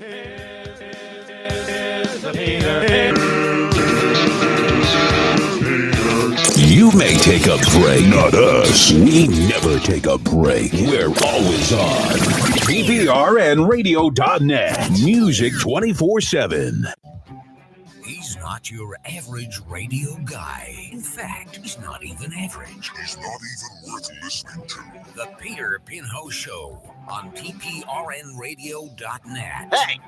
You may take a break, not us. We never take a break. We're always on. PPRNradio.net. Music 24/7. He's not your average radio guy. In fact, he's not even average. He's not even worth listening to. The Peter Pinho Show on PPRNradio.net. Hey!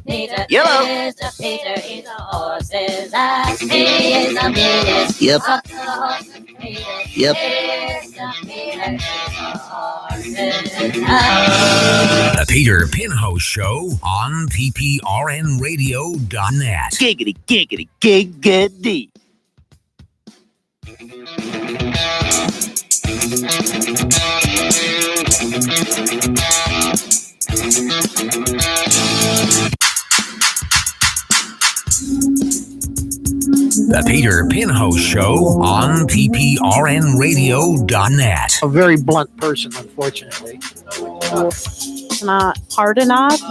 Peter, Yellow. Peter, he's a horse's ass. He is a Peter. Yep. Yep. The Peter Pinho Show on PPRNradio.net. Giggity, giggity, giggity. The Peter Pinho Show on PPRNradio.net. A very blunt person, unfortunately. It's not hard enough.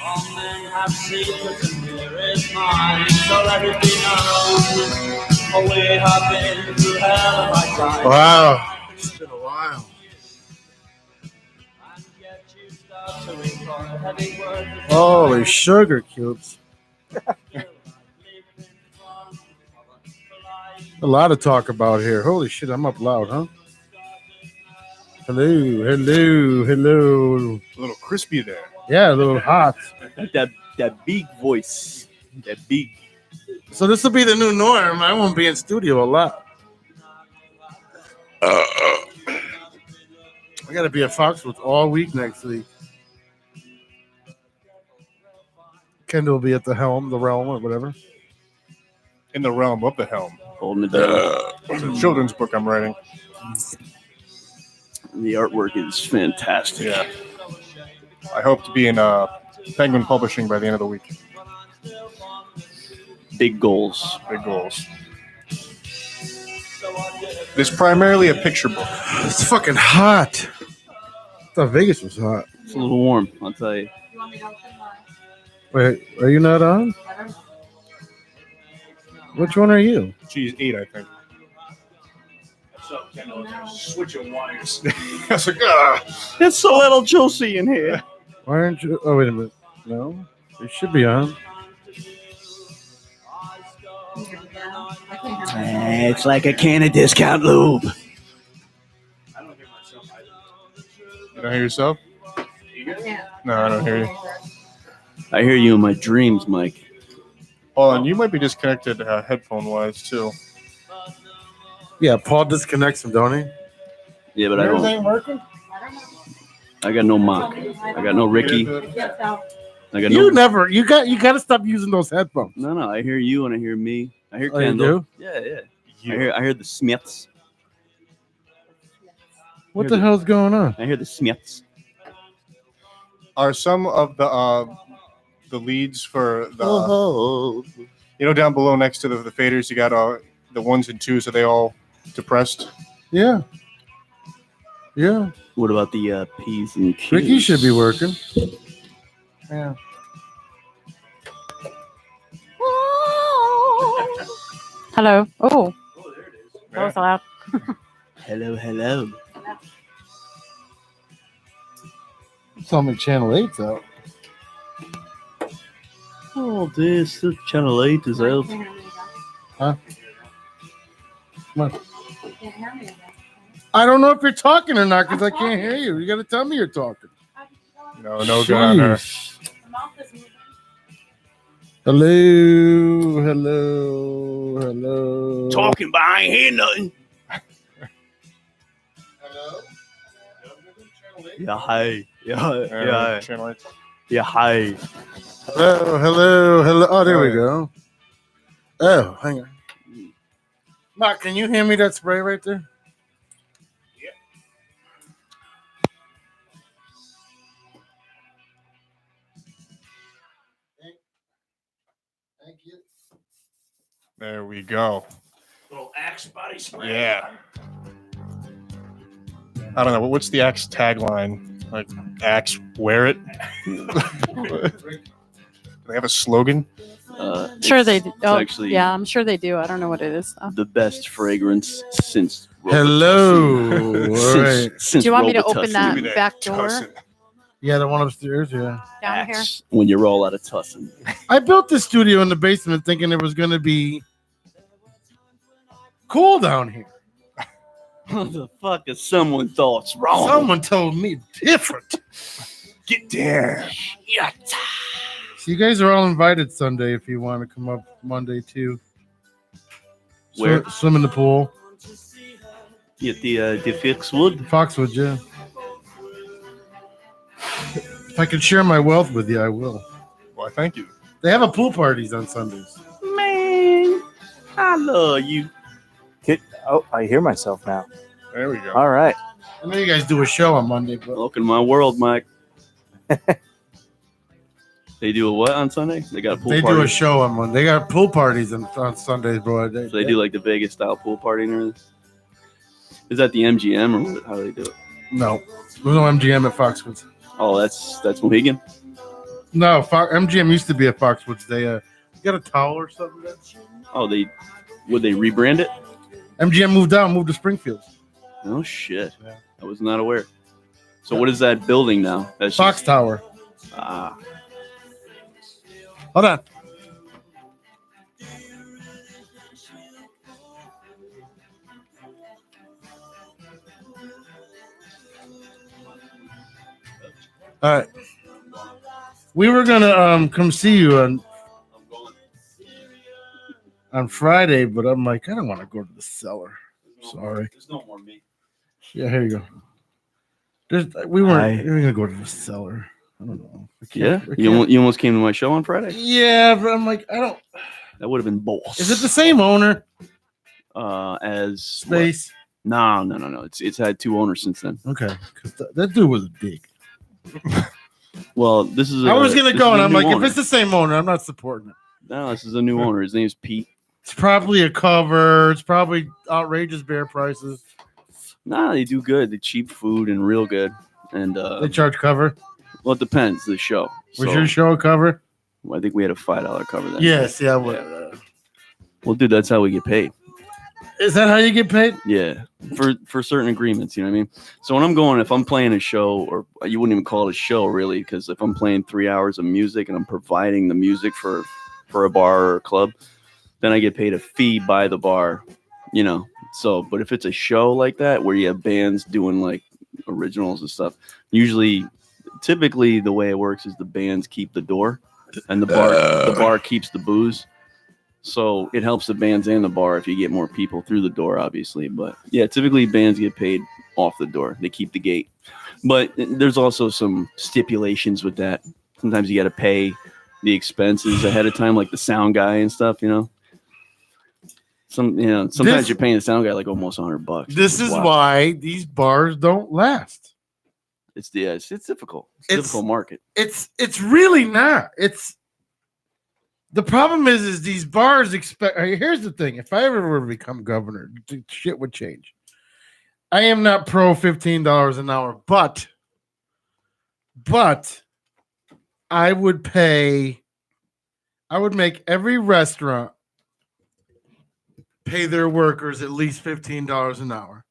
All men have secrets and here is mine, so let it be known. For we have been through hell and high time. Wow. It's been a while. And yet you start to recall heavy words. Holy sugar cubes. A lot to talk about here. Holy shit, I'm up loud, huh? Hello. A little crispy there. Yeah, a little hot. That big voice. That big. So this will be the new norm. I won't be in studio a lot. I got to be at Foxwoods all week next week. Kendall will be at the helm, the realm, or whatever. In the realm of the helm. Holding it down. It's a children's book I'm writing. The artwork is fantastic. Yeah. I hope to be in Penguin Publishing by the end of the week. Big goals. Big goals. This is primarily a picture book. It's fucking hot. I thought Vegas was hot. It's a little warm, I'll tell you. Wait, are you not on? Which one are you? She's 8, I think. Switching wires. I was like, It's a little juicy in here. Why aren't you? Oh, wait a minute. No, you should be on. It's like a can of discount lube. You don't hear yourself? No, I don't hear you. I hear you in my dreams, Mike. Oh, and you might be disconnected headphone-wise, too. Yeah, Paul disconnects him, don't he? Yeah, but I Yours don't. ain't working? I got no Mock. I got no Ricky. I got You no. never. You got to stop using those headphones. No. I hear you and I hear me. I hear Oh, you Kendall. do? Yeah. I hear the Smiths. What the hell's going on? I hear the Smiths. Are some of the leads for the down below next to the faders, you got the 1s and 2s, are they all depressed? Yeah. What about the P's and Q's? Ricky should be working. Yeah. Hello. Oh, there it is. that was loud. Hello. Tell me Channel 8's out. Oh, this Channel 8 is out. Huh? Come on. I don't know if you're talking or not because I can't hear you. You got to tell me you're talking. No good on her. Hello. Talking, but I ain't hear nothing. Hello? Yeah, hi. Yeah. Channel 8. Yeah, hi. Hello. Oh, there we go. Oh, hang on. Mark, can you hand me that spray right there? There we go. Little Axe body spray. Yeah. I don't know. What's the Axe tagline? Like, Axe, wear it? Do they have a slogan? Sure they do. Oh, actually- yeah, I'm sure they do. I don't know what it is. Though. The best fragrance since. Hello. All right. Since Do you want me to Robitussin. open that Give me that back door tussin. Yeah, the one upstairs. Yeah. down here? Axe when you roll out of tussin. I built this studio in the basement thinking it was going to be cool down here. What the fuck is someone thought's wrong? Someone told me different. Get down. So you guys are all invited Sunday if you want to come up Monday too. Where? Swim in the pool. At the Fixwood. Foxwood, yeah. If I can share my wealth with you, I will. Why, thank you. They have a pool parties on Sundays. Man, I love you. Oh, I hear myself now. There we go. All right. I know you guys do a show on Monday, but Welcome to my world, Mike. They do a what on Sunday? They got a pool they party. do a show on Monday. They got pool parties on Sundays, bro. So they do like the Vegas style pool party and everything. Is that the MGM or how do they do it? No, there's no MGM at Foxwoods. Oh, that's Mohegan. No, MGM used to be at Foxwoods. They you got a towel or something? There? Oh, would they rebrand it? MGM moved to Springfield. Oh shit! Yeah. I was not aware. So what is that building now? That's Fox Tower. Ah, Hold on. All right. We were gonna come see you on Friday, but I'm like, I don't want to go to the cellar. Sorry. There's no more meat. Yeah, here you go. We weren't gonna go to the cellar. I don't know. Yeah, you almost came to my show on Friday. Yeah, but I'm like, I don't. That would have been boss. Is it the same owner? As Space. No. It's had two owners since then. Okay, because that dude was a dick. Well, this is. I was gonna go, and I'm like, owner. if it's the same owner, I'm not supporting it. No, this is a new owner. His name's Pete. It's probably a cover. It's probably outrageous beer prices. Nah, they do good. They cheap food and real good. And They charge cover. well, it depends. The show. Was So, your show a cover? I think we had a $5 cover then. Yes, yeah. Well, Well, dude, that's how we get paid. is that how you get paid? Yeah, for certain agreements, you know what I mean? So when I'm going, if I'm playing a show, or you wouldn't even call it a show really, because if I'm playing 3 hours of music and I'm providing the music for a bar or a club, then I get paid a fee by the bar, you know? So, but if it's a show like that, where you have bands doing like originals and stuff, typically the way it works is the bands keep the door and the bar keeps the booze. So it helps the bands and the bar if you get more people through the door, obviously. But yeah, typically bands get paid off the door. They keep the gate. But there's also some stipulations with that. Sometimes you got to pay the expenses ahead of time, like the sound guy and stuff, you know. Sometimes you're paying the sound guy like almost $100. This is why these bars don't last. It's difficult. It's a difficult market. It's really not. It's the problem is these bars expect. Here's the thing: if I ever were to become governor, shit would change. I am not pro $15 an hour, but I would make every restaurant pay their workers at least $15 an hour.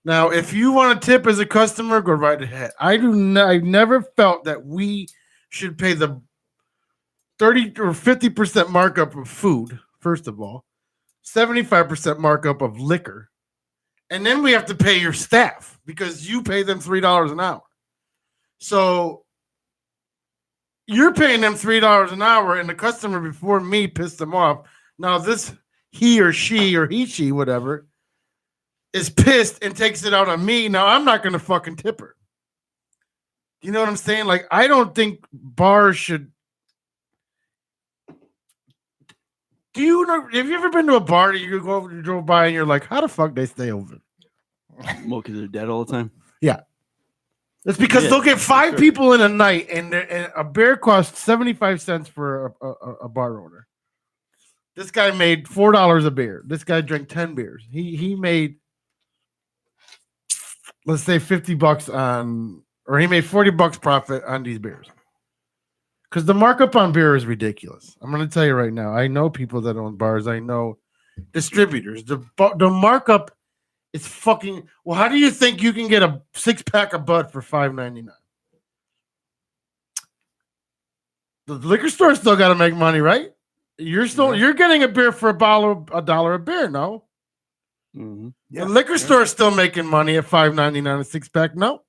Now, if you want to tip as a customer, go right ahead. I've never felt that we should pay the 30 or 50% markup of food, first of all, 75% markup of liquor, and then we have to pay your staff because you pay them $3 an hour. So you're paying them $3 an hour, and the customer before me pissed them off. Now this he or she, whatever, is pissed and takes it out on me. Now I'm not going to fucking tip her. You know what I'm saying? Like, I don't think bars should. Do you know? Have you ever been to a bar that you go over, you drove by, and you're like, how the fuck they stay open? Well, because they're dead all the time. Yeah. It's because they'll get five people in a night, and a beer costs 75 cents for a bar owner. This guy made $4 a beer. This guy drank 10 beers. He made, let's say, $50 on, or he made $40 profit on these beers. Because the markup on beer is ridiculous. I'm going to tell you right now. I know people that own bars. I know distributors. The markup is fucking. Well, how do you think you can get a 6-pack of Bud for $5.99? The liquor store still got to make money, right? You're getting a beer for $1 a beer, no? Mm-hmm. The liquor store is still making money at $5.99 a 6-pack, no?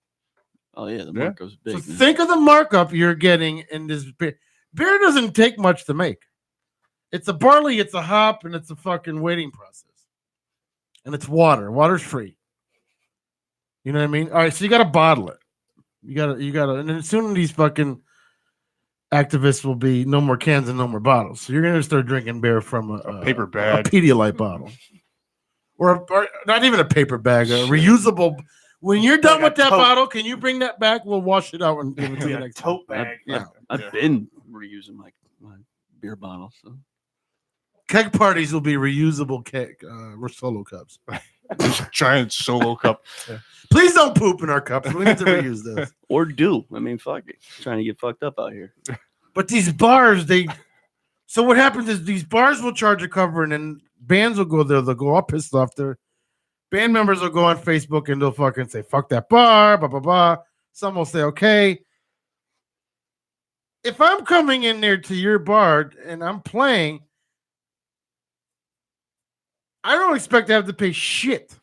Oh yeah, the markup's big. So think of the markup you're getting in this beer. Beer doesn't take much to make. It's a barley, it's a hop, and it's a fucking waiting process. And it's water. Water's free. You know what I mean? All right, so you got to bottle it. You got to, and then soon these fucking activists will be no more cans and no more bottles. So you're going to start drinking beer from a paper bag, a Pedialyte bottle, or not even a paper bag, a reusable. When you're done with that bottle, can you bring that back? We'll wash it out and give it to you next tote bag. I've been reusing my beer bottles. So. Keg parties will be reusable keg solo cups. Giant solo cup. Yeah. Please don't poop in our cups. We need to reuse this. Or do. I mean, fuck it. Trying to get fucked up out here. But these bars, so what happens is these bars will charge a cover, and then bands will go there. They'll go all pissed off. Their band members will go on Facebook and they'll fucking say, fuck that bar, blah, blah, blah. Some will say, okay. If I'm coming in there to your bar and I'm playing, I don't expect to have to pay shit.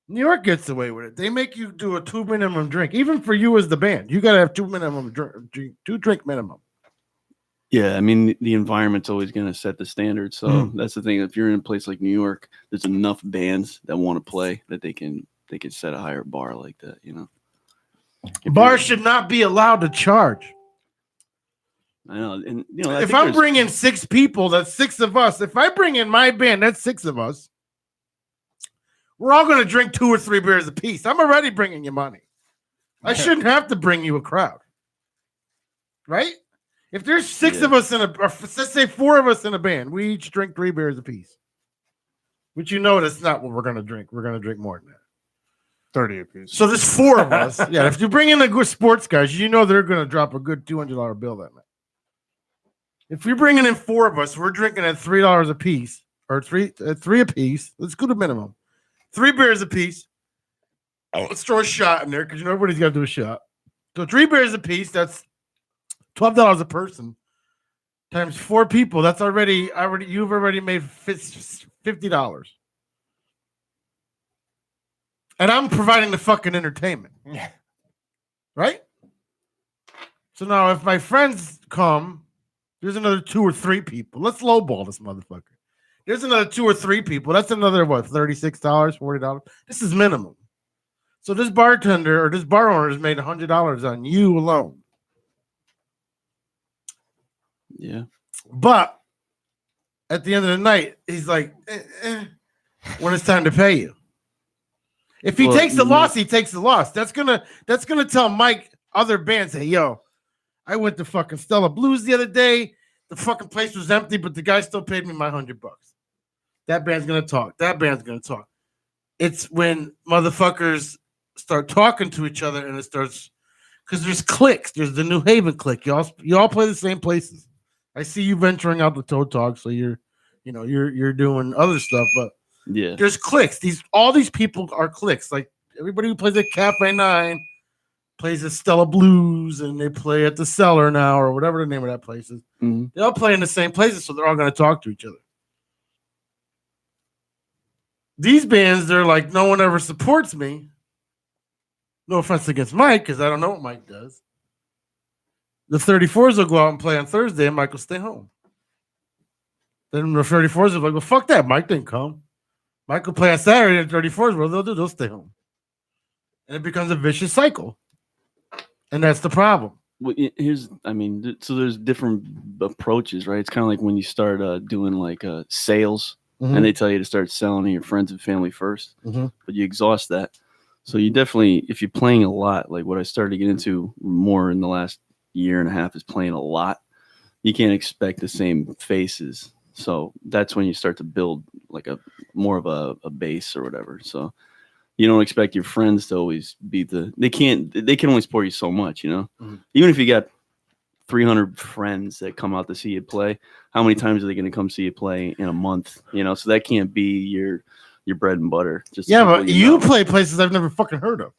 New York gets away with it. They make you do a 2 minimum drink. Even for you as the band, you got to have 2 drink minimum. Yeah, I mean, the environment's always going to set the standard. So that's the thing. If you're in a place like New York, there's enough bands that want to play that they can set a higher bar like that, you know. Bars should not be allowed to charge. I know, and you know, if I'm bringing 6 people, that's 6 of us. If I bring in my band, that's 6 of us. We're all going to drink 2 or 3 beers apiece. I'm already bringing you money. I shouldn't have to bring you a crowd, right? If there's 6 of us or let's say 4 of us in a band, we each drink 3 beers apiece. But you know that's not what we're going to drink. We're going to drink more than that. 30 apiece. So there's 4 of us. Yeah, if you bring in the good sports guys, you know they're going to drop a good $200 bill that night. If you're bringing in 4 of us, we're drinking at $3 a piece or 3 a piece. Let's go to minimum. 3 beers a piece. Let's throw a shot in there because you know everybody's got to do a shot. So 3 beers a piece. That's $12 a person times 4 people. That's you've already made $50. And I'm providing the fucking entertainment. Yeah. Right? So now if my friends come, there's another 2 or 3 people. Let's lowball this motherfucker. There's another 2 or 3 people. That's another, $36, $40? This is minimum. So this bartender or this bar owner has made $100 on you alone. Yeah. But at the end of the night, he's like, when it's time to pay you. If he takes the loss, he takes the loss. That's gonna tell Mike other bands, hey, yo, I went to fucking Stella Blues the other day. The fucking place was empty, but the guy still paid me my $100. That band's gonna talk. That band's gonna talk. It's when motherfuckers start talking to each other and it starts because there's cliques. There's the New Haven clique. You all play the same places. I see you venturing out the Toe Talk, so you're doing other stuff, but yeah, there's cliques. All these people are cliques. Like everybody who plays at Cafe 9 plays at Stella Blues, and they play at the Cellar now, or whatever the name of that place is. Mm-hmm. They all play in the same places, so they're all going to talk to each other. These bands, they're like, no one ever supports me. No offense against Mike, because I don't know what Mike does. The 34s will go out and play on Thursday, and Mike will stay home. Then the 34s will be like, well, fuck that. Mike didn't come. Mike will play on Saturday, and 34s, what they'll do, they'll stay home. And it becomes a vicious cycle. And that's the problem. Well, so there's different approaches, right? It's kind of like when you start doing like sales, and they tell you to start selling to your friends and family first, but you exhaust that. So you definitely, if you're playing a lot, like what I started to get into more in the last year and a half is playing a lot. You can't expect the same faces. So that's when you start to build like a more of a base or whatever. So you don't expect your friends to always be they can only support you so much, you know. Mhm. Even if you got 300 friends that come out to see you play, how many times are they going to come see you play in a month? You know, so that can't be your bread and butter. Just Yeah, people but you you know. play places I've never fucking heard of.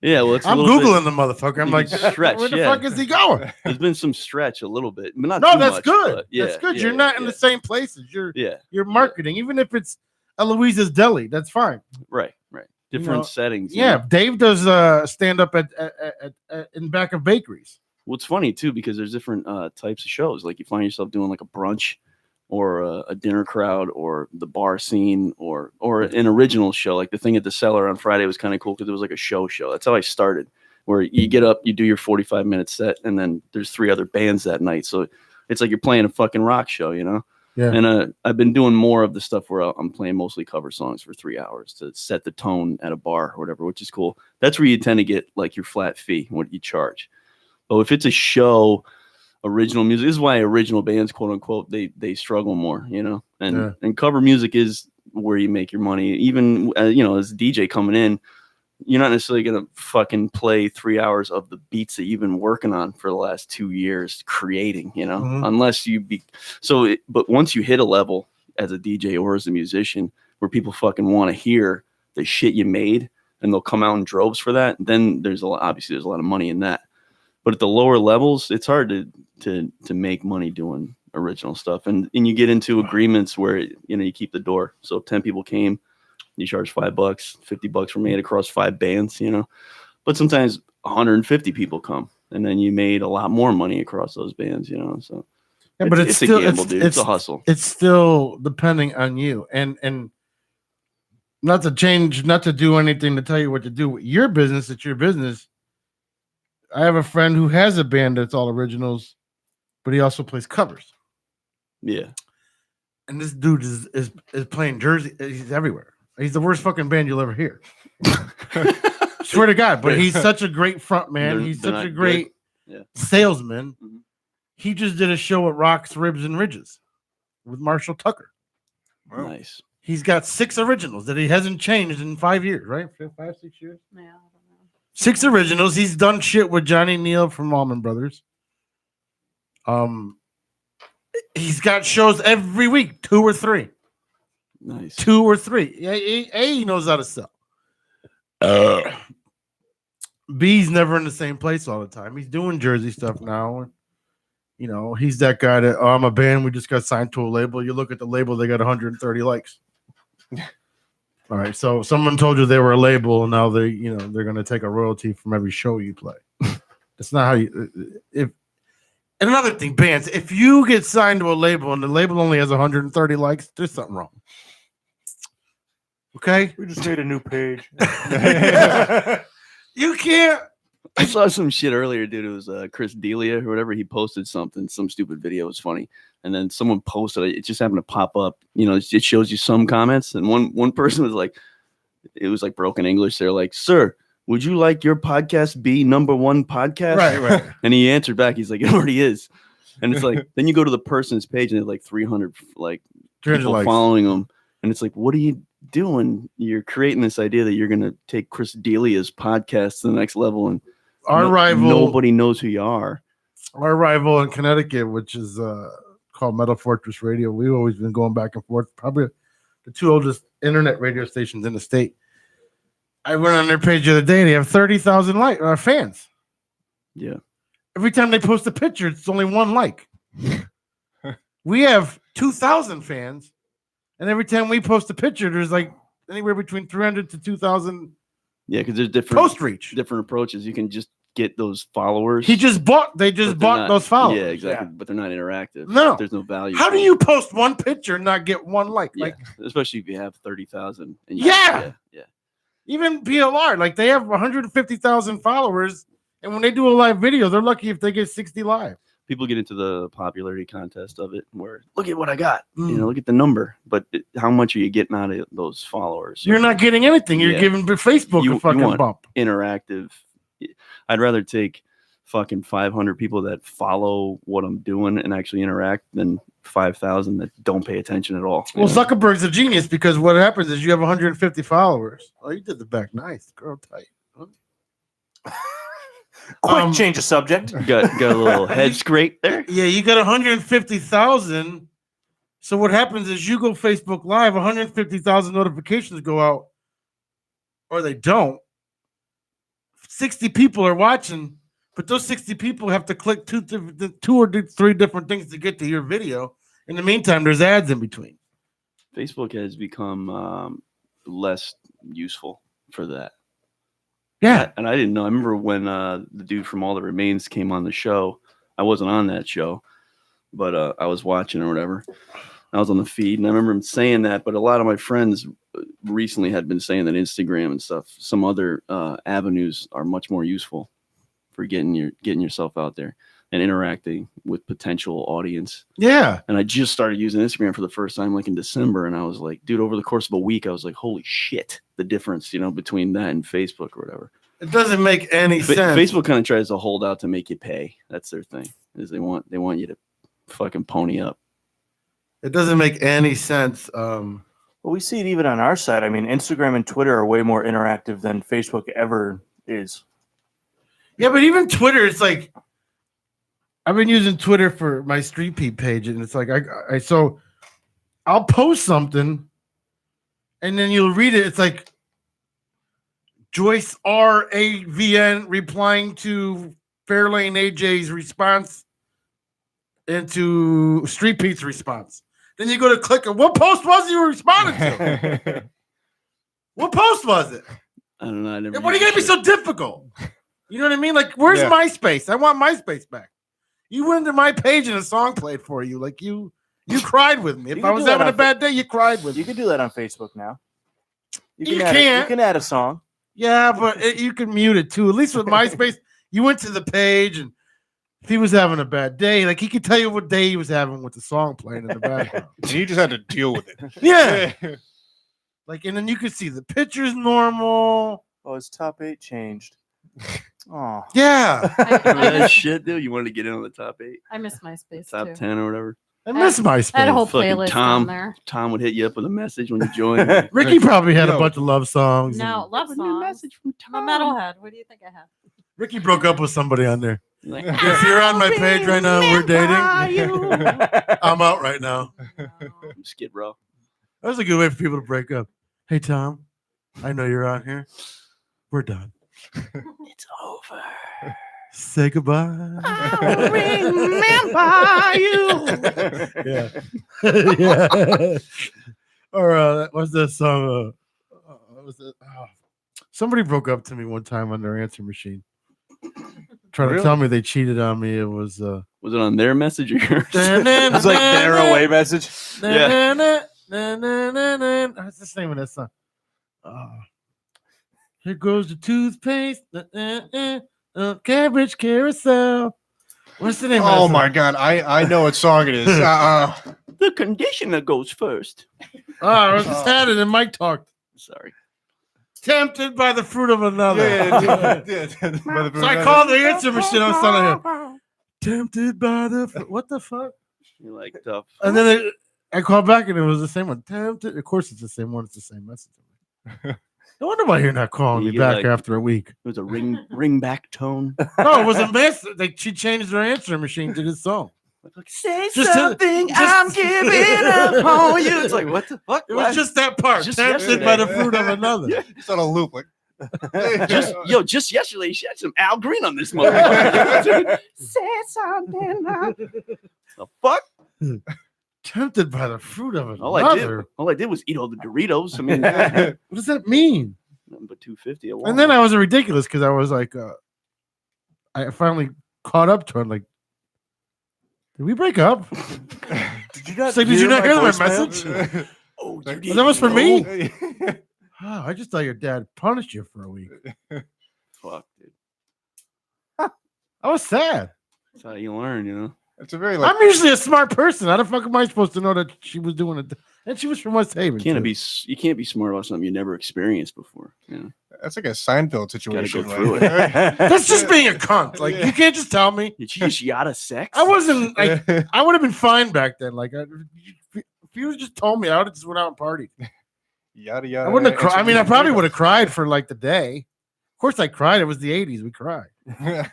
Yeah, well, it's a I'm little Googling bit, the motherfucker. I'm you like, can stretch, where the yeah. fuck is he going? There's been some stretch a little bit, but not No, too that's much, good. but yeah, That's good. yeah, You're not in yeah. the same places. You're Yeah, marketing, even if it's Eloise's Deli. That's fine. right. You Different know, settings. you Yeah, know? Dave does stand up at in back of bakeries. Well, it's funny too because there's different types of shows. Like you find yourself doing like a brunch, or a dinner crowd, or the bar scene, or an original show. Like the thing at the Cellar on Friday was kind of cool because it was like a show. That's how I started. Where you get up, you do your 45-minute set, and then there's 3 other bands that night. So it's like you're playing a fucking rock show, you know? Yeah. And I've been doing more of the stuff where I'm playing mostly cover songs for 3 hours to set the tone at a bar or whatever, which is cool. That's where you tend to get like your flat fee, what you charge. But if it's a show, original music, this is why original bands, quote unquote, they struggle more, you know? And cover music is where you make your money. Even, you know, as a DJ coming in, you're not necessarily going to fucking play 3 hours of the beats that you've been working on for the last 2 years creating, you know, unless you be but once you hit a level as a DJ or as a musician where people fucking want to hear the shit you made and they'll come out in droves for that, then obviously there's a lot of money in that. But at the lower levels, it's hard to make money doing original stuff. And you get into agreements where, you know, you keep the door. So if 10 people came, you charge $5, $50 for made across 5 bands, you know. But sometimes 150 people come, and then you made a lot more money across those bands, you know. So Yeah, but it's a still gamble, dude. It's a hustle. It's still depending on you, and not to do anything to tell you what to do with your business. It's your business. I have a friend who has a band that's all originals, but he also plays covers. Yeah. And this dude is playing Jersey. He's everywhere. He's the worst fucking band you'll ever hear. Swear to God, but he's such a great front man. He's such a great salesman. Mm-hmm. He just did a show at Rocks, Ribs, and Ridges with Marshall Tucker. Wow. Nice. He's got 6 originals that he hasn't changed in 5 years, right? 5, 6 years? Yeah, I don't know. 6 originals. He's done shit with Johnny Neal from Allman Brothers. He's got shows every week, 2 or 3. Nice. 2 or 3. Yeah, he knows how to sell. B's never in the same place all the time. He's doing Jersey stuff now. And, you know, he's that guy that, I'm a band. We just got signed to a label. You look at the label, they got 130 likes. All right. So someone told you they were a label, and now they're going to take a royalty from every show you play. That's not how you, and another thing, bands, if you get signed to a label and the label only has 130 likes, there's something wrong. Okay? We just made a new page. You can't. I saw some shit earlier, dude. It was Chris D'Elia or whatever. He posted something, some stupid video. It was funny. And then someone posted it. It just happened to pop up. You know, it shows you some comments. And one person was like, it was like broken English. They're like, "Sir, would you like your podcast be #1 podcast?" Right. And he answered back. He's like, "It already is." And it's like, then you go to the person's page and there's like 300 like people likes. following them. And it's like, what are you doing? You're creating this idea that you're going to take Chris D'Elia's podcast to the next level. And our rival, nobody knows who you are. Our rival in Connecticut, which is called Metal Fortress Radio. We've always been going back and forth. Probably the 2 oldest internet radio stations in the state. I went on their page the other day. They have 30,000 fans. Yeah. Every time they post a picture, it's only 1 like. We have 2,000 fans, and every time we post a picture, there's like anywhere between 300 to 2,000. Yeah, because there's different post reach, different approaches. You can just get those followers. They just bought those followers. Yeah, exactly. Yeah. But they're not interactive. No, there's no value. How do you post 1 picture and not get 1 like? Yeah. Especially if you have 30,000. Yeah. Even PLR, like they have 150,000 followers, and when they do a live video, they're lucky if they get 60 live. People get into the popularity contest of it, where look at what I got, look at the number, but how much are you getting out of those followers? You're not getting anything. You're giving Facebook a fucking bump. Interactive. I'd rather take fucking 500 people that follow what I'm doing and actually interact than 5,000 that don't pay attention at all. Well, Zuckerberg's a genius because what happens is you have 150 followers. Oh, you did the back nice, girl, tight. Quick change of subject. Got a little head scrape there. Yeah, you got 150,000. So what happens is you go Facebook Live, 150,000 notifications go out, or they don't. 60 people are watching, but those 60 people have to click two or three different things to get to your video. In the meantime, there's ads in between. Facebook has become less useful for that. Yeah. And I didn't know. I remember when the dude from All That Remains came on the show. I wasn't on that show, but I was watching or whatever. I was on the feed, and I remember him saying that. But a lot of my friends recently had been saying that Instagram and stuff, some other avenues are much more useful for getting yourself out there and interacting with potential audience. Yeah. And I just started using Instagram for the first time like in December, and I was like, dude, over the course of a week, I was like, holy shit, the difference, between that and Facebook or whatever. It doesn't make any sense. Facebook kind of tries to hold out to make you pay. That's their thing. Is they want you to fucking pony up. It doesn't make any sense. Well, we see it even on our side. I mean, Instagram and Twitter are way more interactive than Facebook ever is. Yeah, but even Twitter, it's like I've been using Twitter for my Street Peep page, and it's like so I'll post something, and then you'll read it. It's like Joyce RAVN replying to Fairlane AJ's response into Street Pete's response. Then you go to click it. What post was it you were responding to? What post was it? I don't know. What are you gonna be so difficult? You know what I mean? Like, where's MySpace? I want MySpace back. You went to my page and a song played for you. Like you cried with me. If I was having a bad day, you cried with me. You can do that on Facebook now. You can't. You can add a song. Yeah, but you can mute it too. At least with MySpace, you went to the page, and if he was having a bad day, like he could tell you what day he was having with the song playing in the background. You just had to deal with it. Yeah. Like, and then you could see the pictures normal. Oh, his top 8 changed. Oh. Yeah. That shit, dude. You wanted to get in on the top 8? I miss MySpace top too. 10 or whatever. I miss MySpace. I had a whole Fucking playlist on there. Tom would hit you up with a message when you joined. Ricky probably had a bunch of love songs. No, love songs. Message from Tom. A metalhead. What do you think I have? Ricky broke up with somebody on there. Like, if you're on my page right now, we're dating. I'm out right now. Skid Row. That was a good way for people to break up. Hey, Tom, I know you're on here. We're done. It's over. Say goodbye. I'll remember you. Yeah. Yeah. Or what's that song? Somebody broke up to me one time on their answer machine. Trying to tell me they cheated on me. It was it on their message or yours? It was like their away message. Yeah. What's the name of that song? Here goes the toothpaste. Cabbage carousel. What's the name? Oh my God, I know what song it is. The conditioner goes first. I just had it and Mike talked. Sorry. Tempted by the fruit of another. Yeah. So I called the answer machine. I was telling him, tempted by the what the fuck? You like tough. And then I called back and it was the same one. Tempted. Of course, it's the same one. It's the same message. No wonder why you're not calling me back after a week. It was a ring back tone. No, it was a mess. She changed her answering machine to this song. Say something, I'm giving up on you. It's like, what the fuck? It was just that part. Just tempted by the fruit of another. Yeah. It's on a loop. Like, just yesterday, she had some Al Green on this motherfucker. Say something. The fuck? Tempted by the fruit of another. All I did was eat all the Doritos. I mean, what does that mean? Nothing but $2.50. And then I was ridiculous because I was like, I finally caught up to her. Like, did we break up? Did you not? Like, did you not hear my message? Oh, that was for me. Oh, I just thought your dad punished you for a week. Fuck, dude. I was sad. That's how you learn, It's a very. I'm usually a smart person. How the fuck am I supposed to know that she was doing it? And she was from West Haven. You can't be smart about something you never experienced before. That's like a Seinfeld Gotta situation. go through like- it. That's just being a cunt. Like you can't just tell me. Did she just yada sex? I wasn't like I would have been fine back then. Like if you just told me, I would have just went out and partied. Yada yada. I wouldn't have cried. I mean, I probably would have cried for like the day. Of course, I cried. It was the '80s. We cried. '80s,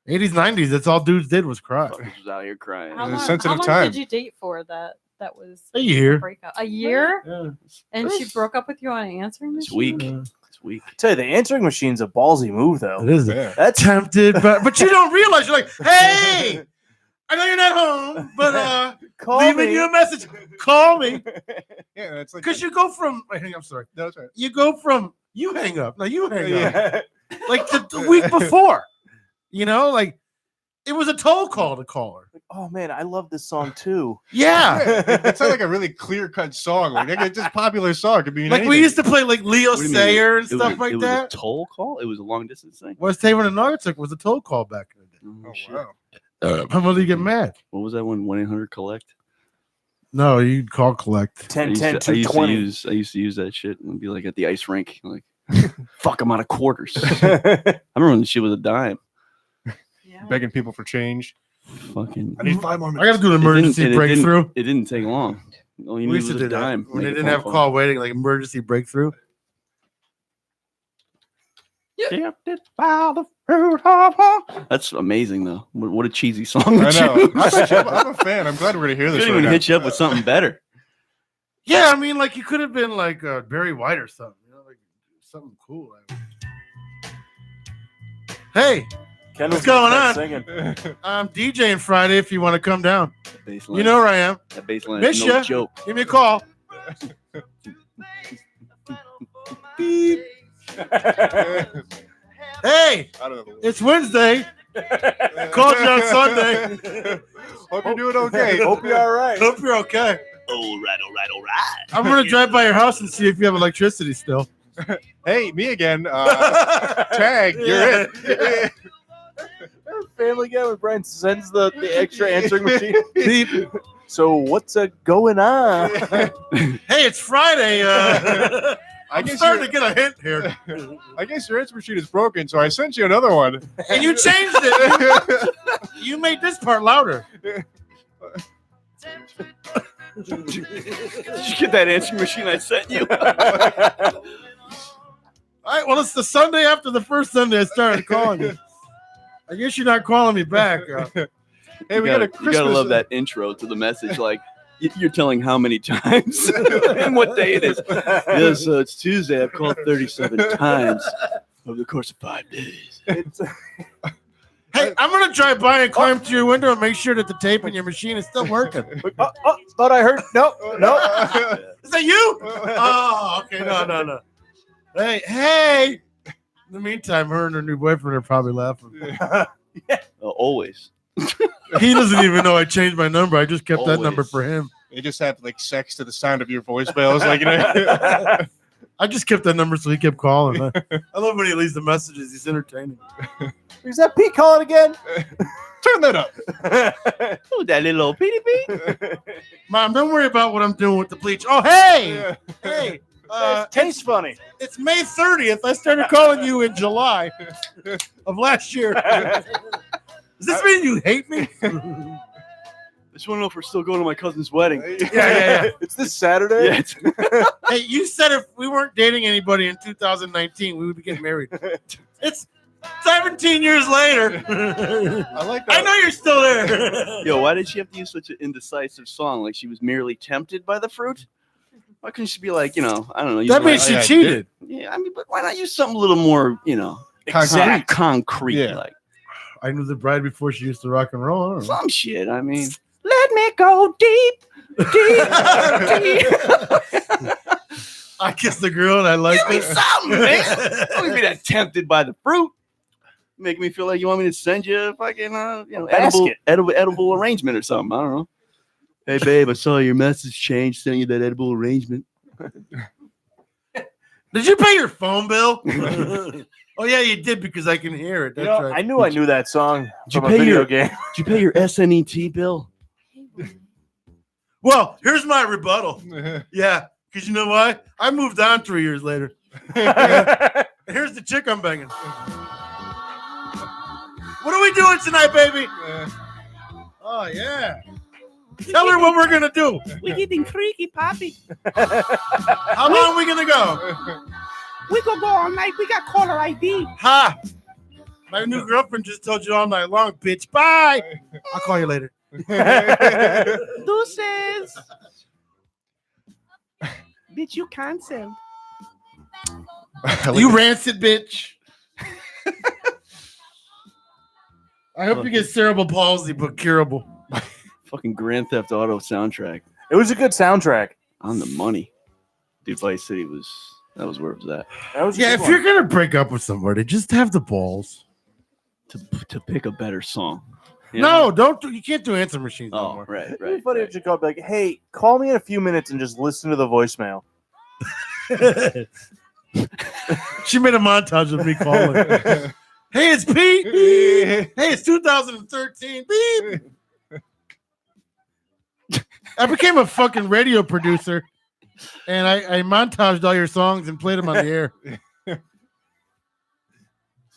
'90s. That's all dudes did was cry. Fuckers was out here crying. How It was a long, sensitive how long time. did you date for that? That was A year. breakup. A year? Yeah. And she broke up with you on an answering It's machine? weak. It's weak. Tell you, the answering machine's a ballsy move, though. It is. Yeah. That's Tempted, but you don't realize you're like, hey, I know you're not home, but call leaving me. you a message. Call me. Yeah, it's like Because you go from I'm sorry. No, that's right. You go from you hang up. No, you hang up. Yeah. Like the week before. You know, like it was a toll call to call her. Oh man, I love this song too. Yeah. It's not like a really clear cut song. Like it's just a popular song. It could be Like we anything. used to play like Leo What do you mean? Sayer and It was stuff a- like it was that. a toll call? It was a long distance thing? West Haven and Naugatuck was a toll call back in the day. Oh, Oh, shit. wow. My mother get mad. What was that one? 1-800-COLLECT? No, you'd call collect. 10, I used 10, to- I used to 220. use use that shit and be like at the ice rink, like, fuck, I'm out of quarters. I remember when she was a dime. Yeah. Begging people for change. Fucking. I need 5 more I minutes. gotta do an emergency breakthrough. It didn't take long. All you We needed used to was do a that dime. when they Make a didn't phone have call. call waiting, like emergency breakthrough. Tempted by the fruit of her. That's amazing, though. What a cheesy song. I to know. choose. I'm a fan. I'm glad we're gonna hear this. Couldn't right even now. hit you up with something better. Yeah, I mean, like you could have been like Barry White or something, you know, like something cool. Hey, Kendall's going gonna on? start singing. I'm DJing Friday if you want to come down. That bass line, You know where I am. that bass line Miss is no ya. joke. Give me a call. Beep. Hey, I don't know. it's Wednesday. Called you on Sunday. Hope you're doing okay. Hope you're all right. Hope you're okay. All right. I'm gonna drive by your house and see if you have electricity still. Hey, me again. Tag, you're it. Family Guy when Brian sends the extra answering machine. Beep. So what's going on? Hey, it's Friday. I I'm guess starting to your- get a hint here. I guess your answer machine is broken, so I sent you another one. And you changed it. You made this part louder. Did you get that answering machine I sent you? All right, well, it's the Sunday after the first Sunday I started calling you. I guess you're not calling me back. Hey, we got a You Christmas. gotta love that intro to the message. Like you're telling how many times and what day it is. Yes, so it's Tuesday. I've called 37 times over the course of 5 days. Hey, I'm going to drive by and climb to your window and make sure that the tape in your machine is still working. Thought I heard. No. Is that you? Oh, okay. No. Hey. In the meantime, her and her new boyfriend are probably laughing. Always. He doesn't even know I changed my number. I just kept that number Always. for him. They just have like sex to the sound of your voicemails, like you know. I just kept that number so he kept calling. I love when he leaves the messages. He's entertaining. Is that Pete calling again? Turn that up. Oh, that little old PDP. Mom, don't worry about what I'm doing with the bleach. Oh, hey. Hey. Tastes funny. It's May 30th. I started calling you in July of last year. Does this mean you hate me? I just want to know if we're still going to my cousin's wedding. Yeah. It's this Saturday. Yeah, it's- Hey, you said if we weren't dating anybody in 2019, we would be getting married. It's 17 years later. I like that. I know you're still there. Yo, why did she have to use such an indecisive song? Like she was merely tempted by the fruit? Why couldn't she be like, I don't know. use That my- means she yeah, cheated. Yeah, I mean, but why not use something a little more, Concrete. concrete, Yeah. like I knew the bride before she used to rock and roll. I don't know. some shit. I mean, let me go deep. I kissed the girl and I liked Give me it. something, man. Don't be that tempted by the fruit. Make me feel like you want me to send you a fucking, basket. edible arrangement or something. I don't know. Hey, babe, I saw your message change. Sent you that edible arrangement. Did you pay your phone bill? Oh, yeah, you did because I can hear it. That's right. I knew I knew that song Did you from a pay video your- game. Did you pay your SNET bill? Well, here's my rebuttal. Yeah, because you know why? I moved on 3 years later. Here's the chick I'm banging. What are we doing tonight, baby? Oh, yeah. Tell her what we're going to do. We're getting freaky, Poppy. How long are we going to go? We could go all night. We got caller ID. Ha! My new girlfriend just told you all night long, bitch. Bye. I'll call you later. Deuces. Bitch, you canceled. You rancid bitch. I hope you get cerebral palsy, but curable. Fucking Grand Theft Auto soundtrack. It was a good soundtrack. On the money. Dude, Vice City was where it was at. That was a Yeah, good if one. you're going to break up with somebody, just have the balls. To pick a better song. You No, know? you can't do answer machines Oh, anymore. right, It'd be right. funny if you called like, hey, call me in a few minutes and just listen to the voicemail. She made a montage of me calling. Hey, it's Pete. Hey, it's 2013. Beep. I became a fucking radio producer, and I montaged all your songs and played them on the air.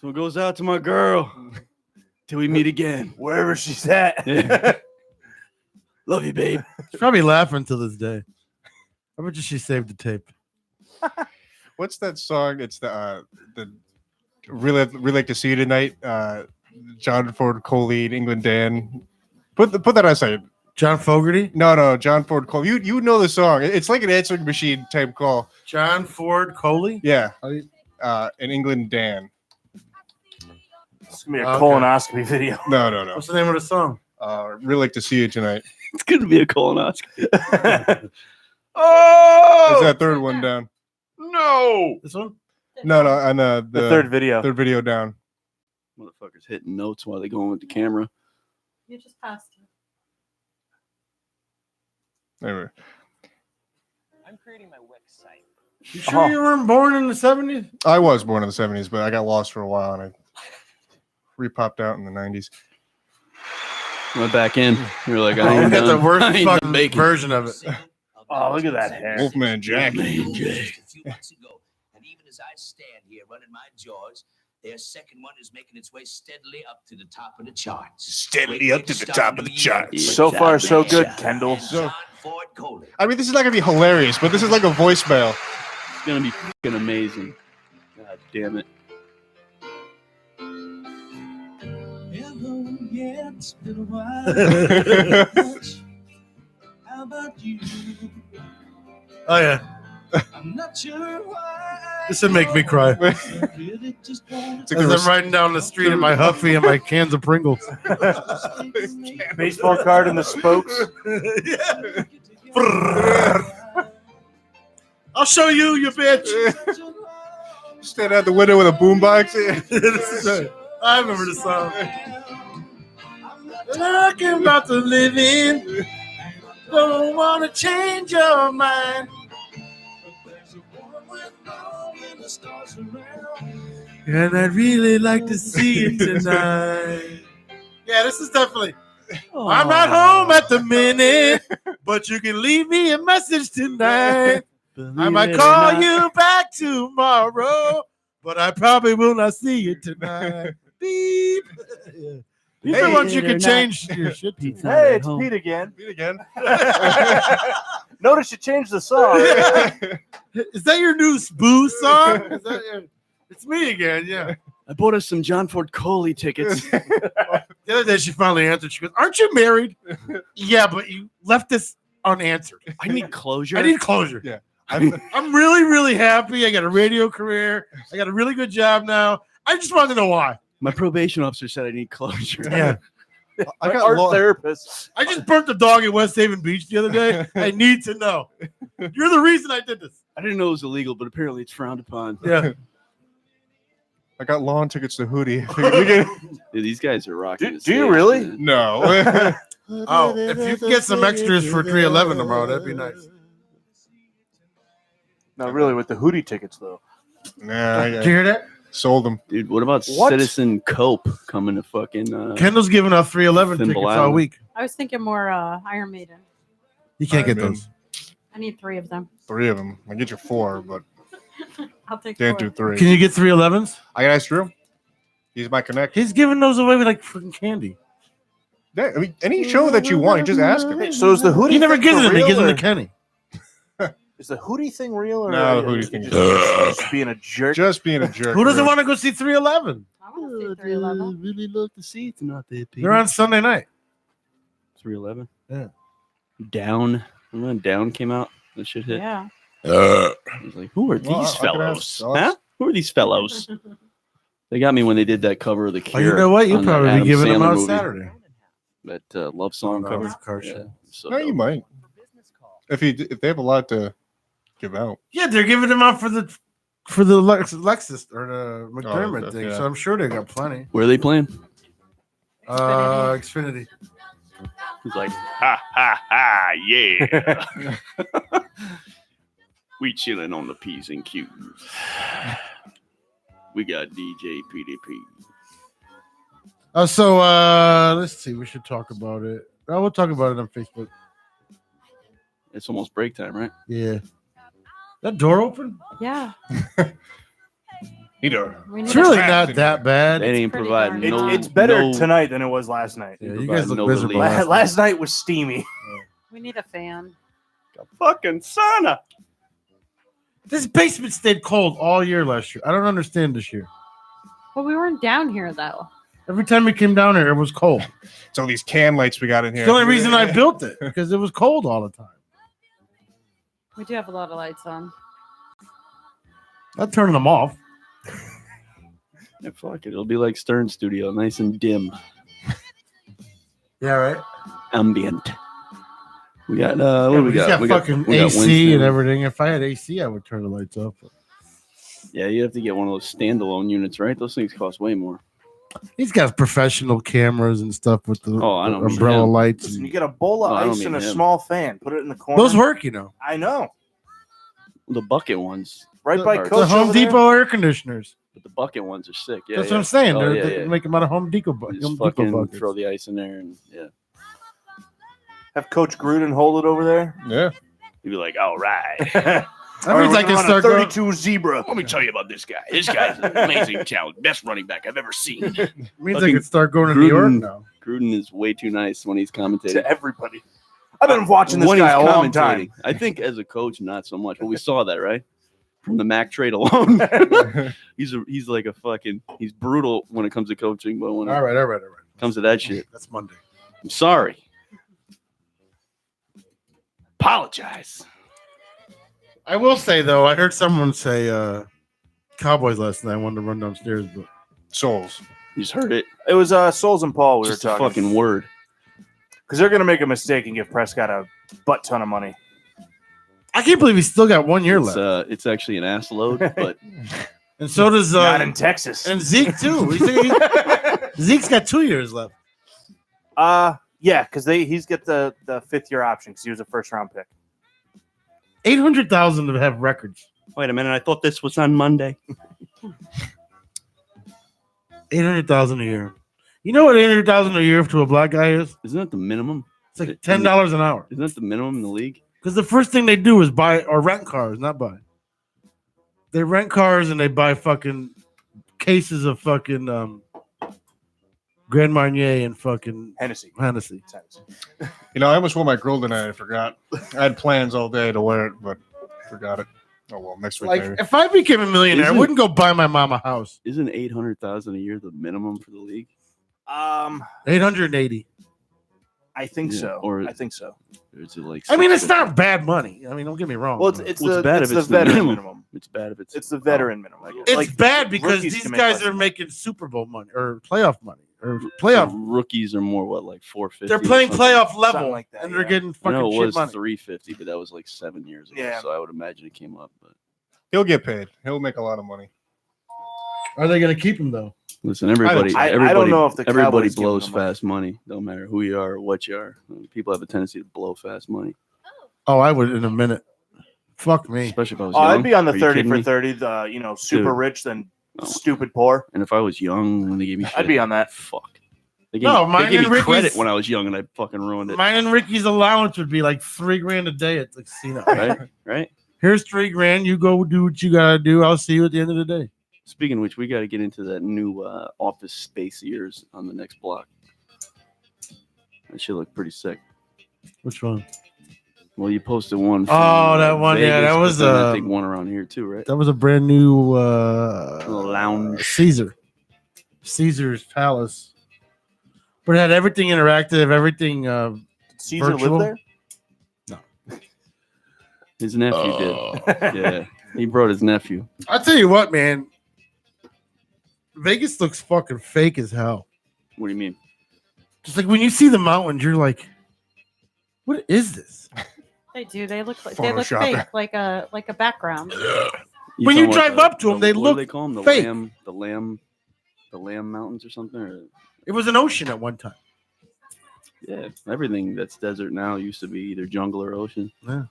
So it goes out to my girl. Till we meet again. Wherever she's at. Yeah. Love you, babe. She's probably laughing to this day. I bet you she saved the tape. What's that song? It's the really like to see you tonight. John Ford Coley, England Dan. Put that on site. John Fogerty? No, John Ford Coley. You know the song. It's like an answering machine type call. John Ford Coley? Yeah. In England Dan. It's gonna be a colonoscopy video. No. What's the name of the song? Really like to see you tonight. It's gonna be a colonoscopy. There's that third one down. No. This one? No, on the third video. Third video down. Motherfuckers hitting notes while they going with the camera. You just passed it. Anyway. I'm creating my Wix site. You sure you weren't born in the 70s? I was born in the 70s, but I got lost for a while and I re-popped out in the 90s. Went back in. You were like, I I ain't got the done. worst I ain't fucking done baking. version of it. Oh, look at that hair. Wolfman Jack. A few months ago, and even as I stand here running my jaws, their second one is making its way steadily up to the top of the charts. Steadily up to the top of the charts. So far, so good, Kendall. John Ford Coley. I mean, this is not going to be hilarious, but this is like a voicemail. It's gonna be fucking amazing. God damn it. Hello, yeah, it's been a while. How about you? Oh, yeah. I'm not sure why. This would make me cry. Really just As I'm riding down the street in my Huffy and my cans of Pringles. Baseball card and the spokes. I'll show you, you bitch. Stand out the window with a boombox. I remember the song. Talking about the living. Don't want to change your mind. And I'd really like to see you tonight. Yeah, this is definitely. I'm not home at the minute, but you can leave me a message tonight. I might call you back tomorrow, but I probably will not see you tonight. Beep. These are ones you can change your shit to. Hey, it's Pete again. Pete again. Notice you changed the song. Is that your new Boo song? Is that it's me again, yeah. I bought us some John Ford Coley tickets. The other day she finally answered. She goes, "Aren't you married?" Yeah, but you left this unanswered. I need closure. I need closure. Yeah. I'm really, really happy. I got a radio career. I got a really good job now. I just wanted to know why. My probation officer said I need closure. Yeah. I got Art lost. therapist. I just burnt the dog at West Haven Beach the other day. I need to know. You're the reason I did this. I didn't know it was illegal, but apparently it's frowned upon. Yeah. I got lawn tickets to Hootie. Dude, these guys are rocking. Do you really? No. Oh, if you can get some extras for 311 tomorrow, that'd be nice. Not really with the Hootie tickets, though. Nah, Did you hear that? sold them. Dude, what about What? Citizen Cope coming to fucking Kendall's giving out 311 tickets Thimble all Island. week. I was thinking more Iron Maiden. You can't get Iron those. I need 3 of them. 3 of them. I get you 4, but I'll take Can't 4. do 3. Can you get 311s? I can ask Drew. He's my connect. He's giving those away like freaking candy. Yeah, I mean, any show that you want, you just ask him. Hey, so is the Hootie He never thing gives for them. He real, gives them to or- Kenny. Is the Hootie thing real? Or No, the are you Hootie thing is just being a jerk. Just being a jerk. Who doesn't really. want to go see 311? I want to see 311. Really love to see it's not there. They're on Sunday night. 311. Yeah. Down. Remember when Down came out? That shit hit. Yeah. I was like, who are these Well, I could fellows? ask- Huh? Who are these fellows? They got me when they did that cover of the Oh, Cure. you know what? You'll on that probably Adam be giving them Sandler out movie. Saturday. That love song No, cover. it's a car show. Yeah, so No, you dope. might. If they have a lot to give out. Yeah, they're giving them out for the Lexus or the McDermott that's- thing. yeah. So I'm sure they got plenty. Where are they playing? Xfinity. He's like, ha ha ha, yeah. We chilling on the P's and Q's. We got DJ PDP. So let's see. We should talk about it. Oh, we'll talk about it on Facebook. It's almost break time, right? Yeah. That door open? Yeah. We need It's really not that bad. They ain't pretty providing darn no. It's better no, tonight than it was last night. Yeah, you provide guys look no miserable. relief. Last night was steamy. We need a fan. A fucking sauna. This basement stayed cold all year last year. I don't understand this year. But we weren't down here though. Every time we came down here, it was cold. It's all these can lights we got in here. It's the only reason I built it because it was cold all the time. We do have a lot of lights on. Not turning them off. Yeah, fuck it. It'll be like Stern Studio, nice and dim, Yeah, right. ambient. We got what Yeah, do but we he's got? got We fucking we got AC Winston. and everything. If I had AC, I would turn the lights off. Yeah, you have to get one of those standalone units, right? Those things cost way more. He's got professional cameras and stuff with the, Oh, I the don't mean umbrella him. lights. Listen, you get a bowl of No, I don't ice and a mean him. small fan. Put it in the corner. Those work, you know. I know. The bucket ones, Right by The Coach The Home over there. Depot air conditioners. but the bucket ones are sick. Yeah, That's yeah. what I'm saying. Oh, They're, yeah, they yeah. make them out of Home Depot, You Home just Depot fucking buckets. throw the ice in there, and yeah, Have Coach Gruden hold it over there. Yeah. you'd be like, all right. That means I can start going. 32 zebra. Let me tell you about this guy. This guy's an amazing talent, best running back I've ever seen. Means I Fucking can start going to New York Gruden. now. Gruden is way too nice when he's commentating. To everybody. I've been watching this When guy a he's long commentating. time. I think as a coach, not so much, but we saw that, right? From the Mac trade alone. he's like a fucking, he's brutal when it comes to coaching, but when All right. it comes to that shit, That's Monday. I'm sorry. Apologize. I will say though, I heard someone say Cowboys last night. I wanted to run downstairs, but Souls. You just heard it. It was Souls and Paul we Just were a talking. fucking word. Because they're going to make a mistake and give Prescott a butt ton of money. I can't believe he's still got 1 year It's, left. it's actually an ass load, but And so does Not in Texas. and Zeke too. Zeke's got 2 years left. Yeah, because he's got the 5th year option because he was a first round pick. 800,000 to have records. wait a minute. I thought this was on Monday. 800,000 a year. You know what 800,000 a year to a black guy is? Isn't that the minimum? It's like $10 an hour. Isn't that the minimum in the league? Because the first thing they do is buy or rent cars, not buy. They rent cars and they buy fucking cases of fucking Grand Marnier and fucking Hennessy. You know, I almost wore my grill tonight. I forgot. I had plans all day to wear it, but forgot it. Oh well, next week Like, maybe. if I became a millionaire, I Isn't- wouldn't go buy my mom a house. Isn't 800,000 a year the minimum for the league? 880. I think Yeah, so. or- I think so. Or is it like? I mean, it's 650? not bad money. I mean, don't get me wrong. Well, but it's Well, the it's bad it's if the it's the veteran minimum. minimum. It's bad if It's the veteran minimum. I guess. it's Like, bad because rookies these can make guys less are money. making Super Bowl money or playoff money or So playoff. rookies are more what, like 450? They're or playing something? playoff level Something like that, and they're yeah. getting I fucking know it shit was money. 350, but that was like 7 years ago. Yeah. So I would imagine it came up. But He'll get paid. He'll make a lot of money. Are they going to keep him though? listen, everybody, I don't everybody, know if the everybody Cowboys give blows them the money. fast money. Don't matter who you are or what you are. People have a tendency to blow fast money, Oh, I would in a minute. Fuck me. especially if I was Oh, young. I'd be on the Are you 30 kidding for me? 30. The super Dude. rich then Oh. stupid poor. And if I was young when they gave me shit, I'd be on that. Fuck. They gave, No, me, mine they gave and me credit Ricky's- when I was young, and I fucking ruined it. Mine and Ricky's allowance would be like $3,000 a day at the casino. Right? Right? Here's $3,000. You go do what you gotta do. I'll see you at the end of the day. Speaking of which, we got to get into that new office space of yours on the next block. That should look pretty sick. Which one? Well, you posted one. That one. Vegas, Yeah, that was I think one around here too, right? That was a brand new lounge. Caesar's Palace. But it had everything interactive, everything Caesar virtual. lived there? His nephew did. Yeah, he brought his nephew. I'll tell you what, man. Vegas looks fucking fake as hell. What do you mean? Just like when you see the mountains, you're like, what is this? They do. They look fake, like a background. When you drive up to them, they what look do they call them? fake. The lamb mountains or something? Or... It was an ocean at one time. Yeah, everything that's desert now used to be either jungle or ocean. Yeah.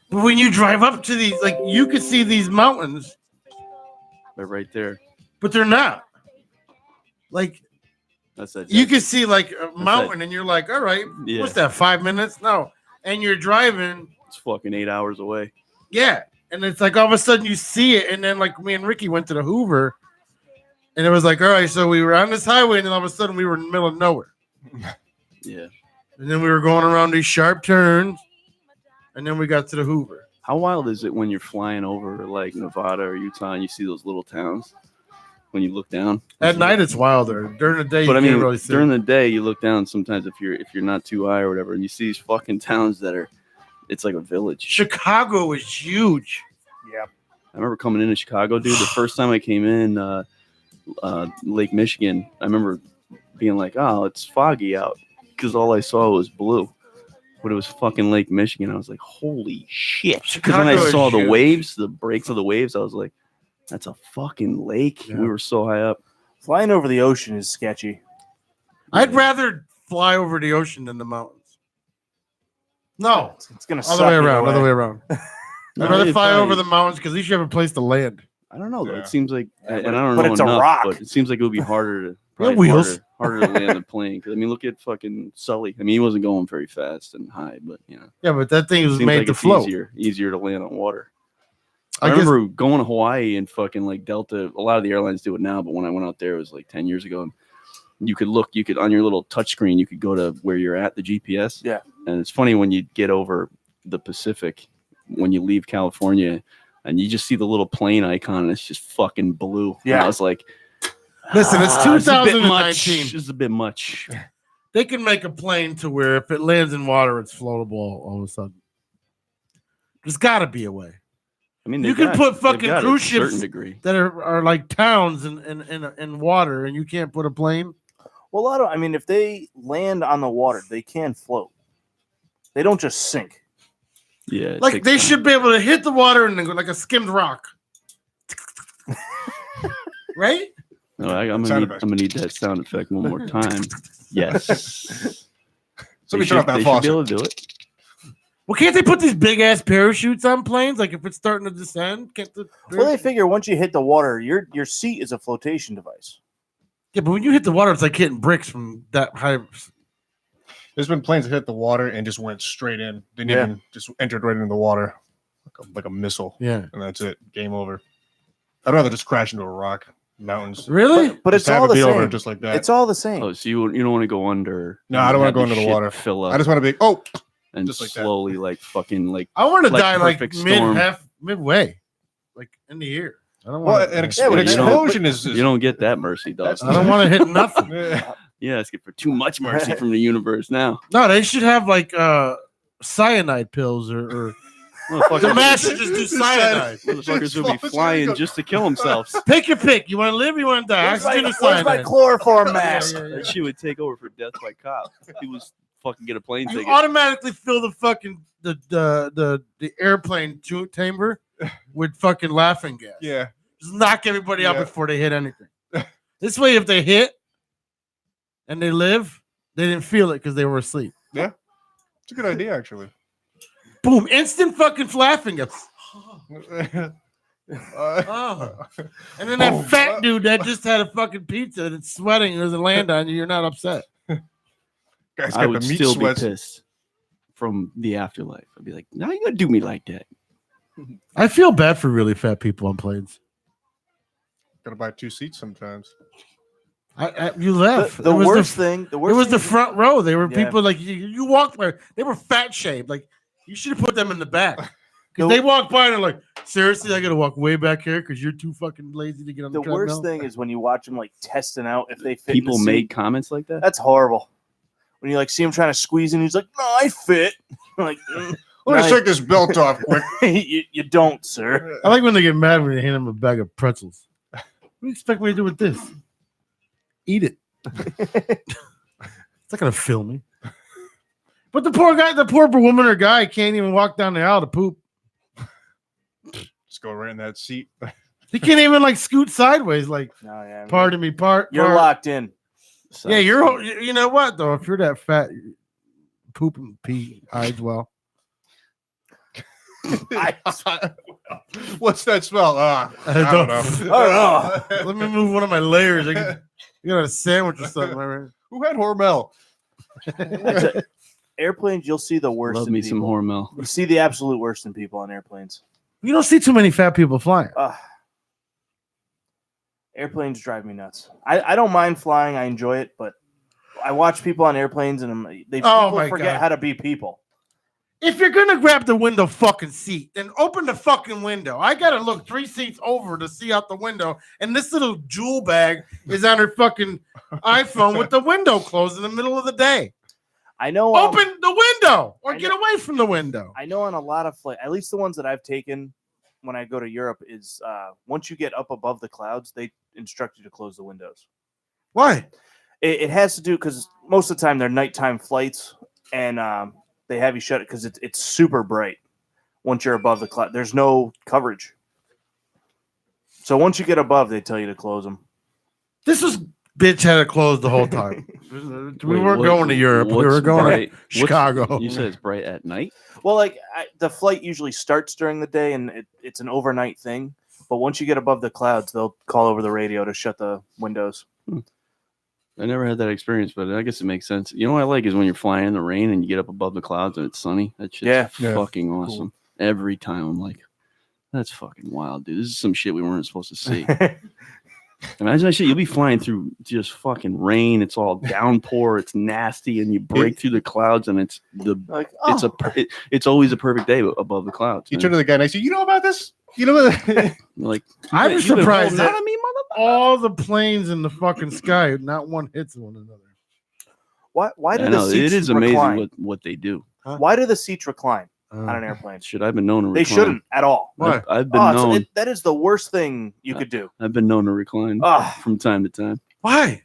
But when you drive up to these, like, you could see these mountains. They're right there. But they're not. Like, that's that. You can see like a mountain, and you're like, all right, what's that? 5 minutes? No, and you're driving. It's fucking 8 hours away. Yeah, and it's like all of a sudden you see it, and then like me and Ricky went to the Hoover, and it was like, all right, so we were on this highway, and then all of a sudden we were in the middle of nowhere. Yeah, and then we were going around these sharp turns, and then we got to the Hoover. How wild is it when you're flying over like Nevada or Utah and you see those little towns? When you look down at night, it's wilder. During the day, but you I mean, can't really see. During the day, you look down sometimes if you're not too high or whatever, and you see these fucking towns that are, it's like a village. Chicago is huge. Yeah, I remember coming into Chicago, dude. The first time I came in Lake Michigan, I remember being like, "Oh, it's foggy out," because all I saw was blue. But it was fucking Lake Michigan. I was like, "Holy shit!" Because when I saw the waves, the breaks of the waves, I was like, that's a fucking lake. Yeah. We were so high up. Flying over the ocean is sketchy. I'd rather fly over the ocean than the mountains. No, it's gonna other way around. Other way around. I'd rather fly probably over the mountains because at least you have a place to land. I don't know though. It seems like, and I don't but know it's enough, a rock. but it seems like it would be harder to wheels. harder to land a plane. Because I mean, look at fucking Sully. I mean, he wasn't going very fast and high, but you know. Yeah, but that thing was made to float. Easier to land on water. I remember going to Hawaii and fucking like Delta. A lot of the airlines do it now, but when I went out there, it was like 10 years ago. And you could on your little touch screen, you could go to where you're at, the GPS. Yeah. And it's funny when you get over the Pacific, when you leave California, and you just see the little plane icon, and it's just fucking blue. Yeah. And I was like, listen, it's 2019. It's a bit much. They can make a plane to where if it lands in water, it's floatable all of a sudden. There's got to be a way. I mean, you can put fucking cruise ships that are like towns in water, and you can't put a plane. Well, I mean, if they land on the water, they can float. They don't just sink. Yeah, like they should be able to hit the water and then go like a skimmed rock, right? No, I'm gonna need that sound effect one more time. Yes. Somebody shut off that faucet. Be able to do it. Well, can't they put these big ass parachutes on planes? Like if it's starting to descend, well, they figure once you hit the water, your seat is a flotation device. Yeah, but when you hit the water, it's like hitting bricks from that high. There's been planes that hit the water and just went straight in. Didn't even just entered right into the water, like a missile. Yeah, and that's it. Game over. I'd rather just crash into a rock. Mountains. Really? But it's all the same. Over just like that. It's all the same. Oh, so you don't want to go under? No, I don't want to go under the water. Fill up. I just want to be and just like slowly that. like fucking like. I want to die like storm. midway, like in the air. I don't want. Well, an explosion is. You don't get that mercy, Dawson. I don't want to hit nothing. Yeah, asking for too much mercy from the universe now. No, they should have like cyanide pills or the masters just do cyanide. Motherfuckers will be flying just to kill themselves. Take your pick. You want to live or you want to die? Where's my chloroform mask? That shit would take over for death by cop. He was fucking get a plane you ticket. Automatically fill the fucking the airplane chamber with fucking laughing gas. Yeah. Just knock everybody out before they hit anything. This way, if they hit and they live, they didn't feel it because they were asleep. Yeah. It's a good idea, actually. Boom. Instant fucking laughing gas. And then that fat dude that just had a fucking pizza and it's sweating and doesn't land on you, you're not upset. I would still be pissed from the afterlife. I'd be like, "Now you gonna do me like that?" I feel bad for really fat people on planes. Gotta buy 2 seats sometimes. You left. The It was worst thing. The worst it was thing the is- front row. They were Yeah. people like you walked by. They were fat shaved. Like you should have put them in the back. Because The- they walked by and they're like, seriously, I got to walk way back here because you're too fucking lazy to get on the The treadmill. worst thing is when you watch them like testing out if they fit. People in the made seat. comments like that. That's horrible. When you like see him trying to squeeze in, he's like, "No, I fit." I'm like, Let me "No, take this belt off quick. you don't, sir. I like when they get mad when they hand them a bag of pretzels. What do you expect me to do with this? Eat it. It's not gonna fill me. But the poor woman or guy can't even walk down the aisle to poop. Just go right in that seat. He can't even like scoot sideways. Like, No, yeah, pardon me, You're locked in. So, Yeah, you know what though? If you're that fat, poop and pee eyes well. What's that smell? I don't know. Oh Let me move one of my layers. You got a sandwich or something, right? Who had Hormel? Airplanes, you'll see the worst. love in me some people. Hormel. You see the absolute worst in people on airplanes. You don't see too many fat people flying. Airplanes drive me nuts. I don't mind flying. I enjoy it, but I watch people on airplanes and people my forget God. how to be people. If you're gonna grab the window fucking seat, then open the fucking window. I gotta look 3 seats over to see out the window, and this little jewel bag is on her fucking iPhone with the window closed in the middle of the day. I know. Open the window or get away from the window. I know on a lot of flights, at least the ones that I've taken when I go to Europe, is once you get up above the clouds, they instruct you to close the windows. Why? It has to do because most of the time they're nighttime flights, and they have you shut it because it's super bright once you're above the cloud. There's no coverage. So once you get above, they tell you to close them. This was bitch had it closed the whole time. We weren't going to Europe. We what's were going bright? to Chicago. You said it's bright at night? Well, like the flight usually starts during the day, and it's an overnight thing. But once you get above the clouds, they'll call over the radio to shut the windows. I never had that experience, but I guess it makes sense. You know what I like is when you're flying in the rain and you get up above the clouds and it's sunny. That shit's fucking awesome. Every time I'm like, that's fucking wild, dude. This is some shit we weren't supposed to see. Imagine that shit. You'll be flying through just fucking rain. It's all downpour. It's nasty, and you break through the clouds, and it's it's always a perfect day above the clouds. You turn to the guy next to you. You know about this? You know about that? Like I'm you've been surprised holding out that on me, all the planes in the fucking sky, not one hits one another. Why do I the know seats it is recline? amazing what they do. Why do the seats recline on an airplane? Should I've been known to recline? They shouldn't at all. Why? I've been known. That is the worst thing you could do. I've been known to recline from time to time. Why?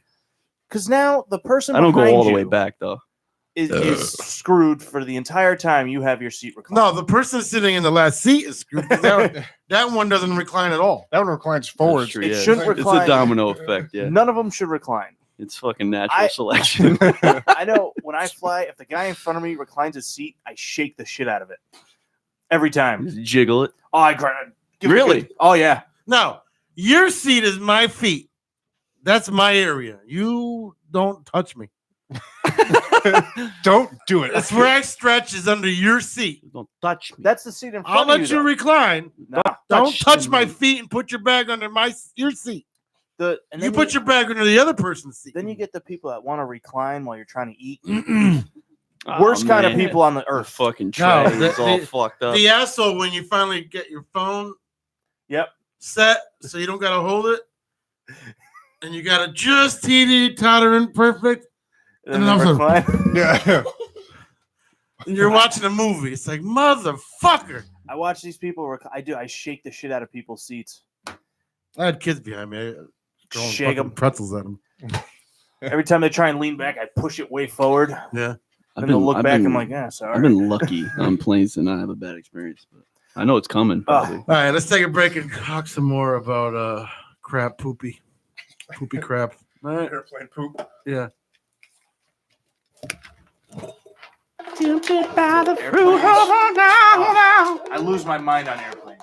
Because now the person I don't go behind all the you way back though. is screwed for the entire time you have your seat reclined. No, the person sitting in the last seat is screwed. That one doesn't recline at all. That one reclines forward. True, It yeah. shouldn't recline. It's a domino effect. Yeah, None of them should recline. it's fucking natural selection. I know when I fly, if the guy in front of me reclines his seat, I shake the shit out of it every time. Just jiggle it. Oh, I give it a Really? good- Oh yeah. No, your seat is my feet. That's my area. You don't touch me. Don't do it. That's where I stretch is under your seat. Don't touch me. That's the seat in front I'll of let you. you though. recline. Nah. Don't touch my feet and put your bag under your seat. And You then put your bag under the other person's seat. Then you get the people that want to recline while you're trying to eat. Oh, Worst kind of man. people on the The earth. fucking No, tray is all fucked up. The asshole when you finally get your phone Yep. set so you don't gotta hold it. And you gotta just teeter-tottering perfect. And And then then recline. Yeah. And you're watching a movie. It's like, motherfucker. I watch these people. I shake the shit out of people's seats. I had kids behind me. I throwing Shake fucking 'em. pretzels at them. Every time they try and lean back, I push it way forward. Yeah. And they'll look back. I'm like, yeah, sorry. I've been lucky on planes to not have a bad experience, but I know it's coming. Probably. All right, let's take a break and talk some more about crap poopy crap. All right. Airplane poop. Yeah. Tempted by the Airplanes. fruit. Oh, no, no. I lose my mind on airplanes.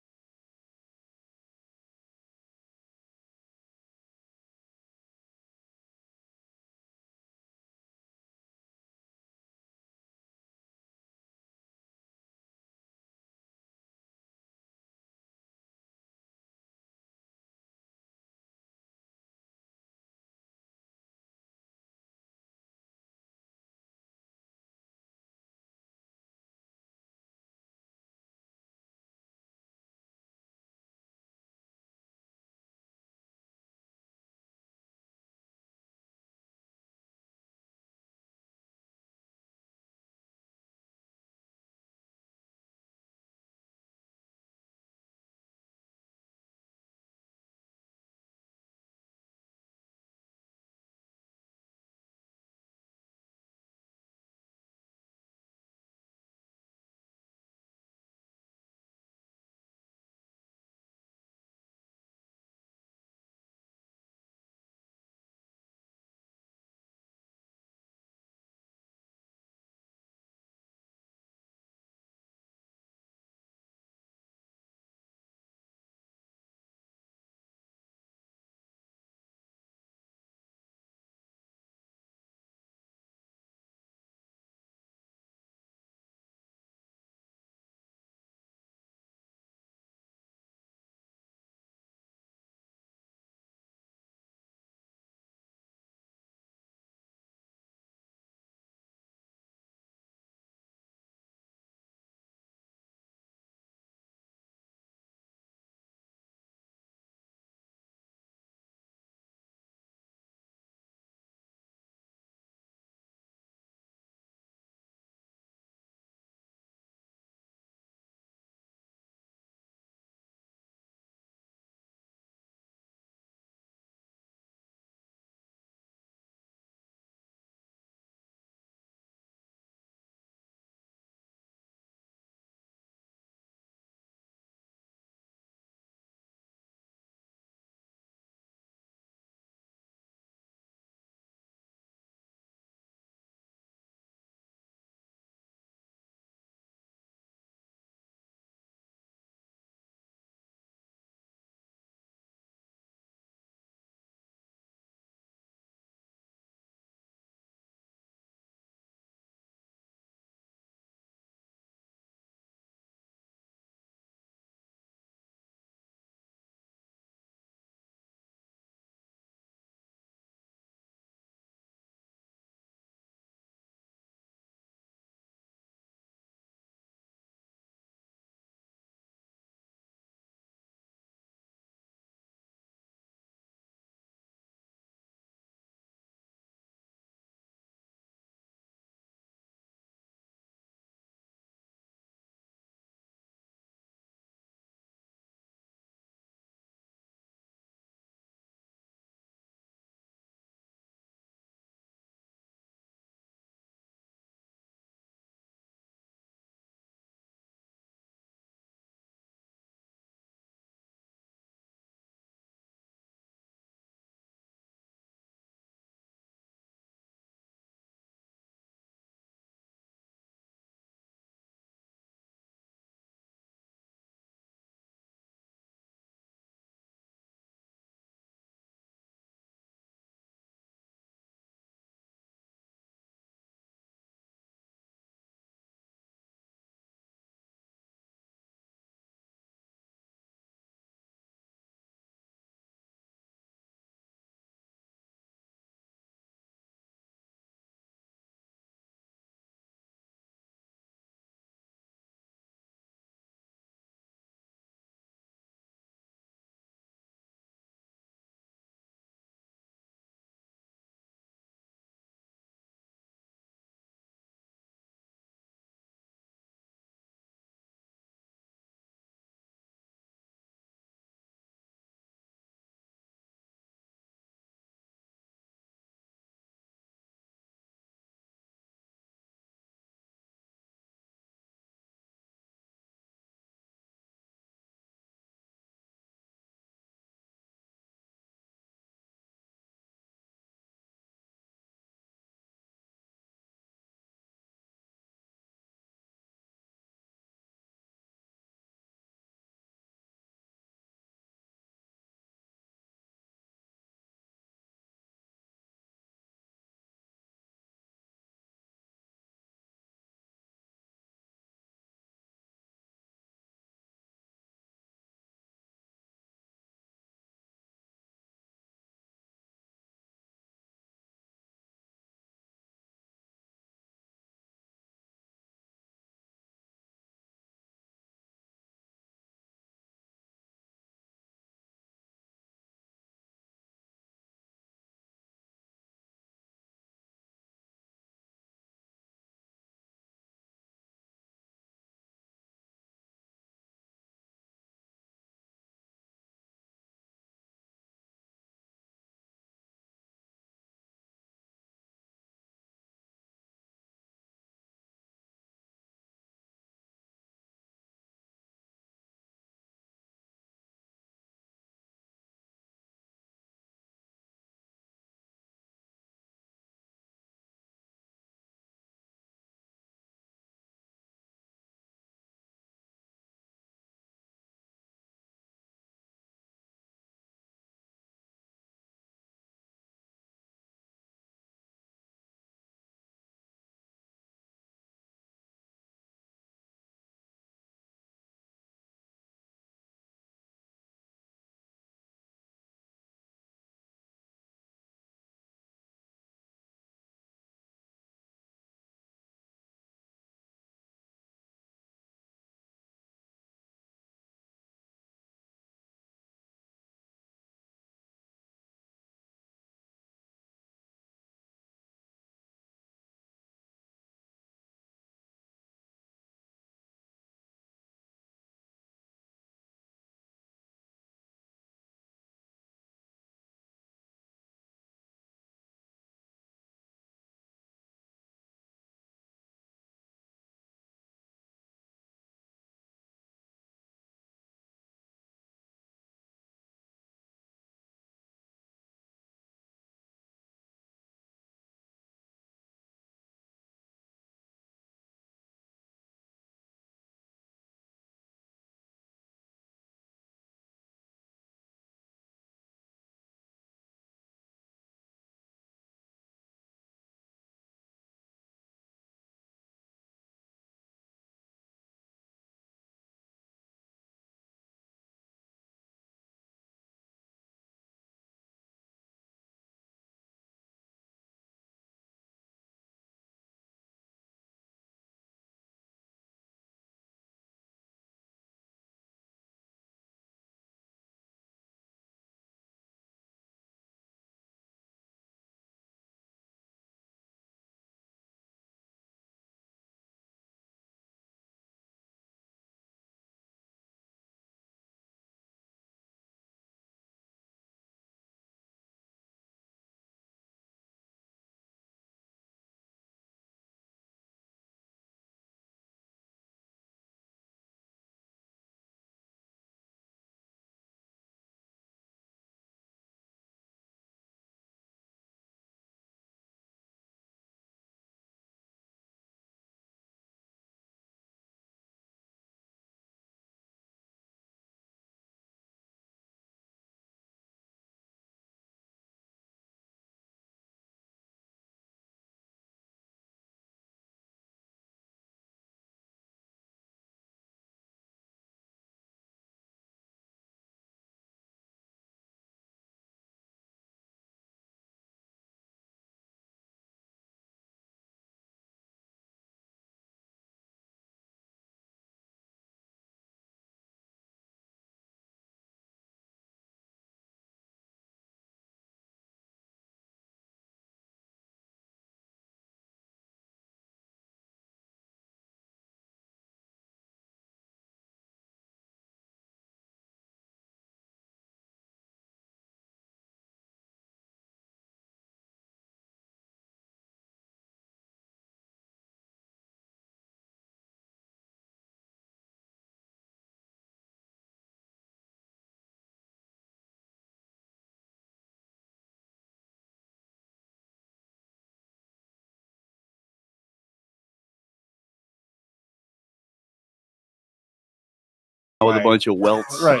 with a bunch of welts. Right.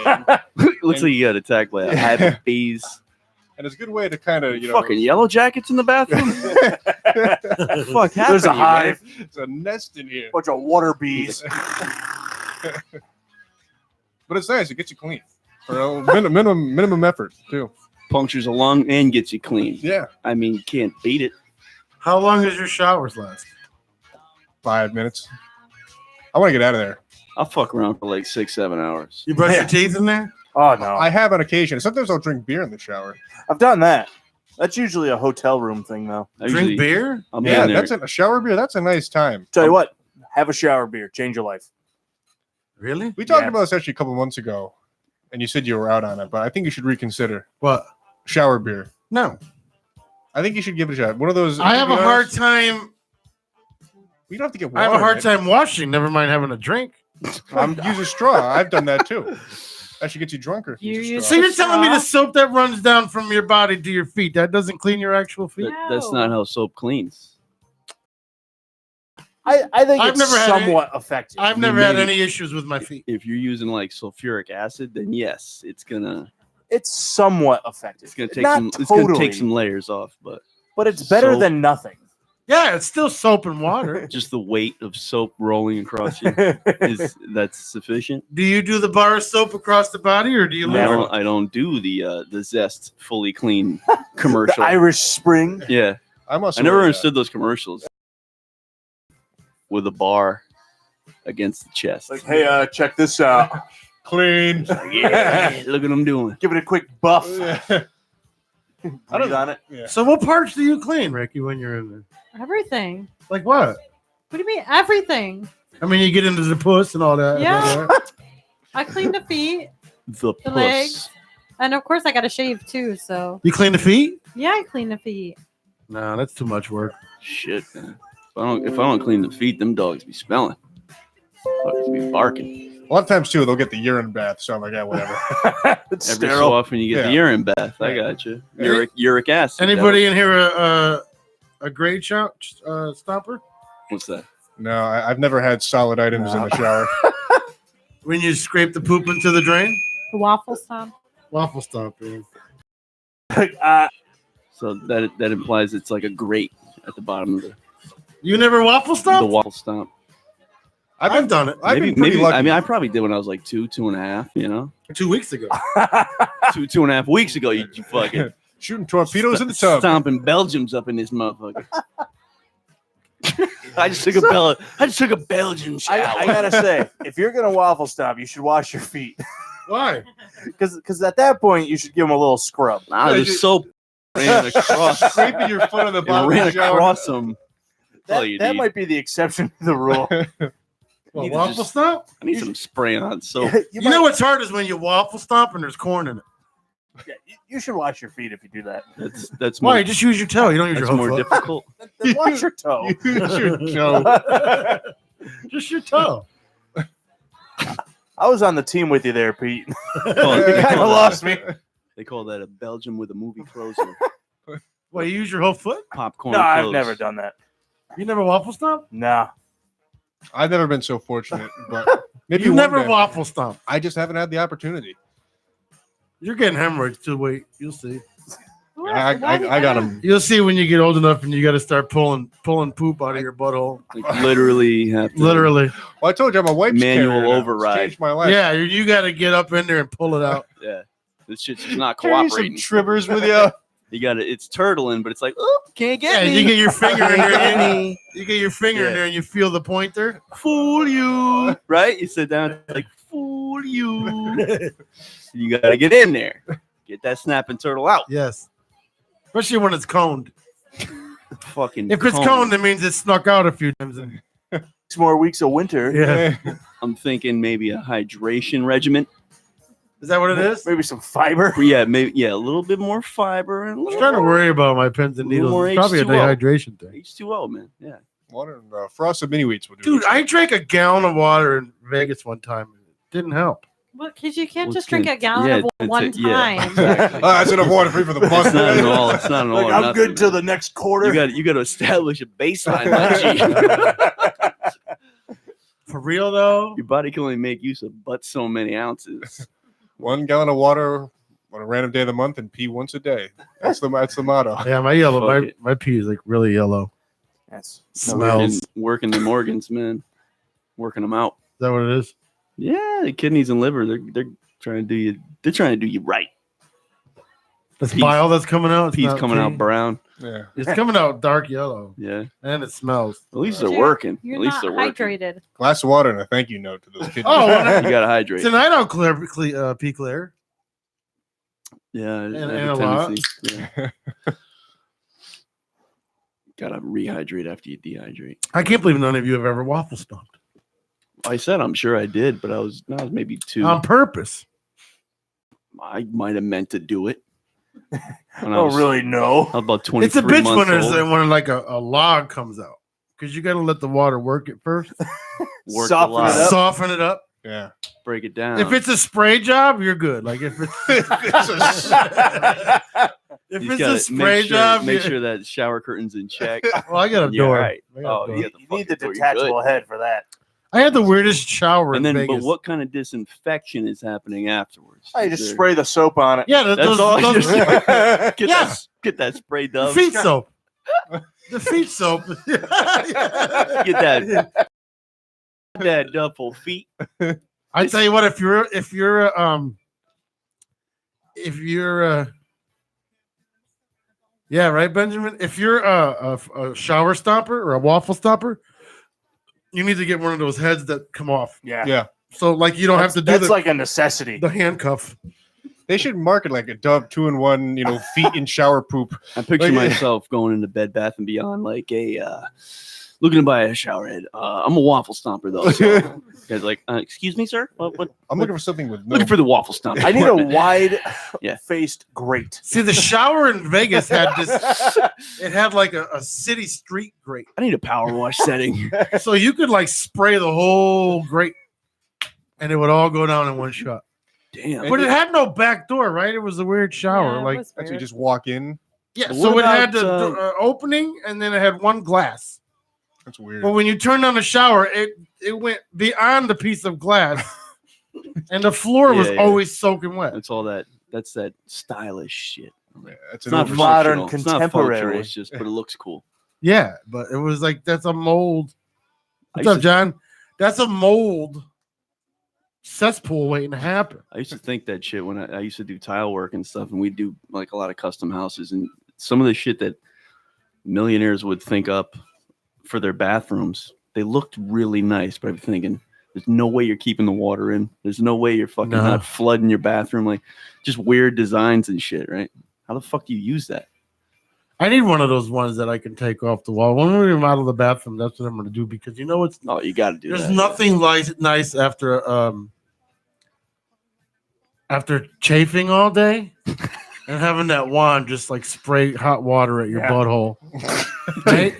Looks like you got attacked by a hive of bees. And it's a good way to kind of, Fucking yellow jackets in the bathroom. Fuck happened? There's a hive. It's a nest in here. Bunch of water bees. But it's nice. It gets you clean for a minimum effort too. Punctures a lung and gets you clean. Yeah. I mean, you can't beat it. How long does your showers last? 5 minutes. I want to get out of there. I'll fuck around for like 6-7 hours. You brush your teeth in there? Oh no. I have on occasion. Sometimes I'll drink beer in the shower. I've done that. That's usually a hotel room thing, though. Drink beer? Yeah, that's a shower beer. That's a nice time. Tell you what, have a shower beer, change your life. Really? We talked about this actually a couple months ago, and you said you were out on it, but I think you should reconsider. What? Shower beer. No. I think you should give it a shot. One of those. I have a hard time. We don't have to get I have a water hard in it. time washing, never mind having a drink. Use a straw. I've done that too. That should get you drunker. So you're telling me the soap that runs down from your body to your feet, that doesn't clean your actual feet? That's not how soap cleans. I think I've it's never had somewhat effective. I've never had any issues with my feet. If you're using like sulfuric acid, then yes, it's gonna somewhat effective. It's gonna take Not some. It's totally, gonna take some layers off, but it's better soap- than nothing. Yeah, it's still soap and water. Just the weight of soap rolling across you that's sufficient. Do you do the bar of soap across the body, or do you? I don't do the Zest fully clean commercial. The Irish Spring. Yeah, I never understood those commercials with a bar against the chest. Like, hey, check this out. Clean. Yeah, look what I'm doing. Give it a quick buff. Breathe on it. Yeah. So what parts do you clean, Ricky, when you're in there? Everything. Like what? What do you mean everything? I mean, you get into the puss and all that. Yeah. I clean the feet, The the legs, and of course I got to shave too. So You clean the feet? yeah, I clean the feet. No, that's too much work. Shit, man. If I don't clean the feet, them dogs be smelling. Fuckers be barking. A lot of times too, they'll get the urine bath. So I'm like, yeah, whatever. Every so often you get the urine bath. I got you. Uric acid. Anybody in here a grade shot stopper? What's that? No, I've never had solid items in the shower. When you scrape the poop into the drain? The waffle stomp. Waffle stomp. Yeah. So that implies it's like a grate at the bottom of the. You never waffle stomp? The waffle stomp. I've done it. Maybe. I mean, I probably did when I was like 2.5. You know, 2 weeks ago. 2.5 weeks ago. You fucking shooting torpedoes in the tub, stomping Belgiums up in this motherfucker. I just took a Belgian shower. I gotta say, if you're gonna waffle stomp, you should wash your feet. Why? Because at that point you should give them a little scrub. Nah, there's soap ran across. Scraping your foot on the It bottom ran of the shower. across them. That might be the exception to the rule. Well, waffle stomp? I need some spray on soap. You know what's hard is when you waffle stomp and there's corn in it. Yeah, you should wash your feet if you do that. That's Why? more, Just use your toe. You don't use your that's whole more foot. difficult. Then wash your toe. Use your toe. Just your toe. I was on the team with you there, Pete. You You kind of lost me. They call that a Belgium with a movie closer. Well, you use your whole foot? Popcorn. No, I've close. never done that. You never waffle stomp? No. I've never been so fortunate, but maybe You one never day. waffle stomp. I just haven't had the opportunity. You're getting hemorrhoids too. Wait, you'll see. I got them. You'll see when you get old enough and you got to start pulling poop out of your butthole. Like literally have to Literally. Well, I told you I'm a wipes Manual carrier now. It's override. changed my life. Yeah, you got to get up in there and pull it out. Yeah, this shit's just not Carry some cooperating. trimmers with you. You got it. It's turtling, but it's like, oh, can't get Yeah, me. you get your finger in there. Get And me. you get your finger in Yeah. there and you feel the pointer. Fool you, right? You sit down, like fool you. You got to get in there, get that snapping turtle out. Yes. Especially when it's coned. Fucking. If it's coned, that means it's snuck out a few times. 6 more weeks of winter. Yeah. I'm thinking maybe a hydration regimen. Is that what it is? Maybe some fiber. Yeah, maybe. Yeah, a little bit more fiber and a I'm little trying to worry about my pins and needles. more It's probably a H2O. dehydration thing. H2O, man. Yeah. Water and frosted mini wheats will do. Dude, I drank a gallon of water in Vegas one time. It didn't help. Well, because you can't Well, just it's drink gonna- a gallon yeah, of it's one a- yeah. time. That's enough water for you for the bus. It's not an all. It's not an all. Like, or I'm nothing, good till man. the next quarter. You got to establish a baseline, my G. For for real though. Your body can only make use of but so many ounces. 1 gallon of water on a random day of the month and pee once a day. That's the motto. Yeah, my pee is like really yellow. That's Smells. Working them organs, man. Working them out. Is that what it is? Yeah, the kidneys and liver. They're trying to do you. They're trying to do you right. That's bile that's coming out. Pee's coming out brown. Yeah, it's coming out dark yellow. Yeah, and it smells. At least they're working. You're At least not they're working. hydrated. Glass of water and a thank you note to those kids. Oh, you gotta hydrate. Tonight I'll pee clear. Yeah, and a lot. Yeah. Gotta rehydrate after you dehydrate. I can't believe none of you have ever waffle stomped. I said I'm sure I did, but I was maybe 2 on purpose. I might have meant to do it. Oh, really? No. How about 23 It's a bitch months old? when like a log comes out because you got to let the water work it first. Soften it up. Yeah. Break it down. If it's a spray job, you're good. Like if it's a spray job, make sure that shower curtain's in check. Well, I got a You're door. right. I got a door. You need the detachable head for that. I had the weirdest shower And in then, Vegas. but what kind of disinfection is happening afterwards? I just spray the soap on it. Yeah, That's all. those- Get that spray dove. feet soap. The feet soap. Get that duffel feet. I tell you what, if you're yeah, right, Benjamin. If you're a shower stopper or a waffle stopper, you need to get one of those heads that come off. Yeah. So like you don't have to do That's like a necessity. the handcuff. They should market like a Dove 2-in-1, feet in shower poop. I picture Like- myself going into Bed Bath and Beyond like looking to buy a shower head. I'm a waffle stomper though. So. Guys like, excuse me, sir. What? I'm looking for something with Looking for the waffle stomper. I need a wide Yeah. faced grate. See, the shower in Vegas had this. It had like a city street grate, I need a power wash setting. so you could like spray the whole grate, and it would all go down in one shot. Damn. But it had no back door, right? It was a weird shower. Yeah, it like was Actually, weird. just walk in. yeah, What so it had about, the opening, and then it had one glass. That's weird. But when you turned on the shower, it went beyond the piece of glass, and the floor was Yeah. always soaking wet. That's all that. That's that stylish shit. Yeah, it's It's an not over- modern, functional. It's not functional, contemporary. It's just, but it looks cool. Yeah, but it was like that's a mold. I What's used up, John? That's a mold cesspool waiting to happen. I used to think that shit when I used to do tile work and stuff, and we'd do like a lot of custom houses, and some of the shit that millionaires would think up for their bathrooms, they looked really nice, but I'm thinking, there's no way you're keeping the water in. There's no way you're fucking No. not flooding your bathroom, like just weird designs and shit, right? How the fuck do you use that? I need one of those ones that I can take off the wall. When we remodel the bathroom, that's what I'm going to do because you know it's Oh, you got to do there's that. nothing nice after chafing all day and having that wand just like spray hot water at your Yeah. butthole, right?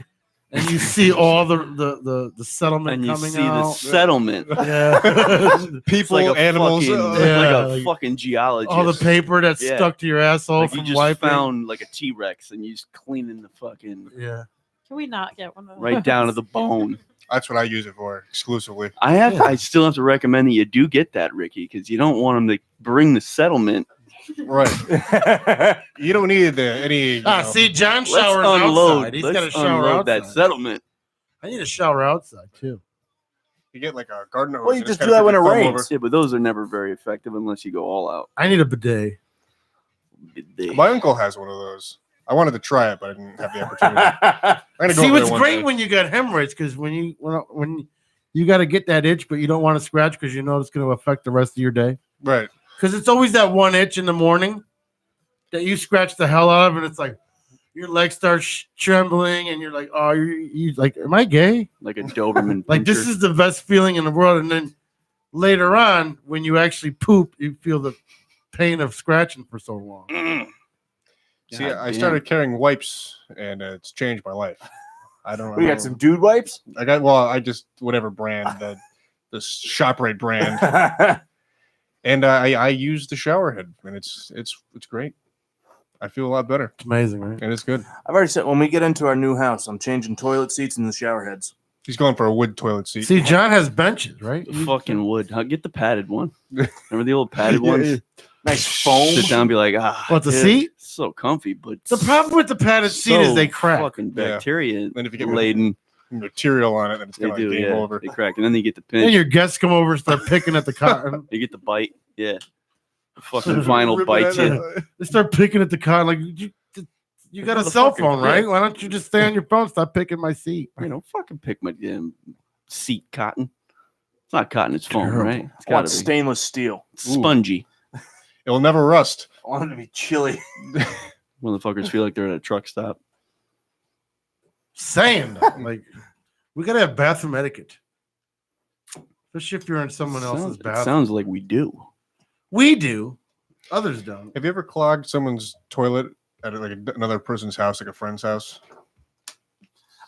And you see all the settlement And you coming see the out. settlement. Yeah. People, Like a animals. fucking, Yeah, like a like fucking geologist. all the paper that's Yeah. stuck to your asshole Like you from just wiping. found like a T-Rex and you just cleaning the fucking Yeah. Can we not get one of those? right down to the bone. That's what I use it for exclusively. I still have to recommend that you do get that, Ricky, because you don't want them to bring the settlement. Right. You don't need any. See, John Let's showers unload. outside. He's got a Let's shower unload outside. that settlement. I need a shower outside too. You get like a garden hose. Well, you and just kinda do that put when your it thumb rains. Yeah, but those are never very effective unless you go all out. I need a bidet. My uncle has one of those. I wanted to try it, but I didn't have the opportunity. I'm gonna go See, over what's there one great day. when you got hemorrhoids because when you got to get that itch, but you don't want to scratch because you know it's going to affect the rest of your day. Right. Because it's always that one itch in the morning that you scratch the hell out of, and it's like your legs start trembling, and you're like, "Oh, you like, am I gay?" Like a Doberman. Like this pincher. is the best feeling in the world, and then later on, when you actually poop, you feel the pain of scratching for so long. See, God I damn. started carrying wipes, and it's changed my life. I don't know. We got some dude wipes. I just whatever brand the ShopRite brand, and I use the shower head, and it's great. I feel a lot better, It's amazing, right? and it's good. I've already said when we get into our new house, I'm changing toilet seats and the shower heads. He's going for a wood toilet seat. See, John has benches, right? The fucking wood. Get the padded one. Remember the old padded ones? Nice foam. Sit down and be like, What's the dude, seat? it's so comfy, but The problem with the padded seat is they crack. Fucking bacteria And if you get laden. material on it, then it's They kind of do, game yeah. over. They crack, and then you get the Then pinch. your guests come over and start picking at the cotton. You get the bite. Yeah. The fucking vinyl bites you. They start picking at the cotton. Like, you got a cell phone, right? Why don't you just stay on your phone? Stop picking my seat. You know, fucking pick my damn seat cotton. It's not cotton, it's foam, Terrible. right? It's I want gotta be. stainless steel. Spongy. It'll never rust. I want it to be chilly. Motherfuckers feel like they're at a truck stop. Saying that, like, we gotta have bathroom etiquette, especially if you're in someone else's It bathroom. sounds like we do. We do, others don't. Have you ever clogged someone's toilet at like another person's house, like a friend's house?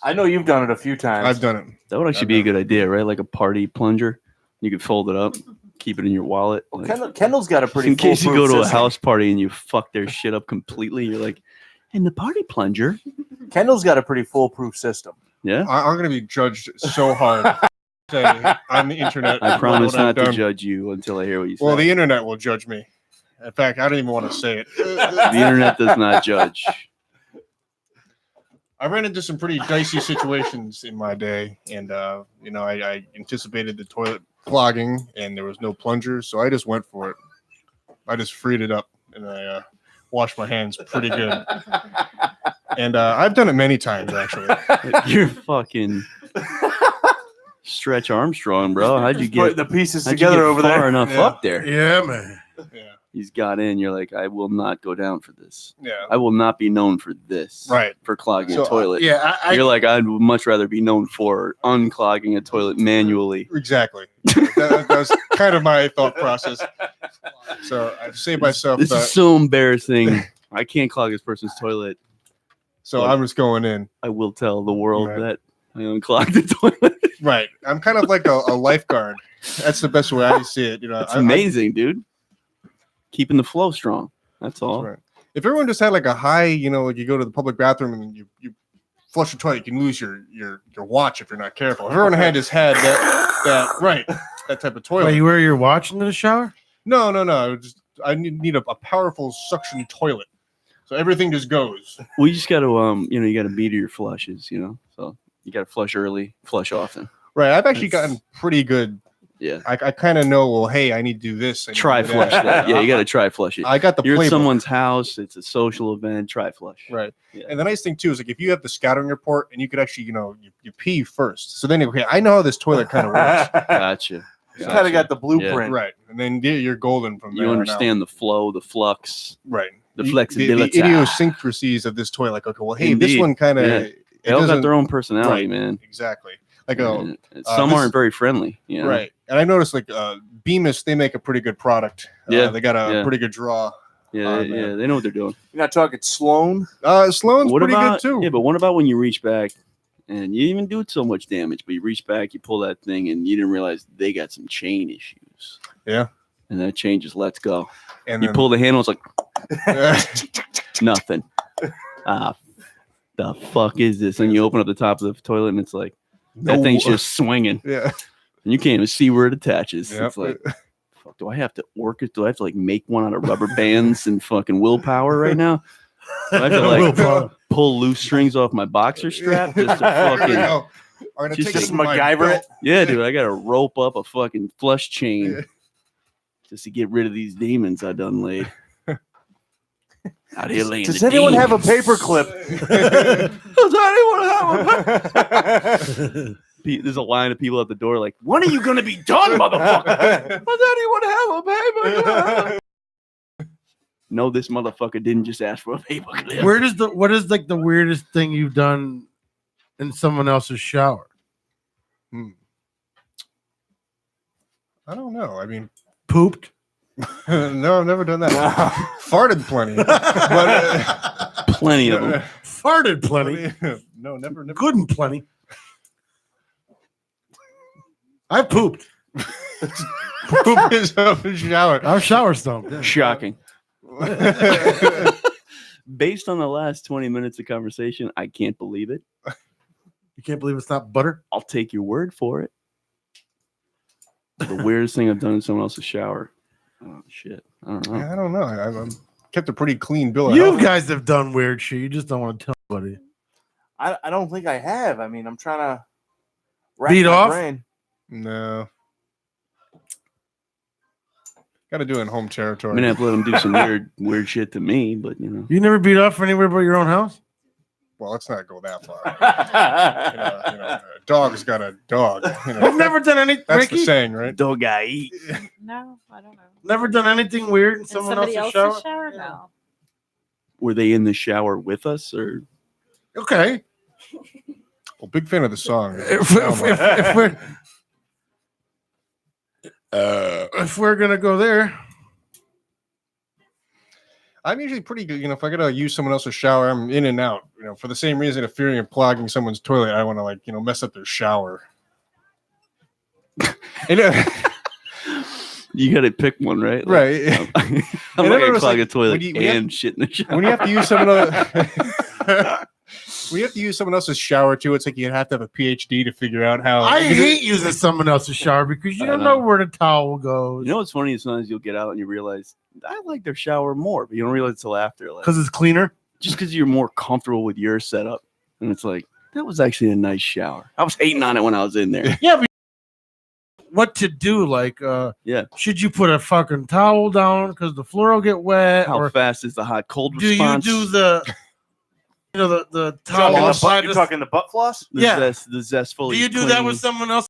I know you've done it a few times. I've done it. That would actually be a good idea, right? Like a party plunger. You could fold it up, keep it in your wallet. Well, like, Kendall's got a pretty. in case you go foolproof to a system. house party and you fuck their shit up completely, you're like, and the party plunger. Kendall's got a pretty foolproof system. Yeah. I'm going to be judged so hard on the internet. I promise what I've not to done. judge you until I hear what you say. Well, the internet will judge me. In fact, I don't even want to say it. The internet does not judge. I ran into some pretty dicey situations in my day, and I anticipated the toilet clogging, and there was no plunger, so I just went for it. I just freed it up, and I washed my hands pretty good. And I've done it many times, actually. You're fucking Stretch Armstrong, bro. How'd you get the pieces how'd you together get over far there? enough Yeah. up there? Yeah, man. Yeah. He's got in. You're like, I will not go down for this. Yeah. I will not be known for this. Right. For clogging So, a toilet. Yeah, You're like, I'd much rather be known for unclogging a toilet manually. Exactly. That was kind of my thought process. So I say to myself This that. is so embarrassing. I can't clog this person's toilet. So I'm just going in. I will tell the world Right. that I unclogged the toilet. Right. I'm kind of like a lifeguard. That's the best way I see it. It's amazing, dude. Keeping the flow strong. That's all. Right. If everyone just had like a high, like you go to the public bathroom and you flush the toilet, you can lose your watch if you're not careful. If everyone had just had that type of toilet. Wait, you wear your watch into the shower? No. I need a powerful suction toilet, so everything just goes. Well, you just got to, you got to meter your flushes, so you got to flush early, flush often. Right. I've actually gotten pretty good. Yeah. I kind of know. Well, hey, I need to do this. I need to Try do flush that. Yeah, you got to try flush it. I got the You're playbook. at someone's house. It's a social event. Try flush. Right. Yeah. And the nice thing too is like if you have the scattering report and you could actually, you pee first. So then okay, I know how this toilet kind of works. Gotcha. You kind of got the blueprint. Right. And then you're golden from there. You on out. understand the flow, the flux, Right. the flexibility. The idiosyncrasies of this toilet. Like, okay, well, hey, this Indeed. one kind of Yeah. They all got their own personality, man. Exactly. Like And some aren't very friendly. Right. And I noticed like Bemis, they make a pretty good product. Yeah. They got a Yeah. pretty good draw. Yeah, they know what they're doing. You're not talking Sloan. Sloan's What pretty about, good too. Yeah, but what about when you reach back and you didn't even do so much damage, but you reach back, you pull that thing, and you didn't realize they got some chain issues. Yeah. And that chain just lets go. And you then- pull the handle, it's like nothing. The fuck is this? And you open up the top of the toilet, and it's like that No. thing's just swinging. Yeah. And you can't even see where it attaches. Yep. It's like, fuck, do I have to do I have to like make one out of rubber bands and fucking willpower right now? Do I have to like Willpower. pull loose strings off my boxer strap just to There we fucking go. All right, just take Just it from my MacGyver belt. it. yeah, dude, I gotta rope up a fucking flush chain Yeah. just to get rid of these demons I done laid. Out here laying Does the anyone have a demons. paperclip? Does anyone have a There's a line of people at the door like, when are you gonna be done, motherfucker? Does anyone have a paperclip? No, this motherfucker didn't just ask for a paperclip. What is like the weirdest thing you've done in someone else's shower? I don't know. I mean, Pooped? no, I've never done that. Farted plenty. But, Plenty of them. Farted plenty. No, never. Good and plenty. I pooped. Poop is up in the shower. I've shower stomped. Yeah. Shocking. Based on the last 20 minutes of conversation, I can't believe it. You can't believe it's not butter? I'll take your word for it. The weirdest thing I've done in someone else's shower. Oh shit! I don't know. I don't know. I've kept a pretty clean bill. You guys have done weird shit. You just don't want to tell anybody. I don't think I have. I mean, I'm trying to Beat my off? brain. No. Got to do it in home territory. I'm gonna have to let them do some weird shit to me, but you know. You never beat off for anywhere but your own house? Well, let's not go that far. A dog's got a dog. I've never done anything. That's Ricky? the saying, right? Dog I eat. No, I don't know. Never done anything weird in someone Somebody else's shower? else's shower? No. Were they in the shower with us or? Okay. Well, big fan of the song. If we're gonna go there, I'm usually pretty good. If I gotta use someone else's shower, I'm in and out. For the same reason, if fearing of clogging someone's toilet, I want to mess up their shower. You got to pick one, right? Right. I'm not gonna clog a toilet and shit in the shower. When you have to use someone else, when you have to use someone else's shower too, it's like you have to have a PhD to figure out how. I hate using someone else's shower because you don't know where the towel goes. You know what's funny? Sometimes you'll get out and you realize I like their shower more, but you don't realize until after. Because it's cleaner? Just because you're more comfortable with your setup. And it's like, that was actually a nice shower. I was hating on it when I was in there. Yeah, but what to do? Should you put a fucking towel down because the floor will get wet? How or fast is the hot cold do response? you do the towel? You're talking the butt floss? The zestfully. Do you do that with someone else?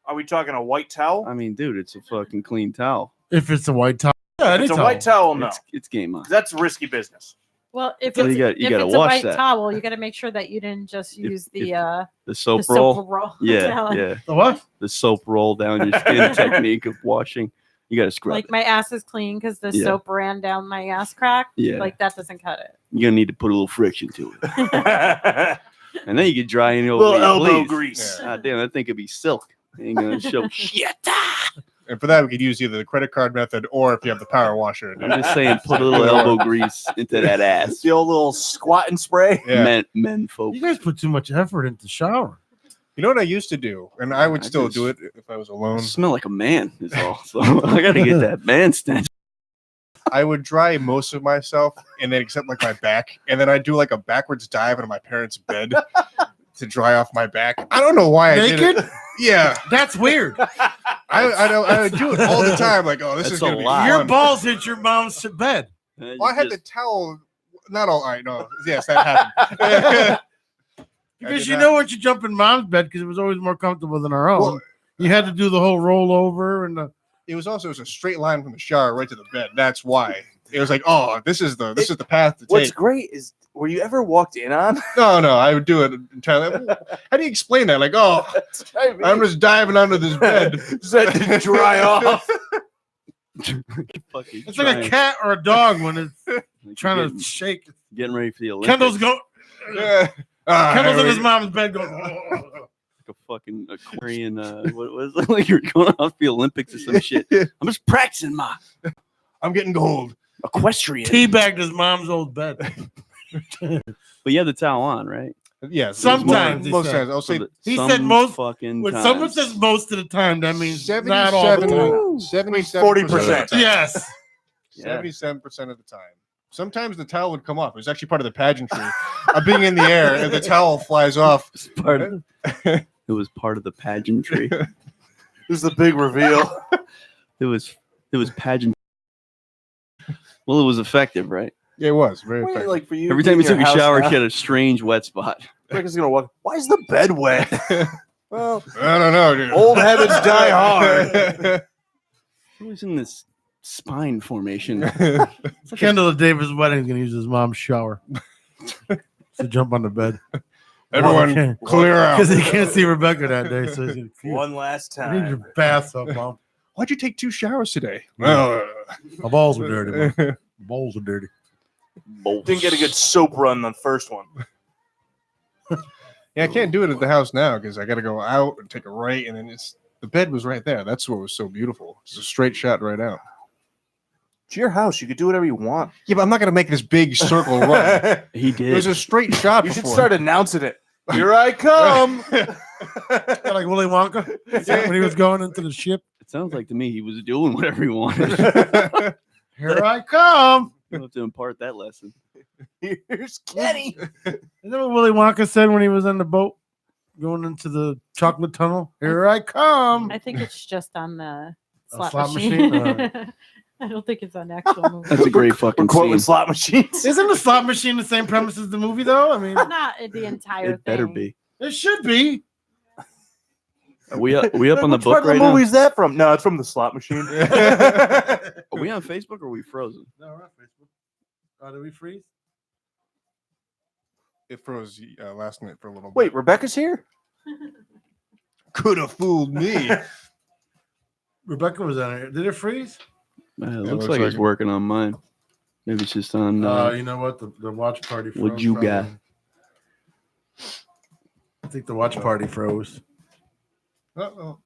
Are we talking a white towel? I mean, dude, it's a fucking clean towel. If it's a white towel. Yeah, If it's a white towel, no. It's game on. That's risky business. Well, if Well, it's, you gotta if it's a wash white that. towel, you got to make sure that you didn't just use the soap the roll. soap roll. Yeah, yeah. The what? The soap roll down your skin technique of washing. You gotta scrub Like it. my ass is clean because the Yeah. soap ran down my ass crack. Yeah. Like that doesn't cut it. You're gonna need to put a little friction to it. And then you get dry and Little elbow grease. God damn, that thing could be silk. Ain't gonna show shit. And for that, we could use either the credit card method or if you have the power washer. I'm just saying, put a little elbow grease into that ass. The old little squatting spray. Yeah. Men folk. You guys put too much effort into the shower. You know what I used to do, and I would still do it if I was alone. Smell like a man is all. So I gotta get that man stench. I would dry most of myself, and then except like my back, and then I'd do like a backwards dive into my parents' bed to dry off my back. I don't know why I did Naked? it. Yeah, That's weird. I would do it all the time. Like, oh, this That's is gonna a be lot. Your fun. balls hit your mom's bed. Well, I had the towel. Not all right. No, yes, that happened. Because you know what, you jump in mom's bed because it was always more comfortable than our own. Well, you had to do the whole rollover and the. it was a straight line from the shower right to the bed. That's why it was like, oh, this is the path to What's take. great is, were you ever walked in on? No, I would do it entirely. How do you explain that? Like, oh, I'm just diving under this bed. Set to dry off. It's like a cat or a dog when it's trying to shake. Getting ready for the Olympics. Kendall's going. Yeah. Kendall's in his mom's bed going. Like a fucking Aquarian. What was it? Like you're going off the Olympics or some shit. I'm just practicing my. I'm getting gold. Equestrian. Teabagged his mom's old bed. But you have the towel on, right? Yeah, Sometimes most he times said. I'll say He said most fucking when times. someone says most of the time, that means not all the time. 40%. Yes. 77% of the time. Sometimes the towel would come off. It was actually part of the pageantry of being in the air, and the towel flies off. It was part of the pageantry. This is the big reveal. It was pageant. Well, it was effective, right? Yeah, it was very effective. Like for you, Every time you took a shower, now, she had a strange wet spot. Rebecca's gonna walk. Why is the bed wet? Well, I don't know, dude. Old habits die hard. Who's in this spine formation? Kendall at David's wedding is going to use his mom's shower to jump on the bed. Everyone, clear out. Because he can't see Rebecca that day. So he's One last I need time. your bathtub, Mom. Why'd you take 2 showers today? My balls are dirty, Mom. Balls are dirty. Didn't get a good soap run on the first one. Yeah, I can't do it at the house now because I got to go out and take a right, and then the bed was right there. That's what was so beautiful. It's a straight shot right out. It's your house. You could do whatever you want. Yeah, but I'm not going to make this big circle run. He did. It was a straight shot. You should before. start announcing it. Here I come. Like Willy Wonka when he was going into the ship. It sounds like to me he was doing whatever he wanted. Here I come. You'll have to impart that lesson. Here's Kenny. Isn't that what Willy Wonka said when he was on the boat going into the chocolate tunnel? Here I come. I think it's just on the A slot machine. I don't think it's on the actual movie. That's a great fucking Quote scene. with slot machines. Isn't the slot machine the same premise as the movie, though? I mean, Not the entire It better thing. be. it should be. Are we up on the Which part book of the right now? movie is that from? No, it's from the slot machine. Are we on Facebook or are we frozen? No, we're on Facebook. Oh, did we freeze? It froze last night for a little bit. Wait, Rebecca's here? Could have fooled me. Rebecca was on it. Did it freeze? It looks looks like like it's it. working on mine. Maybe it's just on. You know what? The watch party froze. What you probably. got? I think the watch party froze. Uh-oh.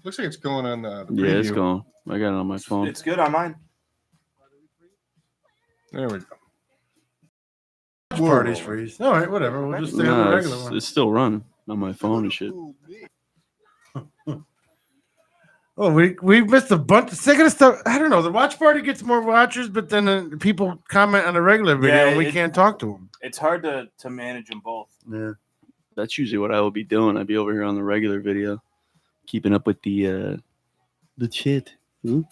Looks like it's going on the Yeah, it's preview. going. I got it on my phone. It's good on mine. There we go. Watch parties freeze. All right, whatever. We'll just stay on the No, regular one. it's still running on my phone and shit. Oh, we missed a bunch of second stuff. I don't know. The watch party gets more watchers, but then people comment on the regular video, Yeah, and we it- can't talk to them. It's hard to manage them both. Yeah. That's usually what I would be doing. I'd be over here on the regular video, keeping up with the shit. You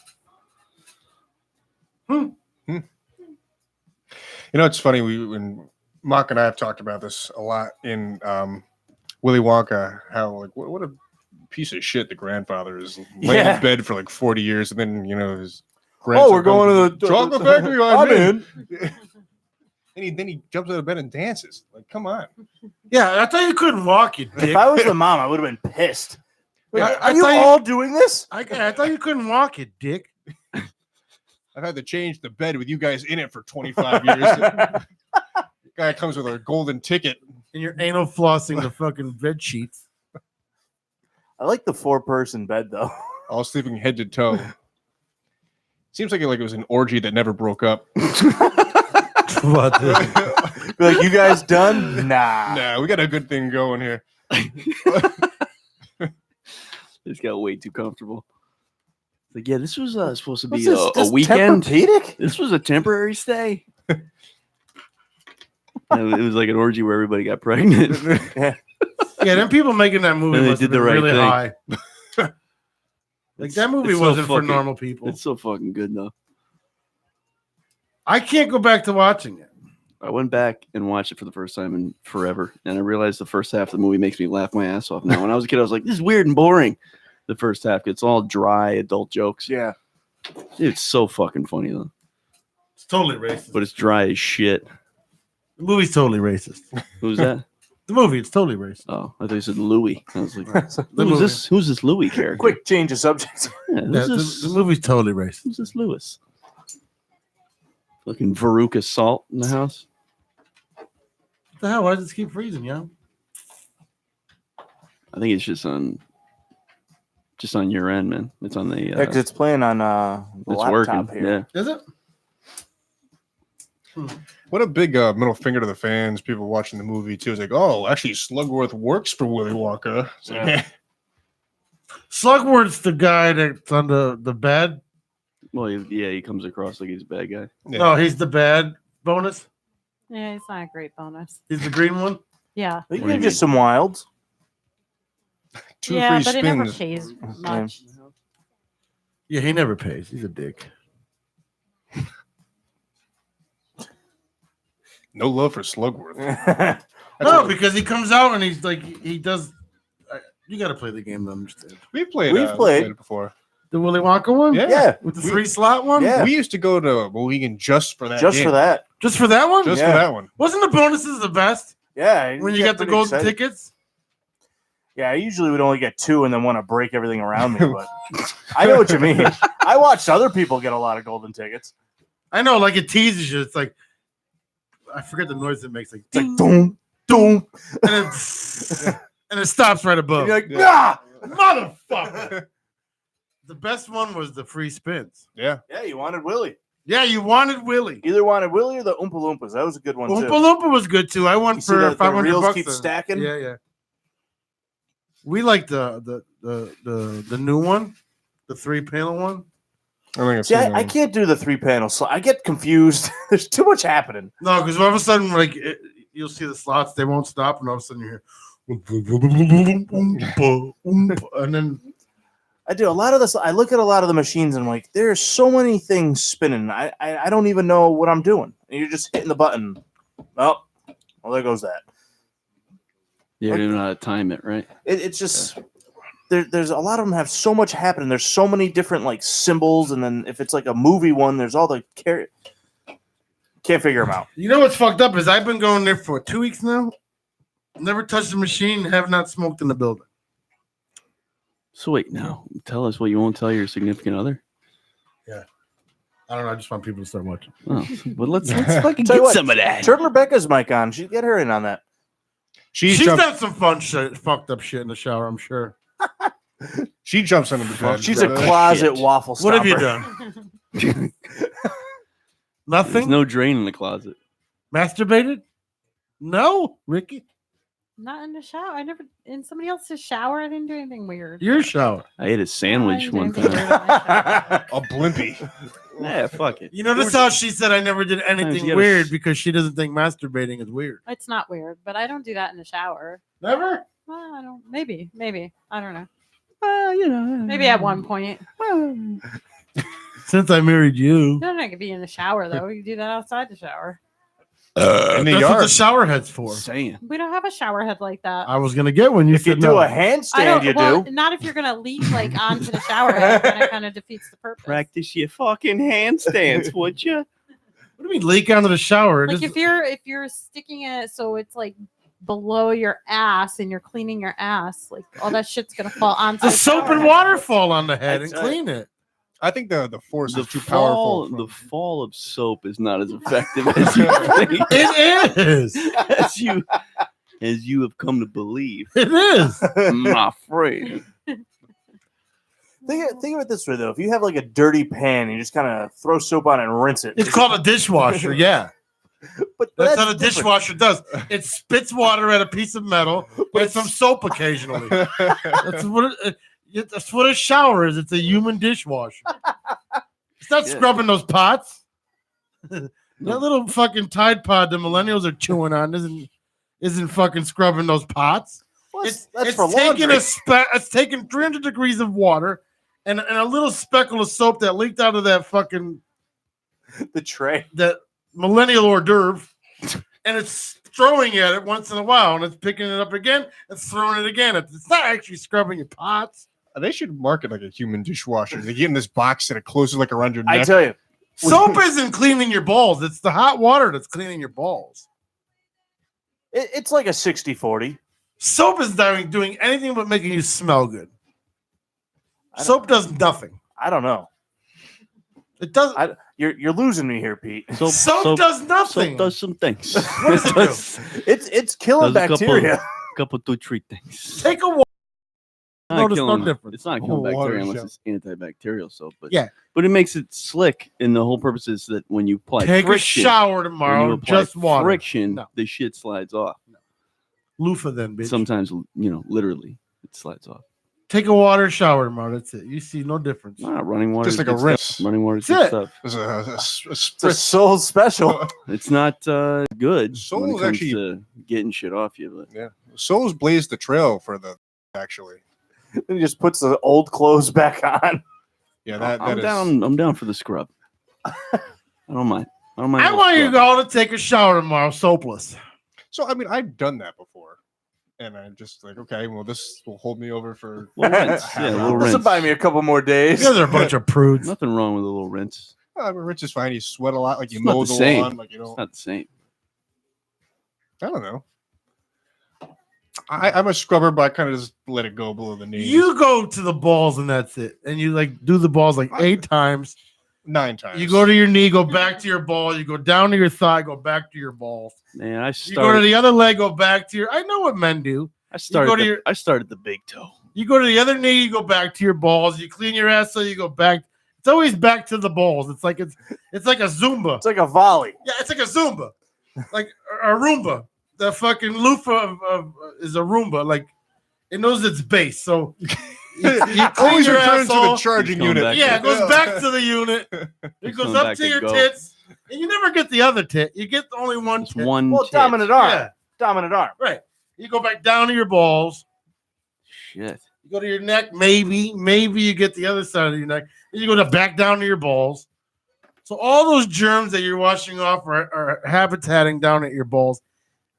know, it's funny. When Mock and I have talked about this a lot in Willy Wonka, how like what a piece of shit the grandfather is laying Yeah. in bed for like 40 years, and then his Oh, we're going to the chocolate factory. I'm in. in. And then he jumps out of bed and dances. Like, come on. Yeah, I thought you couldn't walk, you dick. If I was the mom, I would have been pissed. Wait, I are you thought you- all doing this? I thought you couldn't walk, you dick. I've had to change the bed with you guys in it for 25 years. Guy comes with a golden ticket. And you're anal flossing the fucking bed sheets. I like the 4-person bed though. All sleeping head to toe. Seems like it was an orgy that never broke up. What? Be like, you guys done? Nah. Nah, we got a good thing going here. This got way too comfortable. Like, yeah, this was supposed to be What's this a weekend. Tempur-Pedic? This was a temporary stay. And it was like an orgy where everybody got pregnant. Yeah, them people making that movie And they must have did the been right really thing. high. Like that movie It's so wasn't for fucking- normal people. It's so fucking good though. I can't go back to watching it. I went back and watched it for the first time in forever, and I realized the first half of the movie makes me laugh my ass off. Now, when I was a kid, I was like, "This is weird and boring." The first half, it's all dry adult jokes. Yeah. It's so fucking funny though, It's totally racist. but it's dry as shit. The movie's totally racist. Who's that? The movie, it's totally racist. Oh, I thought you said Louis. I was like, The who's movie. this? Who's this Louis character? Quick change of subject. Yeah, Yeah, who's the, this? the movie's totally racist. Who's this Lewis? Fucking Veruca Salt in the house. What the hell? Why does this keep freezing, yo? I think it's just on your end, man. It's on the. Yeah, because it's playing on the it's laptop working. here. Yeah. Is it? What a big middle finger to the fans, people watching the movie, too. It's like, oh, actually, Slugworth works for Willy Wonka. So, Yeah. Slugworth's the guy that's on the bad. Well, he comes across like he's a bad guy. Yeah. No, he's the bad bonus. Yeah, it's not a great bonus. He's the green one. Yeah. They What do you give you mean? some wilds. 2 yeah, free but it never spins. pays much. Yeah, he never pays. He's a dick. No love for Slugworth. No, because he comes out and he's like, he does. You got to play the game to understand. We've played We've played. it before. The Willy Wonka one? Yeah. Yeah. With the 3-slot one? Yeah. We used to go to Mohegan just for that. Just game. for that. Just for that one? Just Yeah. for that one. Wasn't the bonuses the best Yeah. when you got the pretty golden excited. tickets? Yeah, I usually would only get 2 and then want to break everything around me, but I know what you mean. I watched other people get a lot of golden tickets. I know, like it teases you. It's like, I forget the noise it makes. Like, It's like doom, doom. and it, and it stops right above. You're like, nah. Motherfucker. The best one was the free spins. Yeah. Yeah, you wanted Willie. Yeah, you wanted Willie. Either wanted Willie or the Oompa Loompas. That was a good one Oompa too. Loompa was good too. I won You see for the 500 reels bucks. keep stacking? Yeah. We like the new one, the 3-panel one. See, I can't do the 3-panel slot. I get confused. There's too much happening. No, because all of a sudden, like you'll see the slots, they won't stop, and all of a sudden you hear, and then I do a lot of this. I look at a lot of the machines and I'm like, there's so many things spinning. I don't even know what I'm doing. And you're just hitting the button. Oh, well, there goes that. You don't even know how to time it, right? It's just there's a lot of them have so much happening. There's so many different like symbols, and then if it's like a movie one, there's all the can't figure them out. You know what's fucked up is I've been going there for 2 weeks now. Never touched the machine. Have not smoked in the building. So wait, now tell us what you won't tell your significant other. Yeah, I don't know. I just want people to start watching. Oh, well, let's fucking Tell you get what, some of that. Turn Rebecca's mic on. She get her in on that. She's done some fun shit, fucked up shit in the shower, I'm sure. She jumps under the bed. She's a closet waffle What have you stomper. done? Nothing? There's no drain in the closet. Masturbated? No, Ricky. Not in the shower. I never in somebody else's shower. I didn't do anything weird. Your shower. I ate a sandwich No, I one didn't do time. A blimpy. Yeah, fuck it. You notice how she said I never did anything gotta weird because she doesn't think masturbating is weird. It's not weird, but I don't do that in the shower. Never? Well, I don't. Maybe. I don't know. Well, you know. Maybe at one point. Since I married you. You don't have to be in the shower though. You do that outside the shower. In the That's yard. what the shower head's for. Saying. We don't have a shower head like that. I was gonna get one. You If you said do no. a I handstand, don't. you Well, do. not if you're gonna leave like onto the shower head. Then it kind of defeats the purpose. Practice your fucking handstands, would you? What do you mean leak onto the shower? Like Just- if you're sticking it so it's like below your ass and you're cleaning your ass, like all that shit's gonna fall onto the the soap shower and head. water fall on the head and That's clean it. I think the force The is too powerful. the fall of soap is not as effective as you think. It is. as you have come to believe, It is. my friend. Think of it this way though: if you have like a dirty pan, you just kind of throw soap on it and rinse it. It's called a dishwasher. Yeah. But That's that's what a dishwasher does. It spits water at a piece of metal with some soap occasionally. That's what a shower is. It's a human dishwasher. It's not Yeah. scrubbing those pots. That little fucking Tide Pod the millennials are chewing on isn't fucking scrubbing those pots. Well, It's for taking laundry. it's taking 300 degrees of water and a little speckle of soap that leaked out of that fucking the tray. that millennial hors d'oeuvre, and it's throwing at it once in a while, and it's picking it up again and throwing it again. It's not actually scrubbing your pots. They should market like a human dishwasher. They get in this box that it closes like around your neck. I tell you, Soap isn't cleaning your balls. It's the hot water that's cleaning your balls. it's like a 60-40. Soap is not doing anything but making you smell good. Soap does nothing. I don't know. It doesn't. You're losing me here, Pete. Soap does nothing. Soap does some things. What does it do? It's killing Does a bacteria. couple 2-3 things. Take a walk. Not Notice no killing- difference. It's not killing Water bacteria unless show. it's antibacterial soap. But Yeah. but it makes it slick, and the whole purpose is that when you apply Take friction, a shower when you tomorrow. apply Just water. friction, No. the shit slides off. Loofah then, bitch. Sometimes, literally, it slides off. Take a water shower tomorrow. That's it. You see no difference. Running water, Just is like a good rinse. stuff. Running water, is That's good it. stuff. There's a It's a soul special. It's not good Soul when it is comes actually- to getting shit off you. But yeah. Souls blaze the trail for the actually. Then he just puts the old clothes back on. Yeah, that I'm is. down. I'm down for the scrub. I don't mind. I don't mind. I a want you scrub. all to take a shower tomorrow, soapless. So I mean, I've done that before, and I'm just like, okay, well, this will hold me over for. Little rinse. half Yeah, an a hour. little This will rinse. buy me a couple more days. You guys are a bunch of prudes. Nothing wrong with a little rinse. Rich is fine. You sweat a lot, like you It's not mow the the same. lawn, like you It's know. not the same. I don't know. I'm a scrubber, but I kind of just let it go below the knees. You go to the balls and that's it. And you like do the balls like 8 times. 9 times. You go to your knee, go back to your ball. You go down to your thigh, go back to your balls. Man, I You go to started. the other leg, go back to your. I know what men do. I started. go to your- I started the big toe. You go to the other knee, you go back to your balls. You clean your ass, so you go back. It's always back to the balls. It's like a Zumba. It's like a volley. Yeah, it's like a Zumba, like a Roomba. The fucking loofah is a Roomba. Like it knows its base, so you Always your return to the asshole. charging unit. Yeah, it goes back to the unit. It goes coming up back to to your go. tits, and you never get the other tit. You get only one It's tit. one. Well, tit. dominant arm. Yeah. Dominant arm. Right. You go back down to your balls. Shit. You go to your neck. Maybe you get the other side of your neck. Then you go back down to your balls. So all those germs that you're washing off are habitating down at your balls.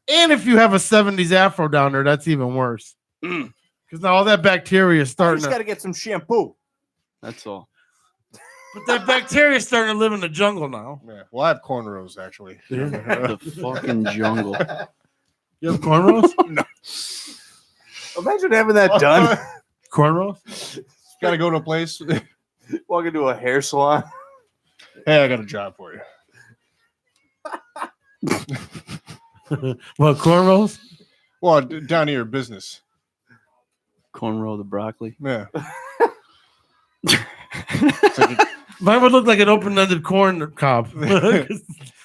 And if you have a 70s afro down there, that's even worse. Because now all that bacteria is You starting just to. got to get some shampoo. That's all. But that bacteria is starting to live in the jungle now. Yeah. Well, I have cornrows actually. The fucking jungle. You have cornrows? No. Imagine having that done. Cornrows? Got to go to a place. Walk into a hair salon. Hey, I got a job for you. What, cornrows? Well, down to your business. Cornrow the broccoli. Yeah. Mine would look like an open-ended corn cob.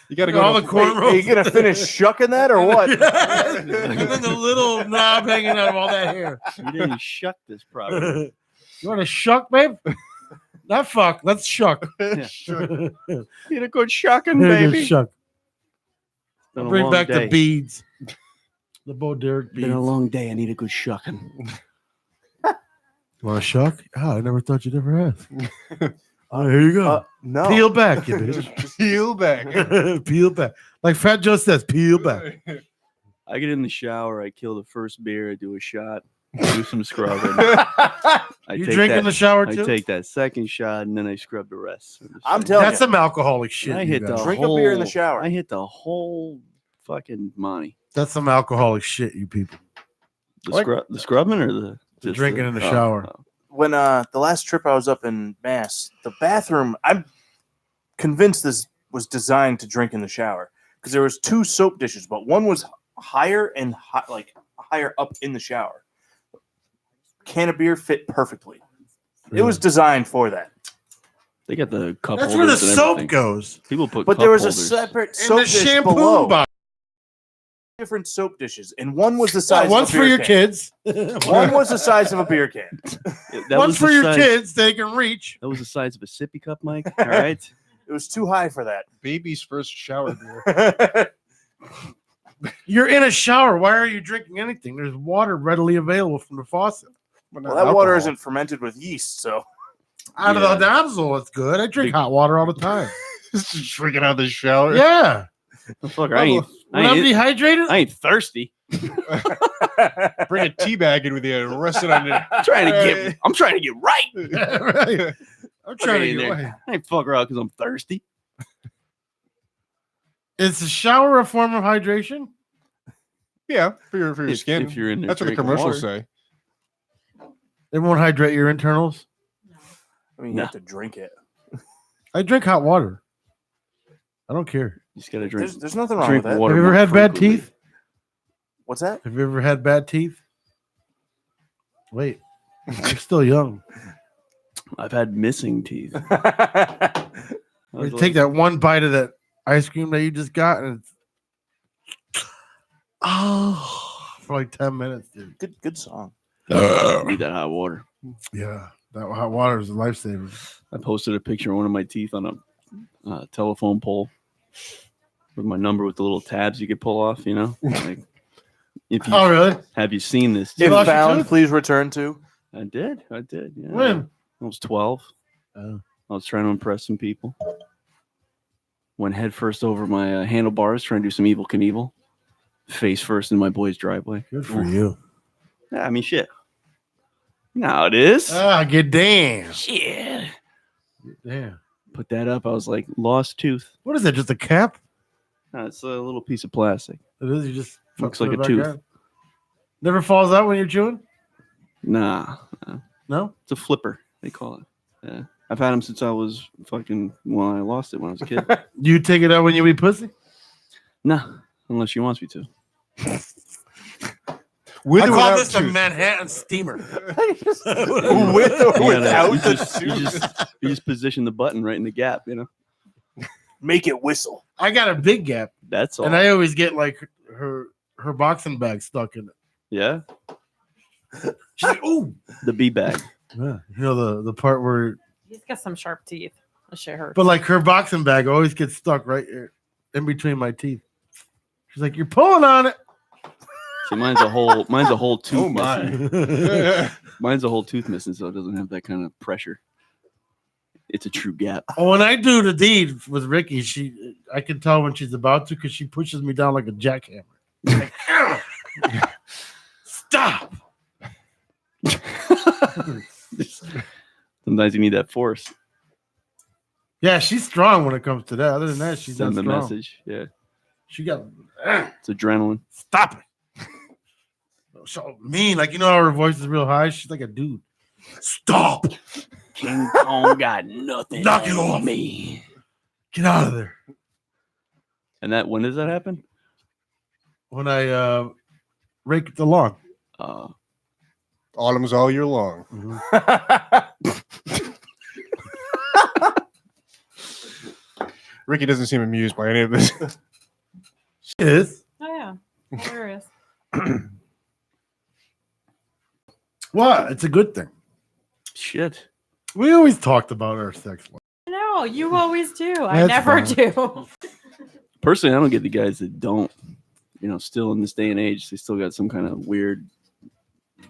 You got to go all to the cornrows. Are you going to finish shucking that or what? And then the little knob hanging out of all that hair. You didn't shuck this properly. You want to shuck, babe? Not fuck. Let's shuck. Need a good shucking, Good baby. shuck. Been a Bring long back day. the beads. The Bo Derek beads. Been a long day. I need a good shucking. Want to shuck? Oh, I never thought you'd ever ask. Oh, here you go. No. Peel back, you bitch. Peel back. Peel back. Like Fat Joe says, peel back. I get in the shower. I kill the first beer. I do a shot. Do some scrubbing. You drink in the shower too? I take that second shot and then I scrub the rest. I'm telling That's you. some alcoholic shit. I you hit the guys. Drink a whole, beer in the shower. I hit the whole fucking money. That's some alcoholic shit, you people. The scrubbing or the The just drinking in the shower. When the last trip I was up in Mass, the bathroom, I'm convinced this was designed to drink in the shower because there was 2 soap dishes, but one was higher and higher up in the shower. Can of beer fit perfectly. It was designed for that. They got the cup That's where the holders and soap everything. goes. People put But cup there was a holders. separate And soap the dish shampoo below. box. Different soap dishes, and one was the size. One's of a for beer your can. kids. One was the size of a beer can. That One's was for the your size- kids. They can reach. That was the size of a sippy cup, Mike. All right. It was too high for that. Baby's first shower beer. You're in a shower. Why are you drinking anything? There's water readily available from the faucet. But Well, not that water alcohol. isn't fermented with yeast, so Out Yeah. of the nozzle, it's good. I drink hot water all the time. Just drinking out of the shower. Yeah. Oh, fuck, I ain't When I'm dehydrated, I ain't thirsty. Bring a tea bag in with you and rest it on it. I'm trying to get right. right. I'm trying Okay, to get Nick. away. I ain't fuck around because I'm thirsty. Is the shower a form of hydration? Yeah, for your If- skin. if you're in there That's what the drinking commercials water. say. It won't hydrate your internals. I mean, you have to drink it. I drink hot water. I don't care. You just gotta drink. There's nothing wrong drink with that. water Have you ever more had bad frequently. teeth? What's that? Have you ever had bad teeth? Wait, you're still young. I've had missing teeth. You take that one bite of that ice cream that you just got, and it's for like 10 minutes, dude. Good song. Need that hot water. Yeah, that hot water is a lifesaver. I posted a picture of one of my teeth on a telephone pole with my number with the little tabs you could pull off. You know, like if you Oh, really? have you seen this? You If lost your found, tooth? please return to. I did. Yeah. When? I was 12. Oh. I was trying to impress some people. Went head first over my handlebars, trying to do some Evil Knievel. Face first in my boy's driveway. Good for you. Yeah, I mean, shit. Now it is. Ah, good damn. Shit. Damn. Put that up. I was like, lost tooth. What is that? Just a cap? No, it's a little piece of plastic. It is. You just Looks put like it a back tooth. out? Never falls out when you're chewing. Nah. No. It's a flipper, they call it. Yeah. I've had them since I was fucking, well, I lost it when I was a kid. You take it out when you eat pussy? Nah, unless she wants me to. With I or call without this a tooth? Manhattan steamer. With or You without gotta- the you just position the button right in the gap, you know. Make it whistle. I got a big gap, That's all. and I always get like her boxing bag stuck in it. Yeah, She's like, "Ooh, the bee bag. yeah." You know the part where, He's got some sharp teeth. That shit hurts. but like her boxing bag always gets stuck right in between my teeth. She's like, "You're pulling on it." See, mine's a whole tooth. Oh my. missing. Mine's a whole tooth missing, so it doesn't have that kind of pressure. It's a true gap. Oh, when I do the deed with Ricky, I can tell when she's about to because she pushes me down like a jackhammer. Like, stop. Sometimes you need that force. Yeah, she's strong when it comes to that. Other than that, she's Send not the strong. message. Yeah, She got it's adrenaline. stop it. So mean, like you know how her voice is real high. She's like a dude. Stop. King Kong got nothing. Knock it on off. me. Get out of there. And that when does that happen? When I rake the lawn. Autumn's all year long. Ricky doesn't seem amused by any of this. She is. Oh yeah, hilarious. What? It's a good thing. Shit. We always talked about our sex life. No, you always do. I That's never fine. do. Personally, I don't get the guys that don't. You know, still in this day and age, they still got some kind of weird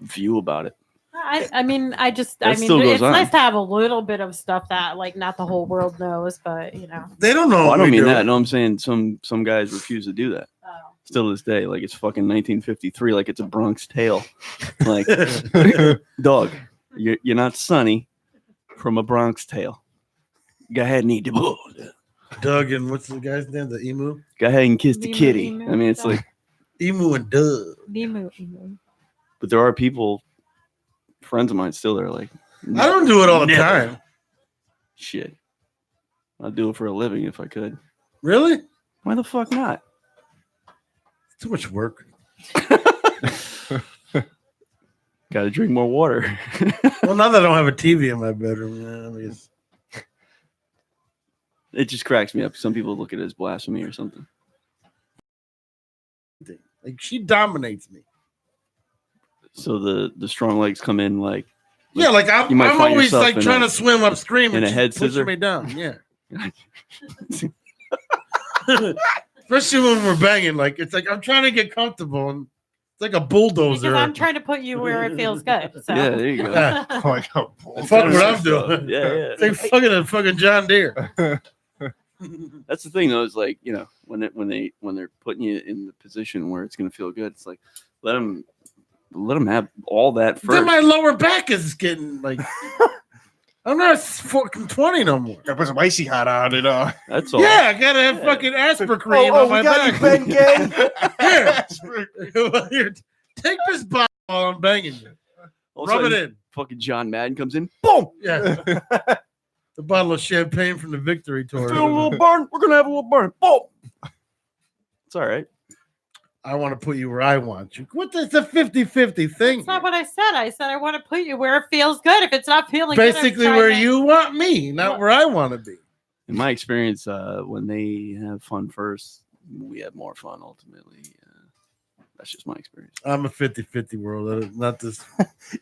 view about it. I mean, That still goes it's on. nice to have a little bit of stuff that like not the whole world knows, but you know. They don't know. Oh, I what don't we mean do. that. No, I'm saying some guys refuse to do that. Oh. Still to this day, like it's fucking 1953, like it's a Bronx Tale. Like, dog, you're not Sonny from a Bronx Tale. Go ahead and eat the bull. Doug and what's the guy's name? The emu? Go ahead and kiss the Emu, kitty. emu, I mean, it's dog. like, Emu and Doug. Emu. but there are people, friends of mine, still that are like, I don't do it all the never. time. Shit, I'd do it for a living if I could. Really? Why the fuck not? It's too much work. Got to drink more water. Well, now that I don't have a TV in my bedroom, yeah, I mean, It just cracks me up. Some people look at it as blasphemy or something. like she dominates me. So the strong legs come in like Yeah, like I'm, you might I'm find always yourself like in trying a- to swim upstream in and a she's head pushing scissor? me down. Yeah. Especially when we're banging, like it's like I'm trying to get comfortable and it's like a bulldozer. Because I'm trying to put you where it feels good. So. Yeah, there you go. Yeah. Like a Fuck what I'm doing. Yeah, It's like fucking John Deere. That's the thing though, is like, you know, when they're putting you in the position where it's gonna feel good, it's like let them have all that first. Then my lower back is getting like I'm not fucking 20 no more. Gotta put some icy hot on it. That's all. Yeah, I gotta have fucking aspirin cream on my back. Here, take this bottle while I'm banging you. All of a Rub it sudden, in. Fucking John Madden comes in. Boom. Yeah. The bottle of champagne from the victory tour. Feel a little burn. We're gonna have a little burn. Boom. It's all right. I want to put you where I want you. What? It's a 50-50 thing. That's not what I said. I said I want to put you where it feels good. If it's not feeling Basically, good, I'm where trying to- you want me, not where I want to be. In my experience, when they have fun first, we have more fun ultimately. That's just my experience. I'm a 50-50 world, not this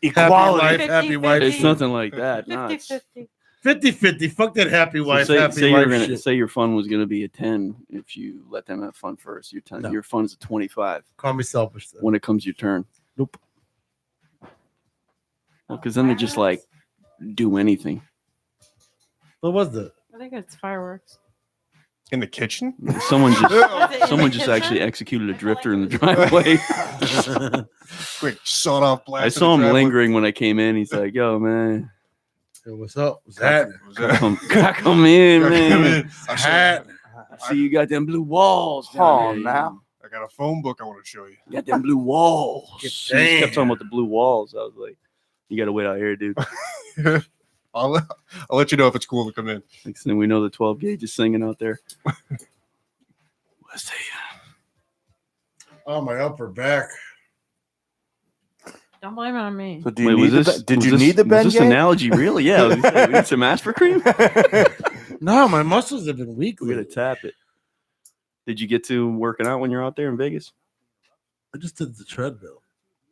Equality. happy wife. It's nothing like that. No, 50-50. 50-50. Fuck that happy So wife, say, happy say wife you're gonna shit. say your fun was gonna be a 10 if you let them have fun first. Your 10, No. your fun's a 25 Call me selfish. Then. when it comes your turn. Nope. Well, because then they just like do anything. What was that? I think it's fireworks. In the kitchen? Someone Was it in just someone the just kitchen? actually executed a drifter in the driveway. Quick sawed off blast. I saw him lingering when I came in. He's like, "Yo, man, Hey, what's up? What's happening? come in, man. I Hat. See, you got them blue walls. down Oh, there. now. I got a phone book I want to show you. You got them blue walls." He just Damn. kept talking about the blue walls. I was like, "You got to wait out here, dude." I'll let you know if it's cool to come in. Next thing we know, the 12 gauge is singing out there. Let's see. Oh, my upper back. Don't blame it on me. So do you Wait, need was the this? did was you this- need the was Ben this Gang? analogy really? Yeah. I was gonna say, we need some aspartame. No, my muscles have been weak. We're gonna lately. tap it. Did you get to working out when you're out there in Vegas? I just did the treadmill.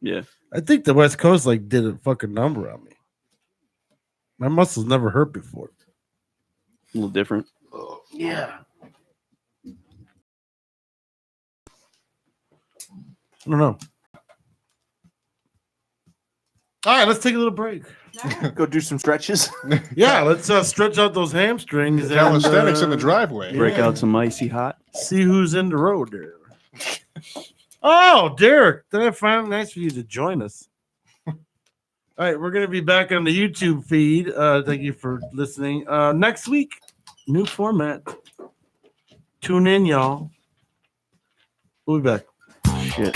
Yeah. I think the West Coast like did a fucking number on me. My muscles never hurt before. A little different. Yeah. I don't know. All right, let's take a little break. Go do some stretches. Yeah, let's stretch out those hamstrings. Calisthenics in the driveway. Break Yeah. out some icy hot. See who's in the road there. Oh, Derek, then I find it nice for you to join us. All right, we're going to be back on the YouTube feed. Thank you for listening. Next week, new format. Tune in, y'all. We'll be back. Shit.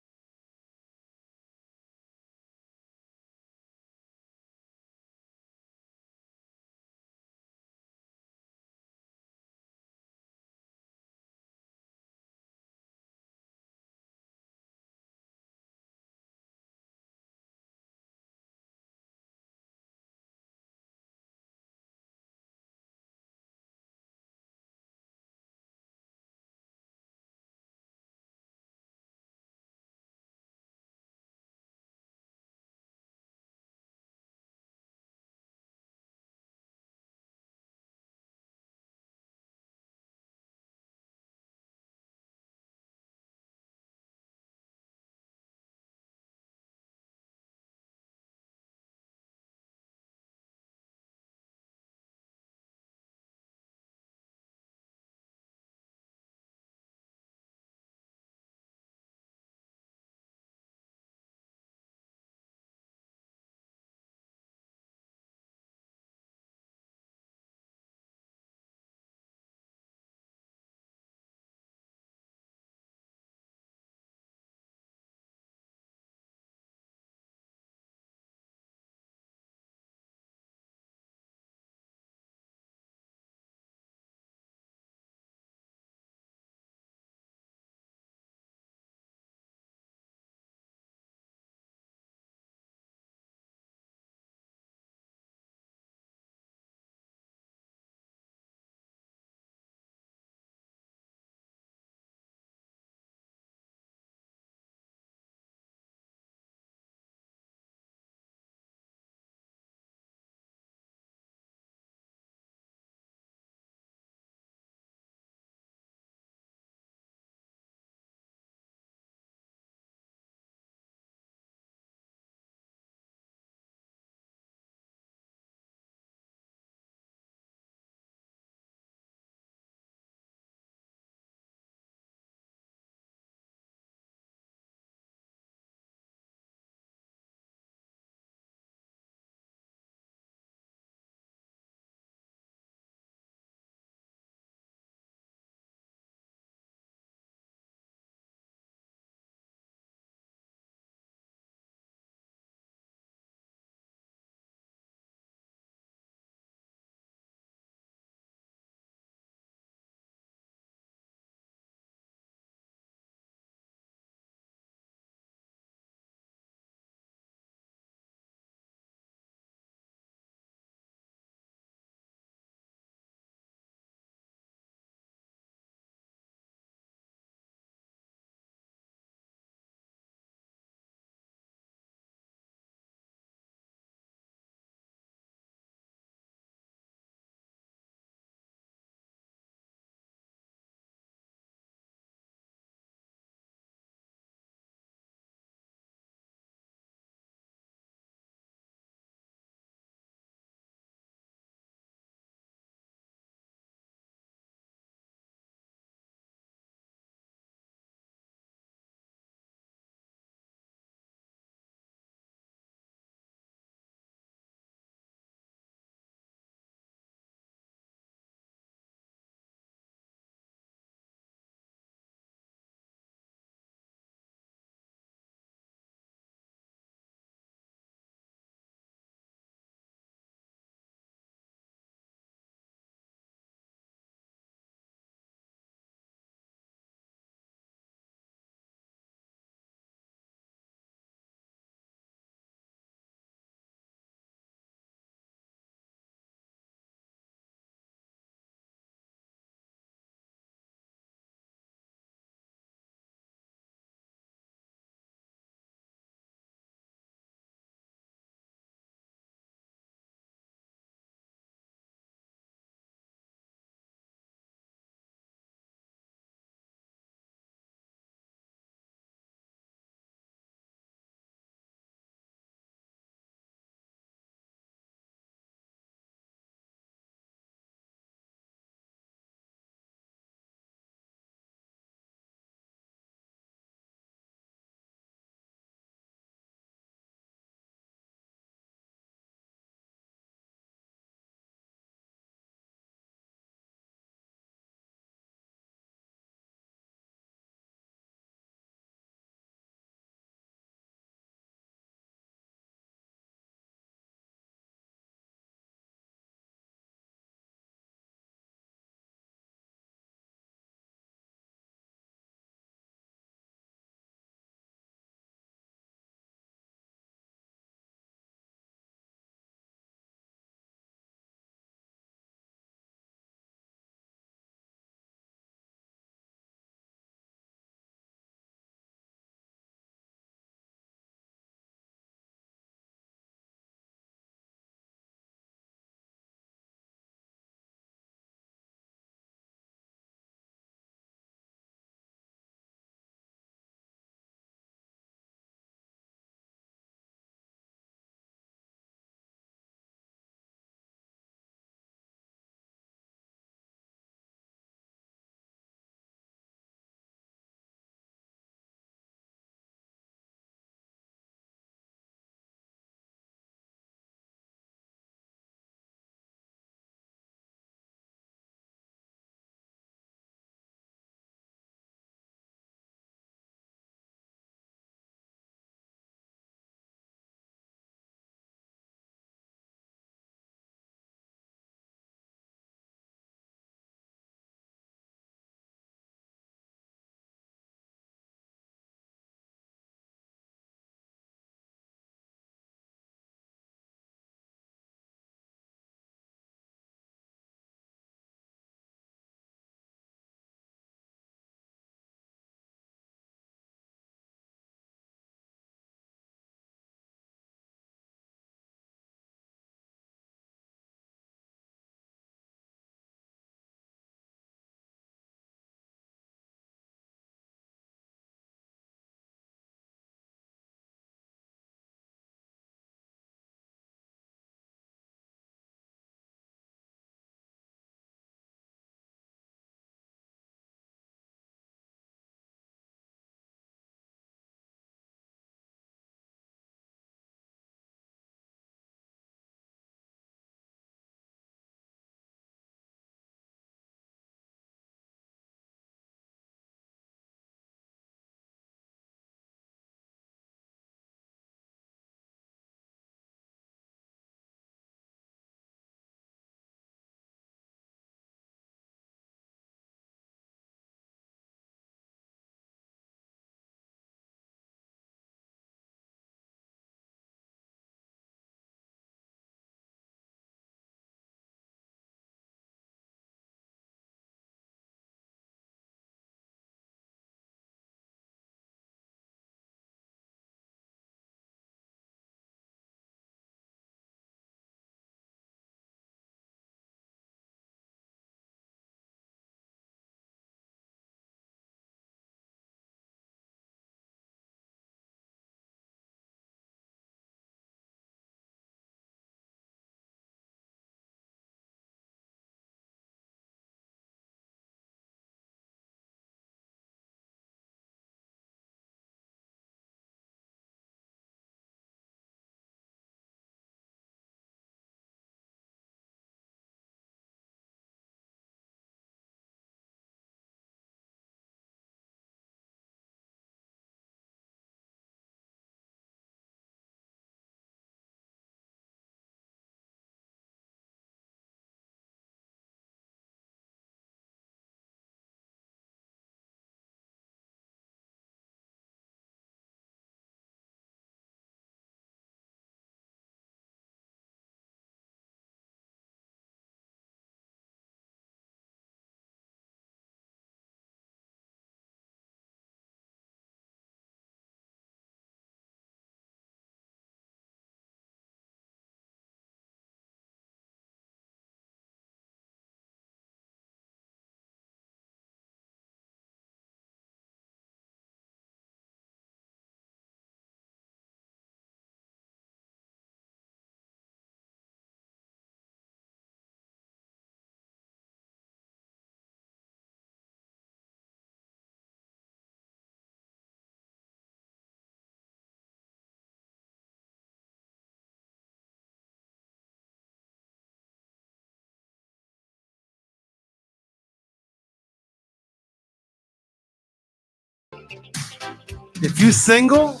If you single,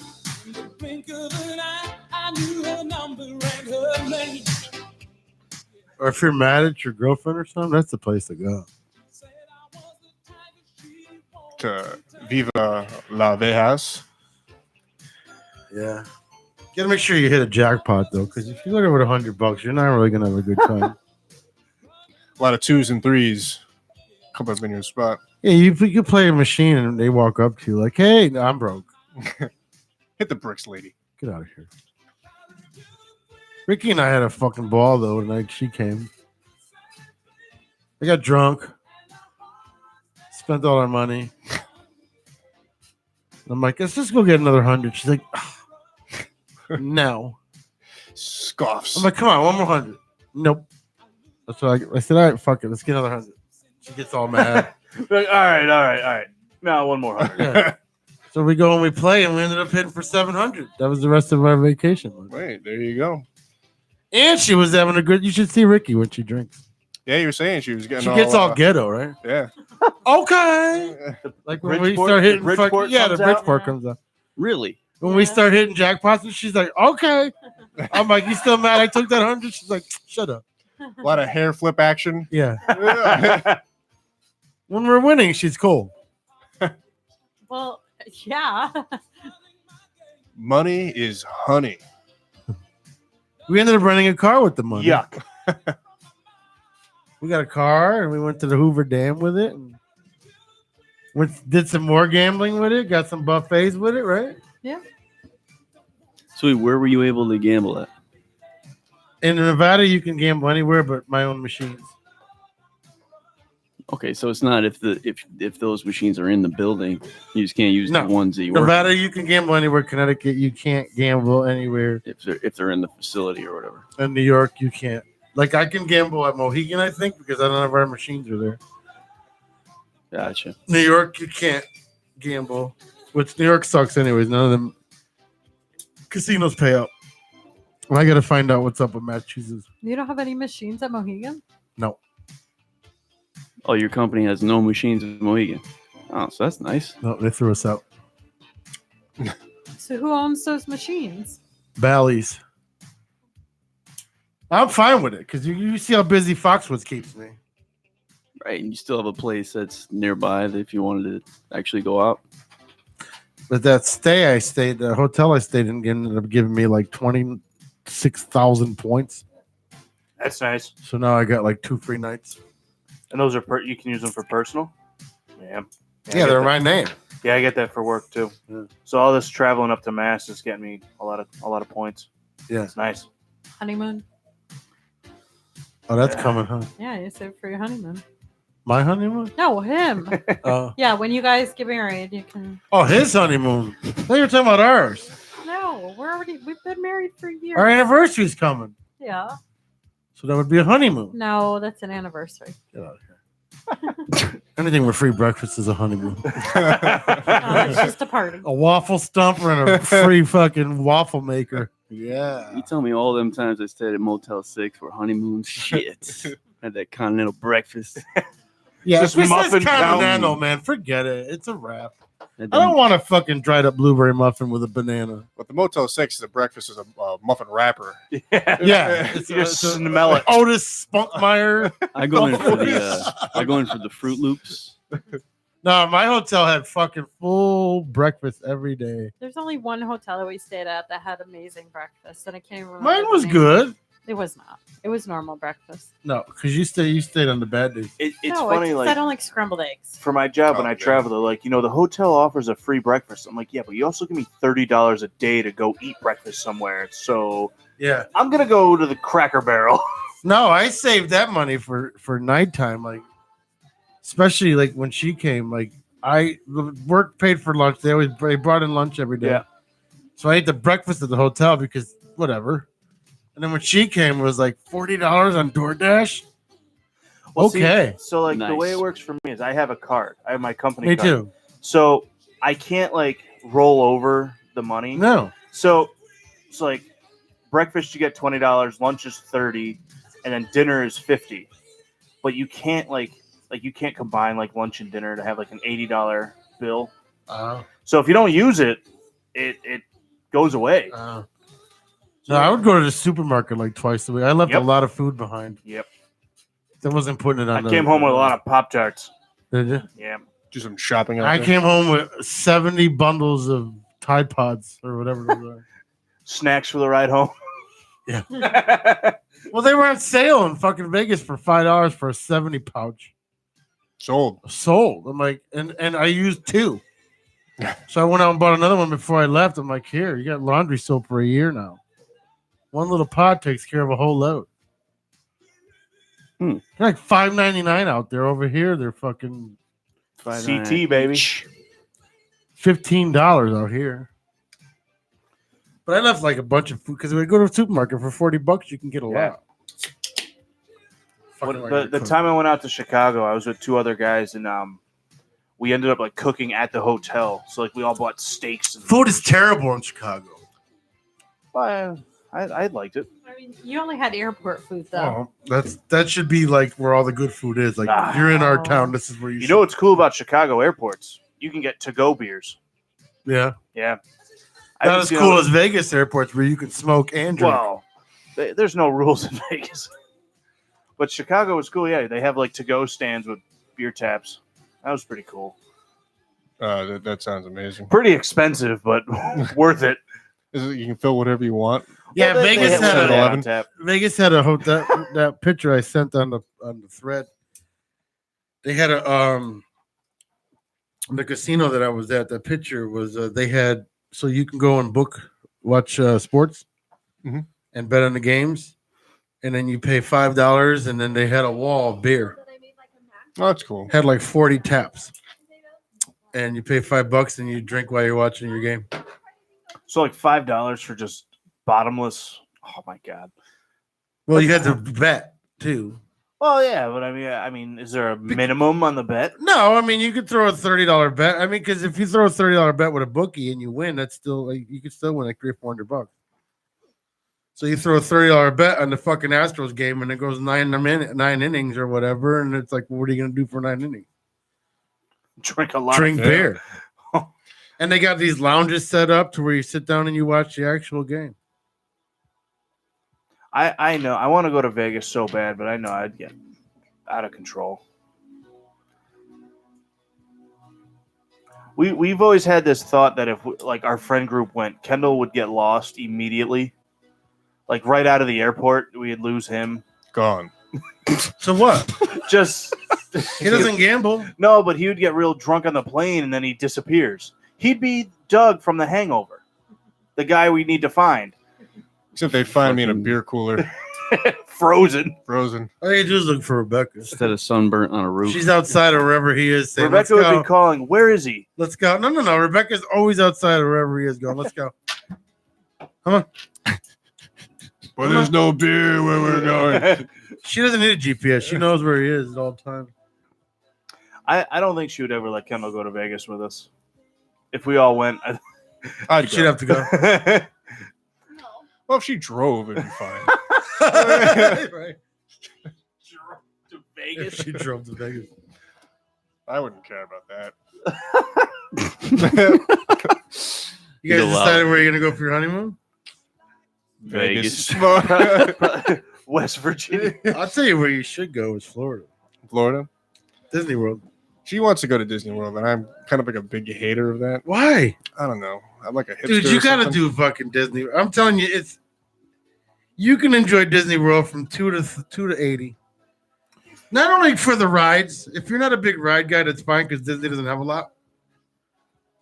or if you're mad at your girlfriend or something, that's the place to go. To Viva La Vejas. Yeah. You gotta make sure you hit a jackpot though, because if you go there with $100, you're not really gonna have a good time. A lot of 2s and 3s. Come up in your spot. Yeah, you could play a machine and they walk up to you like, "Hey, no, I'm broke. Hit the bricks, lady. Get out of here." Ricky and I had a fucking ball though the night she came. I got drunk, spent all our money. I'm like, "Let's just go get another 100." She's like, "No." Scoffs. I'm like, "Come on, one more 100." Nope. That's what I said. All right, fuck it. Let's get another 100. She gets all mad. Like, all right. Now one more 100. Yeah. So we go and we play, and we ended up hitting for 700. That was the rest of our vacation. Wait, there you go. And she was having a good. You should see Ricky when she drinks. Yeah, you were saying she was getting. She gets all ghetto, right? Yeah. Okay. Like when we start hitting, the Bridgeport comes out. Really? When we start hitting jackpots, and she's like, "Okay." I'm like, "You still mad? I took that 100." She's like, "Shut up." A lot of hair flip action. Yeah. When we're winning, she's cool. Well, yeah. Money is honey. We ended up renting a car with the money. Yuck. We got a car and we went to the Hoover Dam with it. And did some more gambling with it. Got some buffets with it, right? Yeah. So where were you able to gamble at? In Nevada, you can gamble anywhere but my own machines. Okay, so it's not if those machines are in the building, you just can't use the ones that you work Nevada, you can gamble anywhere. Connecticut, you can't gamble anywhere. if they're in the facility or whatever. In New York, you can't. Like I can gamble at Mohegan, I think, because I don't have our machines are there. Gotcha. New York, you can't gamble. Which New York sucks anyways. None of them casinos pay up. And I got to find out what's up with Massachusetts. You don't have any machines at Mohegan? No. Oh, your company has no machines in Mohegan. Oh, so that's nice. No, they threw us out. So who owns those machines? Bally's. I'm fine with it because you see how busy Foxwoods keeps me. Right, and you still have a place that's nearby that if you wanted to actually go out. But that stay I stayed, the hotel I stayed in ended up giving me like 26,000 points. That's nice. So now I got like 2 free nights. And those are you can use them for personal. Yeah. Yeah, they're my name. Yeah, I get that for work too. Yeah. So all this traveling up to Mass is getting me a lot of points. Yeah, it's nice. Honeymoon. Oh, that's coming, huh? Yeah, you save for your honeymoon. My honeymoon? No, him. Oh. Yeah, when you guys get married, you can. Oh, his honeymoon. I thought you were talking about ours. No, we've been married for years. Our anniversary's coming. Yeah. So that would be a honeymoon. No, that's an anniversary. Get out of here. Anything with free breakfast is a honeymoon. It's just a party. A waffle stumper and a free fucking waffle maker. Yeah. You tell me all them times I stayed at Motel 6 for honeymoon. Shit. Had that continental breakfast. Yeah, Just if it muffin says continental, pound. man, forget it. It's a wrap. I don't want a fucking dried up blueberry muffin with a banana. But the Motel 6, the breakfast is a muffin wrapper. Yeah. You just smell it. Otis Spunkmeyer. I go in for the Fruit Loops. No, my hotel had fucking full breakfast every day. There's only one hotel that we stayed at that had amazing breakfast, and I can't even remember. Mine the was name. good. It was not. It was normal breakfast. No, because you stayed on the bad days. It's no, funny, I don't like scrambled eggs. for my job when I travel, they're like, the hotel offers a free breakfast. I'm like, yeah, but you also give me $30 a day to go eat breakfast somewhere. So Yeah. I'm gonna go to the Cracker Barrel. No, I saved that money for nighttime, like especially like when she came. Like the work paid for lunch. They brought in lunch every day. Yeah. So I ate the breakfast at the hotel because whatever. And then when she came, it was like $40 on DoorDash. Well, see, Okay. so like the way Nice. it works for me is I have a card. I have my company Me card. too. So I can't like roll over the money. No. So it's like breakfast you get $20, lunch is $30, and then dinner is $50. But you can't like you can't combine like lunch and dinner to have like an $80 bill. So if you don't use it, it goes away. No, I would go to the supermarket like twice a week. I left a lot of food behind. Yep. I wasn't putting it on. I came home with a lot of Pop-Tarts. Did you? Yeah. Do some shopping. Out I there. came home with 70 bundles of Tide Pods or whatever those are. Snacks for the ride home. Yeah. Well, they were on sale in fucking Vegas for $5 for a 70 pouch. Sold. I'm like, and I used 2. So I went out and bought another one before I left. I'm like, here, you got laundry soap for a year now. One little pod takes care of a whole load. They're like $5.99 out there. Over here, they're fucking CT, baby. $15 out here. But I left like a bunch of food because when we go to a supermarket for $40, you can get a lot. The time I went out to Chicago, I was with 2 other guys, and we ended up like cooking at the hotel. So like we all bought steaks. And food is terrible in Chicago. Well, I liked it. I mean, you only had airport food though. That should be like where all the good food is. Like if you're in our town, this is where You know what's cool about Chicago airports? You can get to-go beers. Yeah. Yeah. Not as cool as Vegas airports where you can smoke and drink. Well, there's no rules in Vegas. But Chicago was cool. Yeah, they have like to-go stands with beer taps. That was pretty cool. That sounds amazing. Pretty expensive, but worth it. You can fill whatever you want. Yeah, Well, Vegas had had Vegas had a hotel. That picture I sent on the thread. They had the casino that I was at. That picture was they had so you can go and watch sports, and bet on the games, and then you pay $5, and then they had a wall of beer. Oh, that's cool. Had like 40 taps, and you pay $5 and you drink while you're watching your game. So like $5 for just bottomless. Oh my god. Well, you had to bet too. Well, yeah, but I mean, is there a minimum on the bet? No, I mean you could throw a $30 bet. I mean, because if you throw a $30 bet with a bookie and you win, that's still like, you could still win like $300-400. So you throw a $30 bet on the fucking Astros game, and it goes 9 innings or whatever, and it's like, well, what are you gonna do for 9 innings? Drink a lot. Drink of beer. And they got these lounges set up to where you sit down and you watch the actual game. I know. I want to go to Vegas so bad, but I know I'd get out of control. We've always had this thought that if like our friend group went, Kendall would get lost immediately. Like right out of the airport, we'd lose him. Gone. So what? Just he doesn't gamble. No, but he would get real drunk on the plane and then he disappears. He'd be Doug from The Hangover, the guy we need to find. Except they'd find me in a beer cooler. Frozen. All you do is look for Rebecca. Instead of sunburnt on a roof. She's outside of wherever he is. Saying, Rebecca would be calling, where is he? Let's go. No. Rebecca's always outside of wherever he is going. Let's go. Come on. But there's no beer where we're going. She doesn't need a GPS. She knows where he is at all times. I don't think she would ever let Kendall go to Vegas with us. If we all went, she'd have to go. Well, if she drove, it'd be fine. Right. To Vegas. She drove to Vegas. I wouldn't care about that. You guys decided where you're gonna go for your honeymoon? Vegas. West Virginia. I'll tell you where you should go is Florida. Florida? Disney World. She wants to go to Disney World, and I'm kind of like a big hater of that. Why? I don't know. I'm like a hipster. Dude, you or gotta something. do fucking Disney. I'm telling you, you can enjoy Disney World from 2 to 80. Not only for the rides. If you're not a big ride guy, that's fine because Disney doesn't have a lot.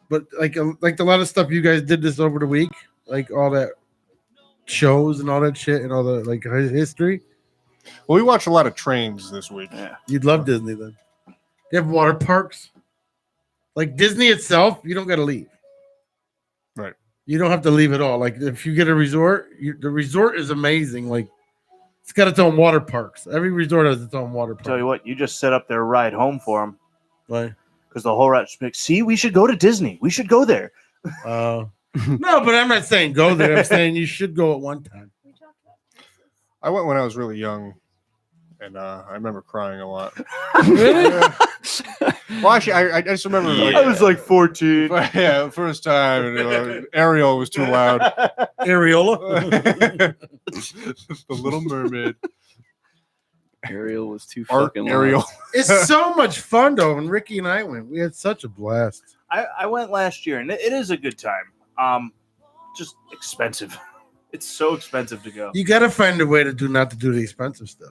But like a lot of stuff you guys did this over the week, like all that shows and all that shit and all the like history. Well, we watched a lot of trains this week. Yeah. You'd love Disney then. They have water parks. Like Disney itself, you don't got to leave. Right. You don't have to leave at all. Like if you get a resort, the resort is amazing. Like it's got its own water parks. Every resort has its own water park. Tell you what, you just set up their ride home for them. Why? Because the whole ride, see, we should go to Disney. We should go there. No, but I'm not saying go there. I'm saying you should go at one time. I went when I was really young, and I remember crying a lot. Really? Well, actually, I just remember. I was like 14. Yeah, first time. And, Ariel was too loud. Areola. The Little Mermaid. Ariel was too Art fucking Ariel. loud. It's so much fun though. When Ricky and I went, we had such a blast. I went last year, and it is a good time. Just expensive. It's so expensive to go. You got to find a way to not to do the expensive stuff.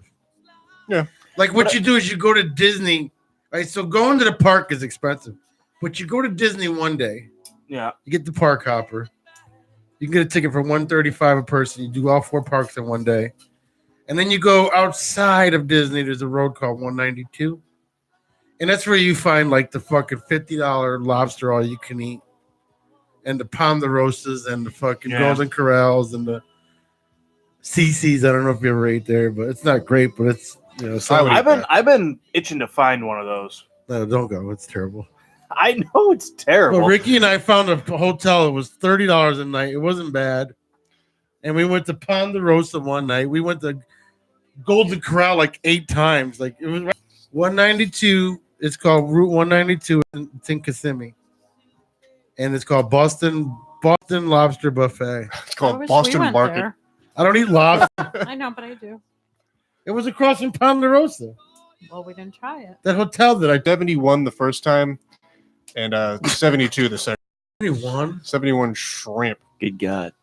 Yeah. Like what you do is you go to Disney. Right. So going to the park is expensive, but you go to Disney one day. Yeah. You get the park hopper. You can get a ticket for $135 a person. You do all 4 parks in one day. And then you go outside of Disney. There's a road called 192. And that's where you find like the fucking $50 lobster all you can eat. And the Ponderosas and the fucking Golden Corrals and the CC's. I don't know if you ever ate there, but it's not great, but it's, you know, I've been itching to find one of those. No, don't go. It's terrible. I know it's terrible. Well, Ricky and I found a hotel. It was $30 a night. It wasn't bad. And we went to Ponderosa one night. We went to Golden Corral like 8 times. Like it was 192. It's called Route 192. It's in Kissimmee. And it's called Boston Lobster Buffet. It's called Boston Market. There. I don't eat lobster. I know, but I do. It was across from Ponderosa. Well, we didn't try it. That hotel that I 71 the first time, and 72 the second. 71 shrimp. Good God.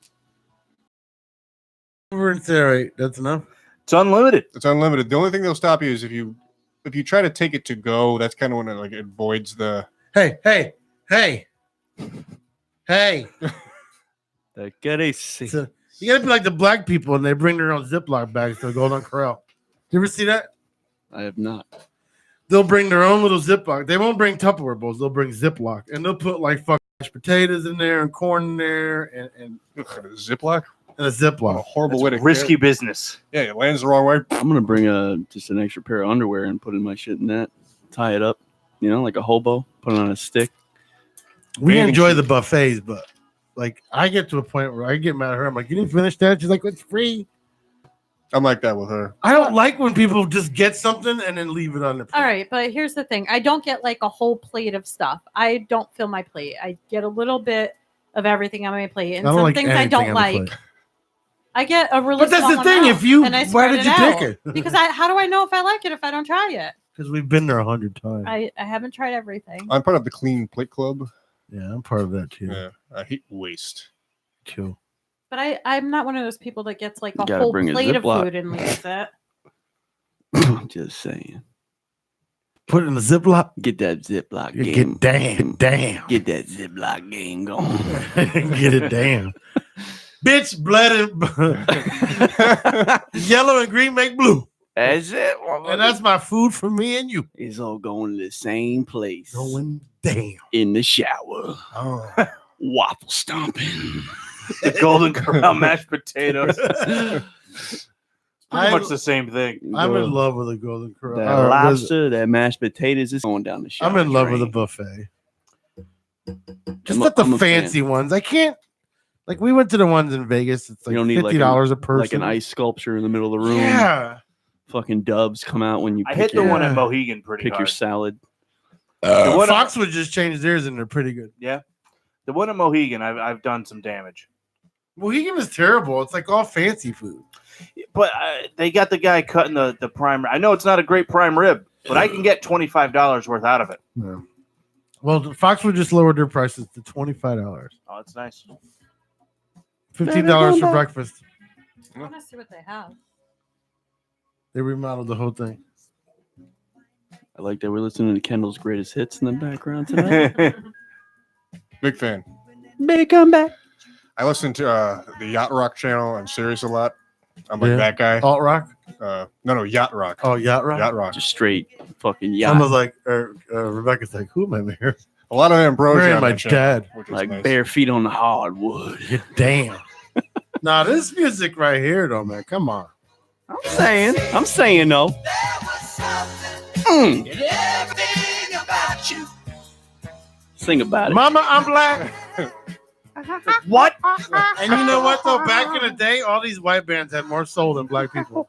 Over and say, all right, that's enough. It's unlimited. It's unlimited. The only thing they'll stop you is if you try to take it to go. That's kind of when it voids the. Hey. You gotta be like the black people, and they bring their own Ziploc bags to the Golden Corral. You ever see that? I have not. They'll bring their own little Ziploc. They won't bring Tupperware bowls. They'll bring Ziploc, and they'll put like fucking mashed potatoes in there and corn in there, and Ziploc. And a Ziploc. A horrible way to risky business. Yeah, it lands the wrong way. I'm gonna bring just an extra pair of underwear and put in my shit in that. Tie it up, like a hobo. Put it on a stick. We enjoy the buffets, but like I get to a point where I get mad at her. I'm like, you didn't finish that? She's like, it's free. I'm like that with her. I don't like when people just get something and then leave it on the plate. All right, but here's the thing. I don't get like a whole plate of stuff. I don't fill my plate. I get a little bit of everything on my plate. And some things I don't like. I get a really But that's the thing. If you, why did you pick it? Because how do I know if I like it if I don't try it? Because we've been there 100 times. I haven't tried everything. I'm part of the Clean Plate Club. Yeah, I'm part of that too. Yeah, I hate waste. Too. But I'm not one of those people that gets like a gotta whole bring a plate of Ziploc. food and leaves it. I'm just saying. Put it in the Ziploc. Get that Ziploc You game. get damn. Get that Ziploc game going. Get it damn. Bitch, blood and yellow and green make blue. That's it. And that's my food for me and you. It's all going to the same place. Going damn. In the shower. Oh. Waffle stomping. The Golden Corral mashed potatoes. Pretty much the same thing. I'm in love with the Golden Corral. That lobster, that mashed potatoes is going down the shower. I'm in love with the buffet. Just not the I'm a fan. fancy ones. I can't. Like we went to the ones in Vegas. It's like You don't need $50 a person. like an ice sculpture in the middle of the room. Yeah. Fucking doves come out when you I pick hit the your, one at Mohegan pretty pick hard. your salad. Foxwood just changed theirs and they're pretty good. Yeah. The one at Mohegan, I've done some damage. Mohegan is terrible. It's like all fancy food. But they got the guy cutting the prime. I know it's not a great prime rib, but I can get $25 worth out of it. No. Well, Foxwood just lowered their prices to $25. Oh, that's nice. $15 for breakfast. I want to see what they have. They remodeled the whole thing. I like that we're listening to Kendall's greatest hits in the background tonight. Big fan. Big comeback. I listen to the Yacht Rock channel on Sirius a lot. I'm like that guy. Alt rock? No, Yacht Rock. Oh, Yacht Rock? Yacht Rock. Just straight fucking yacht. Someone's like, Rebecca's like, who am I here? A lot of ambrosia. Where on am my that channel, dad? which is like nice. bare feet on the hardwood. Damn. Nah, this music right here, though, man. Come on. I'm saying though. Sing about it. Mama, I'm black. What? And you know what, though? Back in the day, all these white bands had more soul than black people.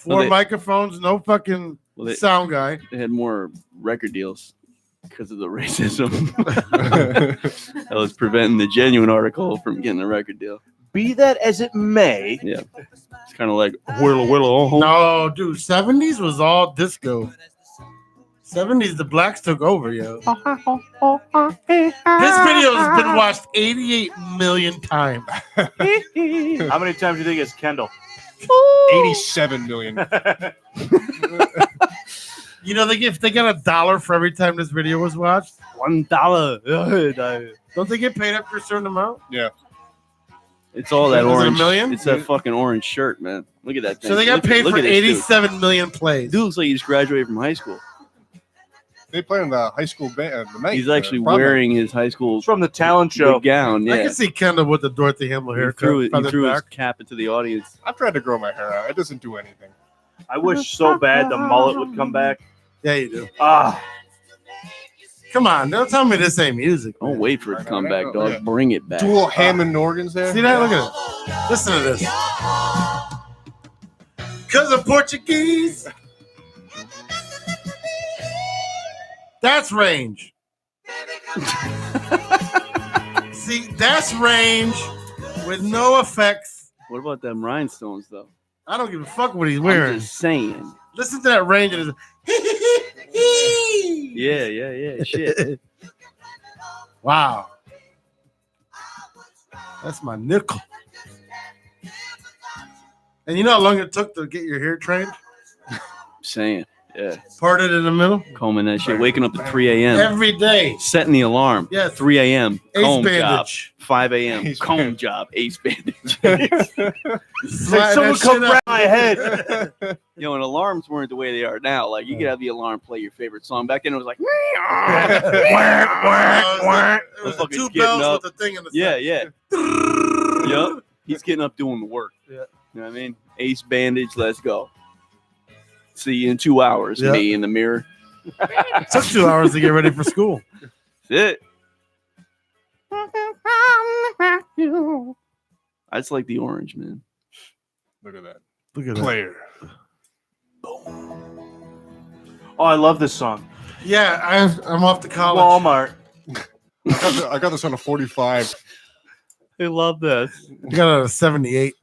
4 microphones, no fucking sound guy. They had more record deals because of the racism. That was preventing the genuine article from getting a record deal. Be that as it may. Yeah. It's kind of like Willow. No, dude, 70s was all disco. 70s, the blacks took over, yo. This video has been watched 88 million times. How many times do you think it's Kendall? 87 million. You know, they got $1 for every time this video was watched. $1. Don't they get paid after a certain amount? Yeah. It's all that Was it orange. $1 million? It's that fucking orange shirt, man. Look at that thing. So they got paid for 87 million plays. Dude looks like he just graduated from high school. They play in the high school band. The night, He's actually wearing his high school from the talent show gown. Yeah. I can see Kendall with the Dorothy Hamill haircut. He threw his cap into the audience. I've tried to grow my hair out. It doesn't do anything. I wish so bad the mullet would come back. Yeah, you do. Ah. Come on, don't tell me this ain't music. Don't wait for it to come back, dog. Yeah. Bring it back. Dual Hammond organs there. See that? Look at it. Listen to this. Because of Portuguese. That's range. See, that's range with no effects. What about them rhinestones, though? I don't give a fuck what he's wearing. I'm just saying. Listen to that range. And Yeah. Shit. Wow. That's my nickel. And you know how long it took to get your hair trained? Saying. Yeah. Parted in the middle? Combing that shit. Waking up at 3 a.m. Every day. Setting the alarm. Yeah. 3 a.m. Comb bandage. job. 5 a.m. Comb job. Ace bandage. Someone come grab my head. You know, and alarms weren't the way they are now. Like, you could have the alarm play your favorite song. Back then, it was like, It was fucking two getting bells up. with the thing in the Yeah. Yup. He's getting up doing the work. Yeah. You know what I mean? Ace bandage, let's go. See you in 2 hours, Yep. me in the mirror. It took 2 hours to get ready for school. That's it. I just like the orange, man. Look at that. Look at that. Player. Oh, I love this song. Yeah, I'm off to college. Walmart. I got this on a 45. I love this. I got it at a 78.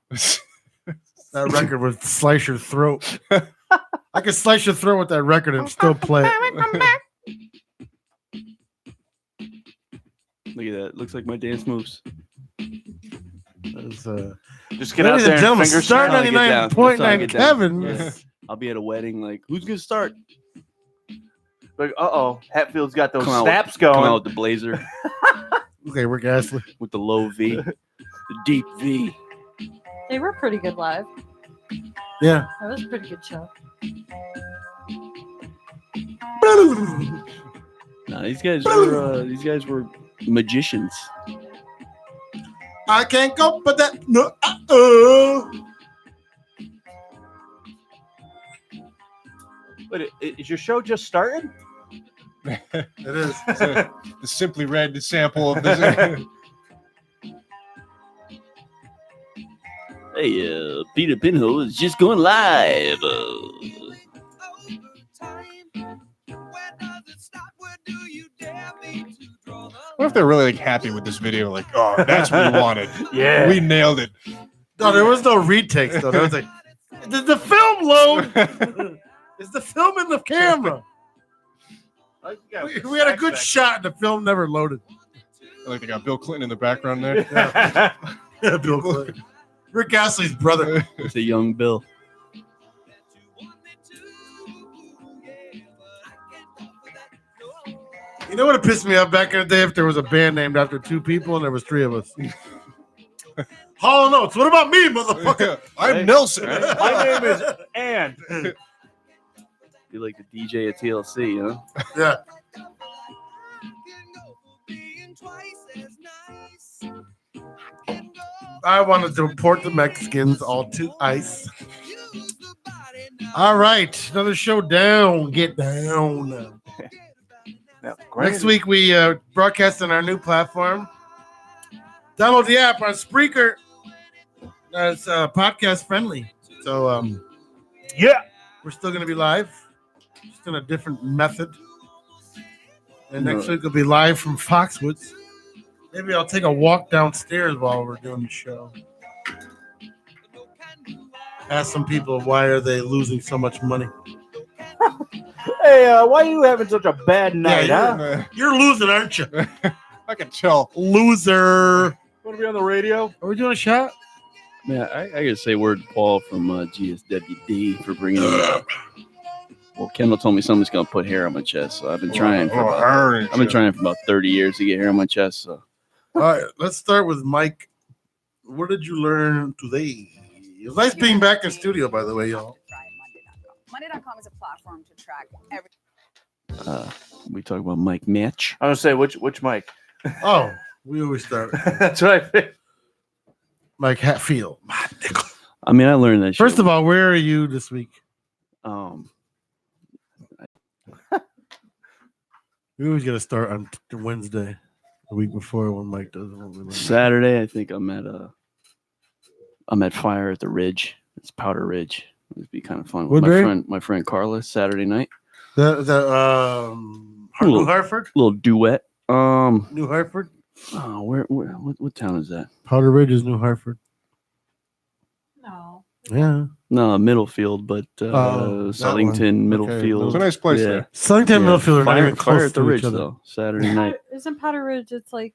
That record would slice your throat. I could slice your throat with that record and still play it. Look at that. Looks like my dance moves. That's, Just get out ladies there and gentlemen, finger Star snap. 99.9 Kevin. Yeah. I'll be at a wedding like, who's going to start? Like, Hatfield's got those Come out snaps Come going. out with the blazer. Okay, we're Gasly. With the low V. The deep V. They were pretty good live. Yeah. That was a pretty good show. No, these guys were magicians. I can't go, but that no. Wait, is your show just started? It is. The Simply Red sample of this. Hey, Peter Pinho is just going live. What if they're really like happy with this video? Like, oh, that's what we wanted. Yeah. We nailed it. No, there was no retakes though. There was like, did the film load? Is the film in the camera? We had a good shot and the film never loaded. Like they got Bill Clinton in the background there. Yeah, Bill Clinton. Rick Astley's brother. It's a young Bill. You know what would pissed me off back in the day if there was a band named after two people and there was three of us? Hall & Oates. What about me, motherfucker? I'm Nelson. My name is Ann. You like the DJ at TLC, you know? Yeah. I wanted to import the Mexicans all to ice. All right, another show down. Get down. Next week we broadcast on our new platform. Download the app on Spreaker. It's podcast friendly. So Yeah. We're still going to be live, just in a different method. And next week we'll be live from Foxwoods. Maybe I'll take a walk downstairs while we're doing the show. Ask some people why are they losing so much money. Hey, why are you having such a bad night, huh? You're losing, aren't you? I can tell. Loser. Want to be on the radio? Are we doing a shot? Yeah, I gotta say word to Paul from GSWD for bringing it up. Well, Kendall told me somebody's gonna put hair on my chest, so I've been trying for about 30 years to get hair on my chest. So, all right, let's start with Mike. What did you learn today? It's nice being back in studio, by the way, y'all. Monday.com is a platform to track every. we talk about Mike Match. I was gonna say which Mike. Oh, we always start. That's what I think. Mike Hatfield. I mean, I learned that. First of all, where are you this week? We always got to start on Wednesday, the week before when Mike does it. Saturday, I think I'm at Fire at the Ridge. It's Powder Ridge. It'd be kind of fun with my friend Carla. Saturday night. New Hartford. Little duet. New Hartford. Oh, what town is that? Powder Ridge is New Hartford. No. Yeah. No, Middlefield, but Southington, Middlefield. It's a nice place there. Southington, Middlefield are not even close Fire at the to Ridge, each other. though. Saturday night. Isn't Powder Ridge? It's like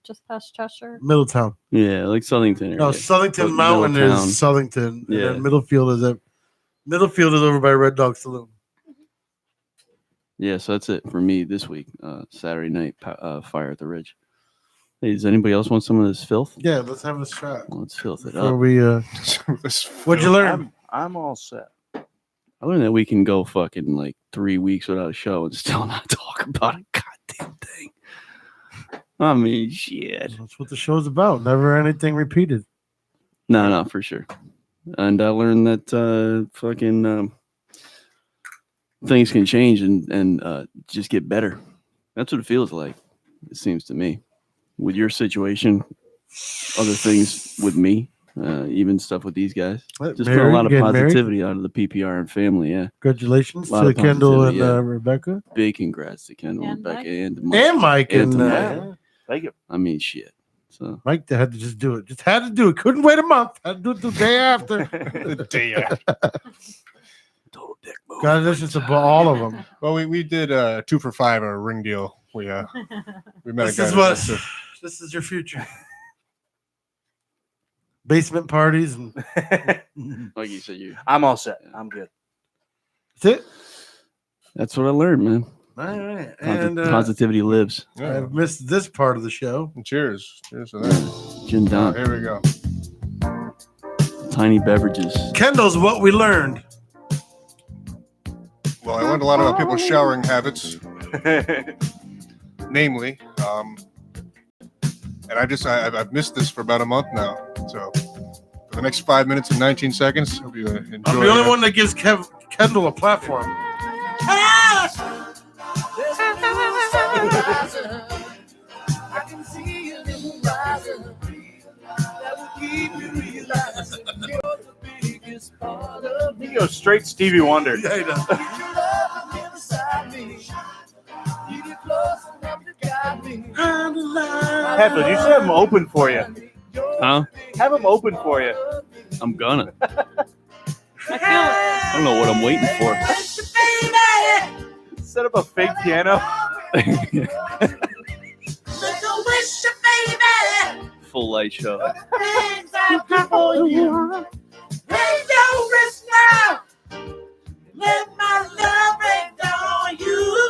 just past Cheshire. Middletown. Yeah, like Southington area. No, Southington Mountain Middletown. is Southington. Yeah. And then Middlefield is over by Red Dog Saloon. Yeah, so that's it for me this week. Saturday night, Fire at the Ridge. Hey, does anybody else want some of this filth? Yeah, let's have a shot. Let's filth it Before up. we, what'd you learn? I'm all set. I learned that we can go fucking like 3 weeks without a show and still not talk about a goddamn thing. I mean, shit. That's what the show's about. Never anything repeated. No, for sure. And I learned that fucking things can change and just get better. That's what it feels like, it seems to me. With your situation, other things with me, even stuff with these guys. Just put a lot of positivity out of the PPR and family, yeah. Congratulations to Kendall and Rebecca. Big congrats to Kendall and Rebecca and Mike. Thank you. I mean, shit. So Mike had to just do it. Just had to do it. Couldn't wait a month. Had to do it the day after. The day after. Total dick move. Congratulations to all of them. Well, we did 2 for $5 a ring deal. We met This a guy. is what. This is your future. Basement parties and like you said, I'm all set. I'm good. That's it. That's what I learned, man. All right. And positivity lives. I've missed this part of the show. Cheers. Cheers to that. Gin Don. Here we go. Tiny beverages. Kendall's what we learned. Well, I learned a lot about people's showering habits. Namely, and I've missed this for about a month now. So for the next 5 minutes and 19 seconds, I'll be enjoying I'm the only one that gives Kendall a platform. You go straight Stevie Wonder. Yeah, he does. Heflin, you should have him open for you. Huh? Have him open for you. I'm gonna. I don't know what I'm waiting for. Set up a fake piano. Full light show.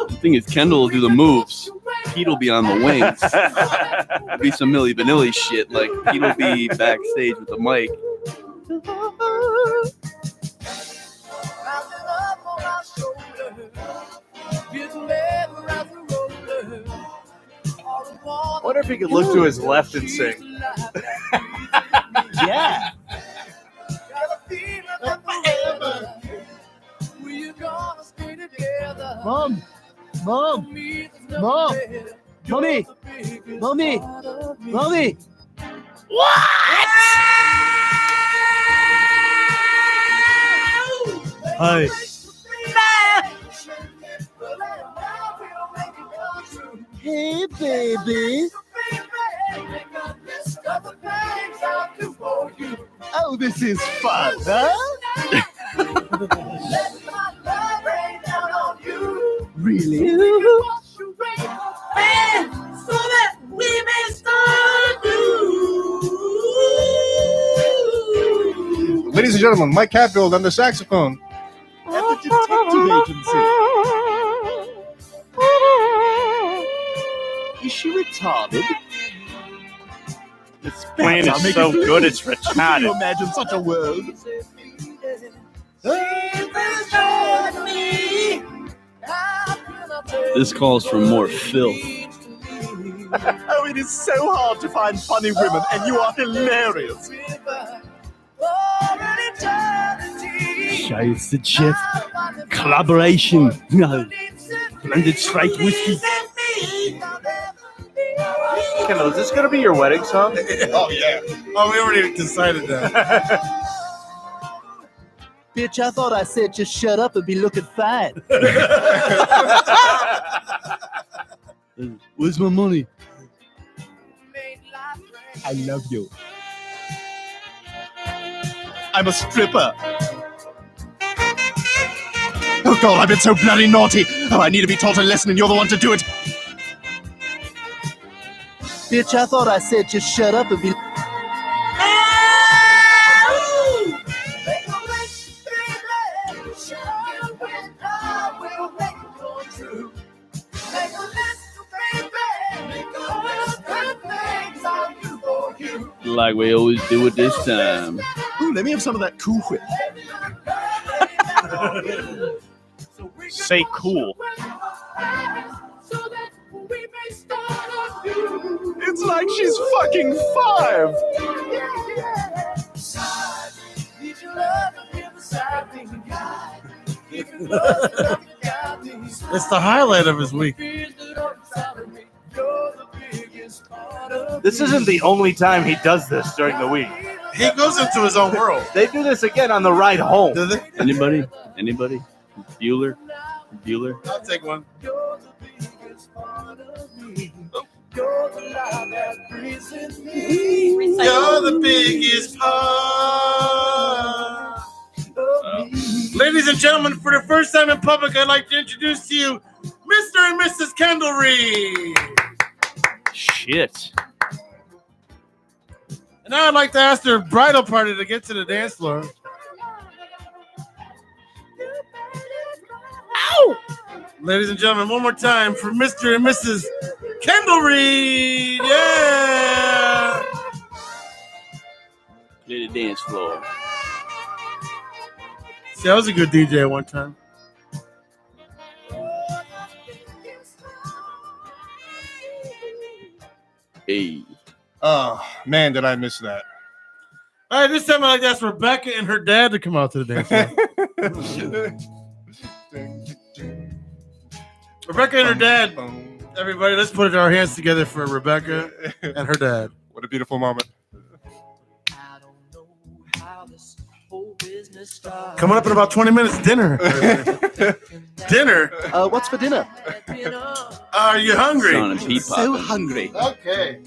The thing is, Kendall will do the moves. Pete will be on the wings. It'll be some Milli Vanilli shit. Like Pete will be backstage with the mic. I wonder if he could look to his left and sing. Yeah. Mom, mommy, what? Hi. Hey, baby. Oh, this is fun, huh? Really? So that we may start Ladies and gentlemen, Mike Hatfield on the saxophone. At the detective agency. Is she retarded? This plan is so good, it's Can you retarded. imagine such a world? This calls for more filth. Oh, it is so hard to find funny women, and you are hilarious. Scheiße, Jeff. Collaboration. No. Blended straight whiskey. Kendall, is this going to be your wedding song? Oh, yeah. Oh, we already decided that. Bitch, I thought I said just shut up and be looking fine. Where's my money? I love you. I'm a stripper. Oh God, I've been so bloody naughty. Oh, I need to be taught a lesson and you're the one to do it. Bitch, I thought I said just shut up and be... Like we always do it this time. Ooh, let me have some of that Cool Whip. Say cool. It's like she's fucking 5. It's the highlight of his week. This isn't the only time he does this during the week. He goes into his own world. They do this again on the ride home. Do they? Anybody? Anybody? Bueller? Bueller? I'll take one. You're the biggest part. Ladies and gentlemen, for the first time in public, I'd like to introduce to you Mr. and Mrs. Kendall Reed. Shit. And now I'd like to ask their bridal party to get to the dance floor. Ow! Ladies and gentlemen, one more time for Mr. and Mrs. Kendall Reed. Yeah! Clear the dance floor. See, I was a good DJ at one time. Hey. Oh, man, did I miss that. All right, this time I'd like to ask Rebecca and her dad to come out to the dance floor. Rebecca and her dad. Everybody, let's put our hands together for Rebecca and her dad. What a beautiful moment. Coming up in about 20 minutes, dinner. Dinner? What's for dinner? Are you hungry? Sean and Pete So popping. hungry. Okay.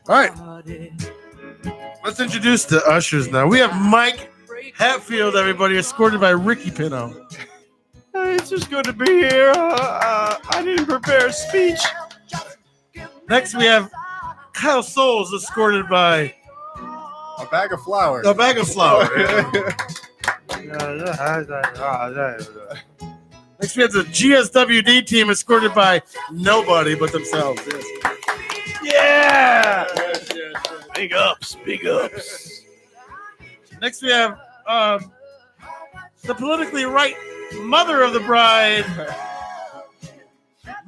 All right. Let's introduce the ushers now. We have Mike Hatfield, everybody, escorted by Ricky Pinho. It's just good to be here. I didn't prepare a speech. Next, we have Kyle Souls, escorted by A bag of flowers. a bag of flour. Next, we have the GSWD team, escorted by nobody but themselves. Yeah! Yes. Big ups, big ups. Next, we have the politically right mother of the bride,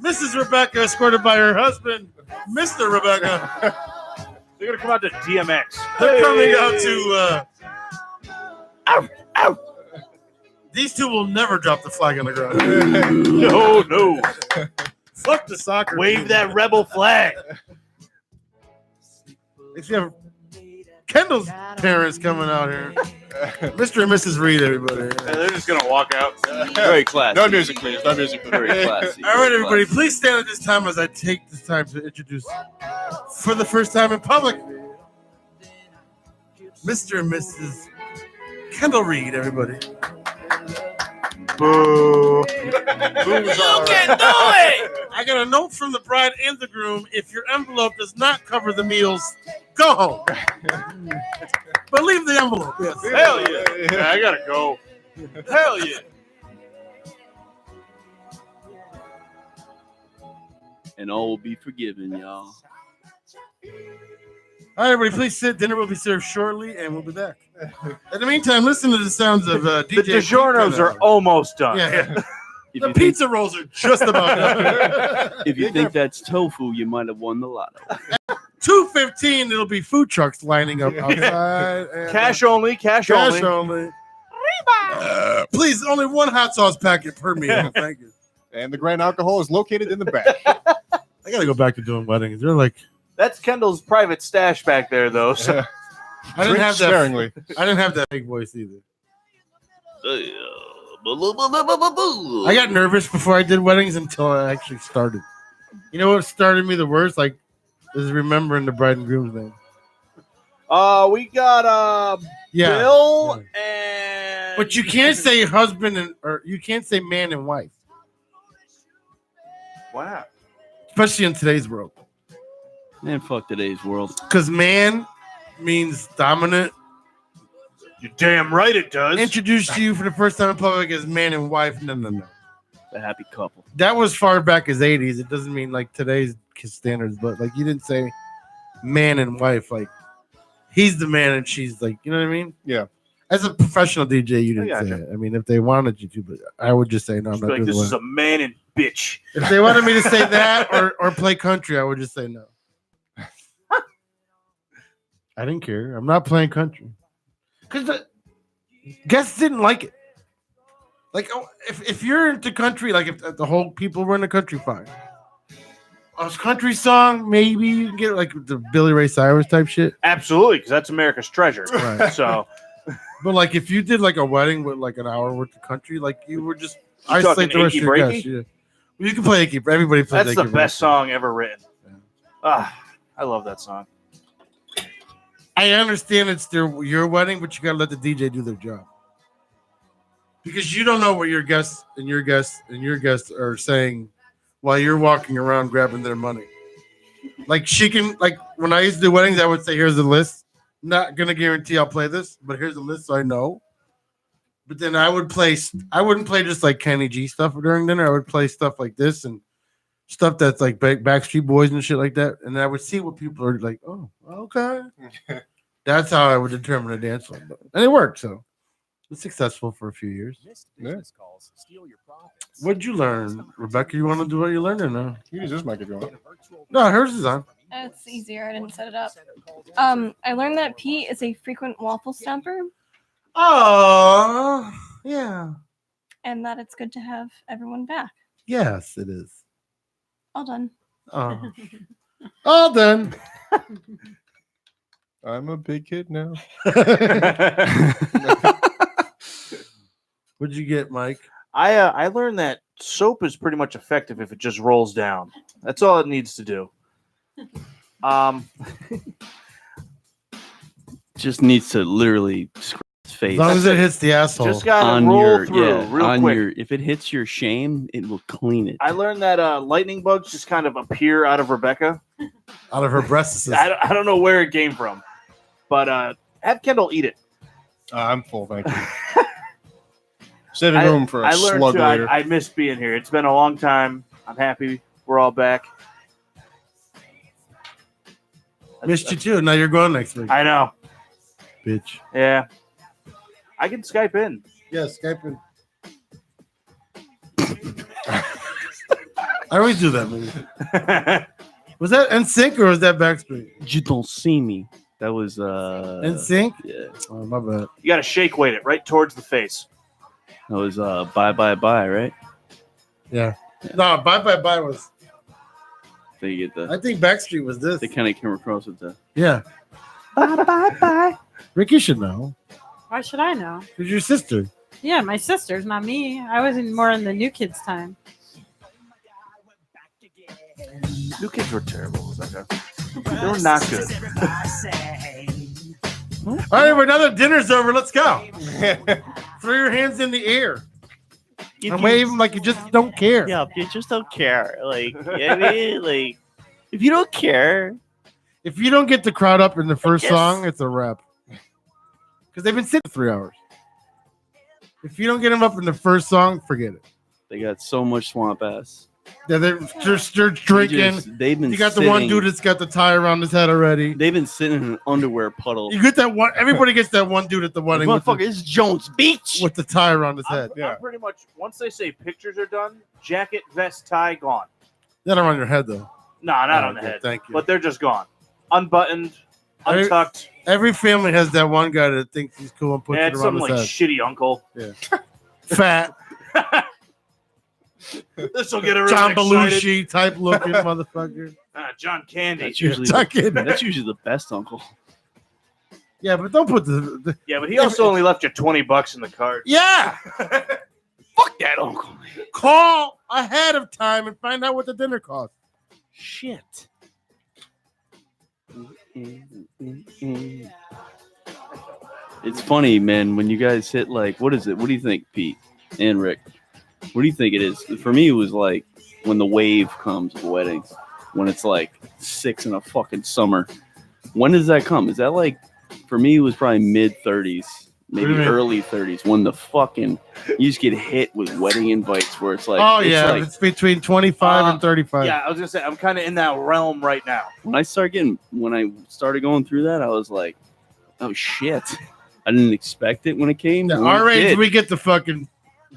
Mrs. Rebecca, escorted by her husband, Mr. Rebecca. They're going to come out to DMX. They're coming out to... Ow! These two will never drop the flag on the ground. No. Fuck the soccer. Wave that rebel flag. Next, we have Kendall's parents coming out here. Mr. and Mrs. Reed, everybody. They're just gonna walk out. Very classy. No music, please. No music, please. Very classy. All right, everybody, please stand at this time as I take this time to introduce, for the first time in public, Mr. and Mrs. Kendall Reed, everybody. Boo. You can do it! I got a note from the bride and the groom. If your envelope does not cover the meals, go home. But leave the envelope. Yes. Hell yeah. I gotta go. Hell yeah. And all will be forgiven, y'all. All right, everybody, please sit. Dinner will be served shortly, and we'll be back. In the meantime, listen to the sounds of DJ. The DiGiorno's are almost done. Yeah. The pizza rolls are just about done. If you think that's tofu, you might have won the lotto. 2:15, it'll be food trucks lining up outside. And, Cash only. Cash only. Please, only one hot sauce packet per meal. Thank you. And the grand alcohol is located in the back. I got to go back to doing weddings. They're like... That's Kendall's private stash back there, though. So. I didn't have that. Sparingly. I didn't have that big voice either. I got nervous before I did weddings until I actually started. You know what started me the worst? Like, is remembering the bride and groom's name. We got Bill and. But you can't say husband or you can't say man and wife. Wow. Especially in today's world. Man, fuck today's world. Because man means dominant. You're damn right it does. Introduced to you for the first time in public as man and wife. No. A happy couple. That was far back as 80s. It doesn't mean like today's standards, but like you didn't say man and wife. Like he's the man and she's like, you know what I mean? Yeah. As a professional DJ, you didn't say it. I mean, if they wanted you to, but I would just say no. I'm not doing this the is a man and bitch. If they wanted me to say that or play country, I would just say no. I didn't care. I'm not playing country because the guests didn't like it. Like, if you're into country, like if the whole people were in the country, fine. A country song, maybe you can get like the Billy Ray Cyrus type shit. Absolutely, because that's America's treasure. Right. So, but like if you did like a wedding with like an hour worth of country, like you were just isolate the rest of your guests. Yeah. Well, you can play Achy. Everybody plays that's Achy the best song ever written. Yeah. I love that song. I understand it's your wedding, but you gotta let the DJ do their job. Because you don't know what your guests are saying while you're walking around grabbing their money. Like she can, like when I used to do weddings, I would say, here's the list. Not gonna guarantee I'll play this, but here's the list so I know. But then I wouldn't play just like Kenny G stuff during dinner. I would play stuff like this and stuff that's like Backstreet Boys and shit like that. And I would see what people are like, oh, okay. That's how I would determine a dance song. And it worked, so it's successful for a few years. Yeah. What'd you learn? Rebecca, you want to do what you learned or no? You use this mic if you want. No, hers is on. It's easier. I didn't set it up. I learned that Pete is a frequent waffle stamper. Oh, yeah. And that it's good to have everyone back. Yes, it is. All done. Oh. All done. I'm a big kid now. What'd you get, Mike? I learned that soap is pretty much effective if it just rolls down. That's all it needs to do. Just needs to literally scratch his face. As long as it hits the asshole. Just gotta roll through real quick. If it hits your shame, it will clean it. I learned that lightning bugs just kind of appear out of Rebecca. Out of her breasts. I don't know where it came from. But have Kendall eat it. I'm full, thank you. Saving room for a slug later. I miss being here. It's been a long time. I'm happy we're all back. Missed you too. Now you're going next week. I know. Bitch. Yeah. I can Skype in. Yeah, Skype in. I always do that movie. Was that NSYNC or was that Backstreet? You don't see me. That was NSYNC? Yeah. Oh, my bad. You got to shake weight it right towards the face. That was Bye Bye Bye, right? Yeah. No, Bye was. They get the. I think Backstreet was this. They kind of came across with the. Yeah. Bye. Ricky should know. Why should I know? Because your sister. Yeah, my sisters, not me. I was more in the new kids' time. New kids were terrible, Rebecca. They were not good. All right, another dinner's over. Let's go. Throw your hands in the air. And wave them like you just don't care. Yeah, you just don't care. Like, I mean, like, if you don't care. If you don't get the crowd up in the first song, it's a wrap. Because they've been sitting for 3 hours. If you don't get them up in the first song, forget it. They got so much swamp ass. Yeah, they're drinking. They've been. You got the one dude that's got the tie around his head already. They've been sitting in an underwear puddle. You get that one. Everybody gets that one dude at the wedding. Motherfucker, it's Jones Beach with the tie around his head. I'm pretty much, once they say pictures are done, jacket, vest, tie, gone. Not around your head though. No, not on the head. Thank you. But they're just gone. Unbuttoned, untucked. Every family has that one guy that thinks he's cool and puts Yeah, it it's around some his like head. shitty uncle. Yeah. Fat. This will get a John excited. Belushi type looking motherfucker. John Candy. That's usually that's usually the best uncle. Yeah, but don't put the Yeah, but he also only left you $20 in the card. Yeah. Fuck that uncle. Call ahead of time and find out what the dinner costs. Shit. It's funny, man, when you guys hit like, what is it? What do you think, Pete and Rick? What do you think it is? For me, it was like when the wave comes of weddings, when it's like 6 in a fucking summer. When does that come? Is that like, for me, it was probably mid-30s, maybe early 30s, when the fucking, you just get hit with wedding invites where it's like, it's between 25 and 35. Yeah, I was going to say, I'm kind of in that realm right now. When I started going through that, I was like, oh shit. I didn't expect it when it came. Yeah, our age, we get the fucking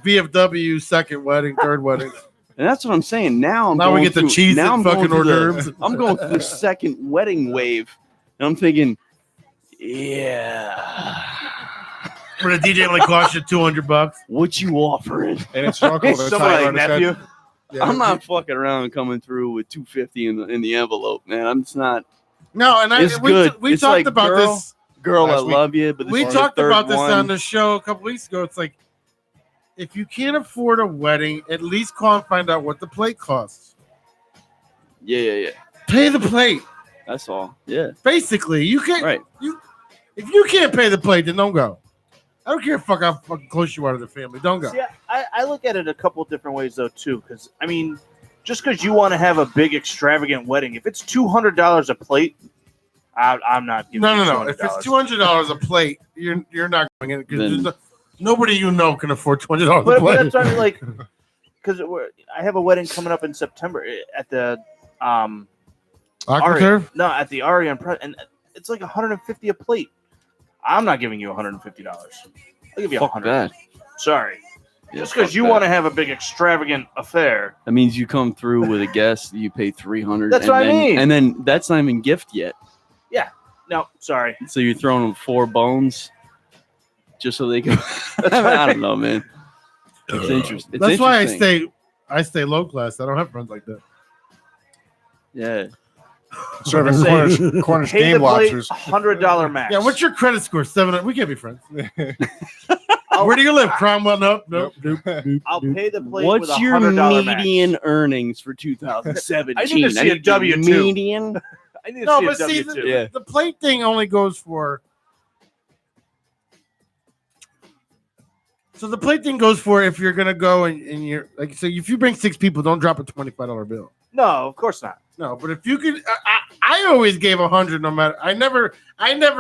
VFW second wedding, third wedding. And that's what I'm saying. Now we get the cheese and fucking hors d'oeuvres. I'm going through the second wedding wave. And I'm thinking, yeah. Where the DJ only costs you $200. What you offering? And it's your uncle that's Somebody, on his head. nephew. I'm not fucking around and coming through with $250 in the envelope, man. I'm just not. No, and it's good. We It's talked like, about girl, this. Girl, I love you, but this we is the talked third about this one. on the show a couple weeks ago. It's like, if you can't afford a wedding, at least call and find out what the plate costs. Yeah. Pay the plate. That's all. Yeah. Basically, you can't. Right. If you can't pay the plate, then don't go. I don't care how fucking close you are to the family. Don't go. See, I look at it a couple of different ways though too, because I mean, just because you want to have a big extravagant wedding, if it's $200 a plate, I'm not giving. No. If it's $200 a plate, you're not going in because nobody you know can afford $200 a plate. But that's what I mean, like, because I have a wedding coming up in September at the AquaTurf? No, at the Aria, and it's like $150 a plate. I'm not giving you $150. I'll give you Fuck $100. that. Sorry. Yeah, Just because fuck you that. want to have a big extravagant affair. That means you come through with a guest, you pay $300. That's what I mean. And then that's not even gift yet. Yeah. No, sorry. So you're throwing them 4 bones just so they can. I don't know, man. It's interesting. That's why I stay low class. I don't have friends like that. Yeah. Serving Cornish Pay game the plate, lobsters. $100 max. Yeah, what's your credit score? 7. We can't be friends. Where do you live? Cromwell? Nope. I'll pay the plate with What's $100 your max. median earnings for 2017? I need to see a W2. Median? I need to No, see but a see, W2. the plate thing only goes for. So the plate thing goes for if you're gonna go and you're like, so if you bring 6 people, don't drop a $25 bill. No, of course not. No, but if you could, I always gave 100 no matter. I never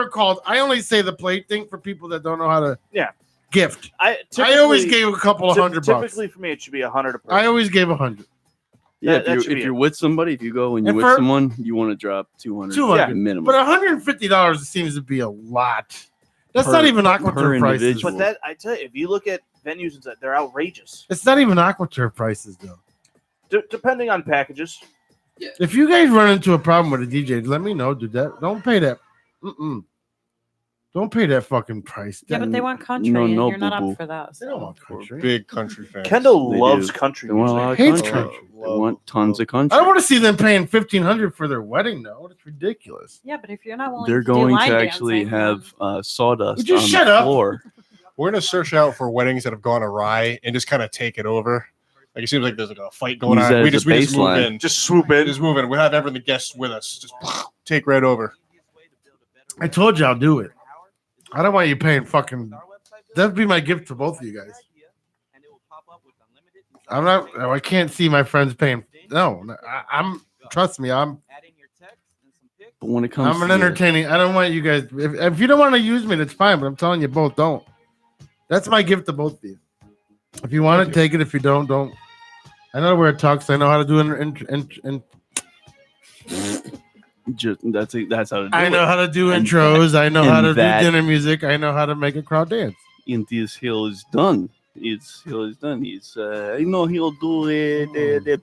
called. I only say the plate thing for people that don't know how to. Yeah. Gift. I always gave a couple of $100. Typically for me, it should be 100 a person. I always gave 100. Yeah, That should if be you're it. with somebody, if you go and you're And with for- someone, you want to drop 200. 200 minimum. But $150 seems to be a lot. That's Per- not even per AquaTurf prices. individual. But that, I tell you, if you look at venues and stuff, they're outrageous. It's not even AquaTurf prices though. Depending on packages. If you guys run into a problem with a DJ, let me know. Do that. Don't pay that. Don't pay that fucking price. Yeah, but they want country, No, and no, you're not boo-boo. up for that. They don't So. want country. Big country fans. Kendall They loves do. country They want a music. lot of Hates country. country. They want tons of country. I don't want to see them paying $1,500 for their wedding. No, it's ridiculous. Yeah, but if you're not willing They're to do going line to actually dancing, have sawdust Would you on shut the up? floor. We're gonna search out for weddings that have gone awry and just kind of take it over. Like it seems like there's like a fight going Use on. that We as just a move baseline. in. Just swoop in. Just move in. We'll have everyone the guests with us. Just take right over. I told you I'll do it. I don't want you paying fucking. That'd be my gift to both of you guys. I'm not. I can't see my friends paying. No, I'm. Trust me, I'm. But when it comes, I'm an to entertaining. I don't want you guys. If you don't want to use me, that's fine. But I'm telling you, both don't. That's my gift to both of you. If you want to take it, if you don't, don't. I know where it talks. I know how to do that's how to do I know it. how to do And intros. I know and how to do that- dinner music. I know how to make a crowd dance. And this hill is done. It's hill is done. He's I know he'll do it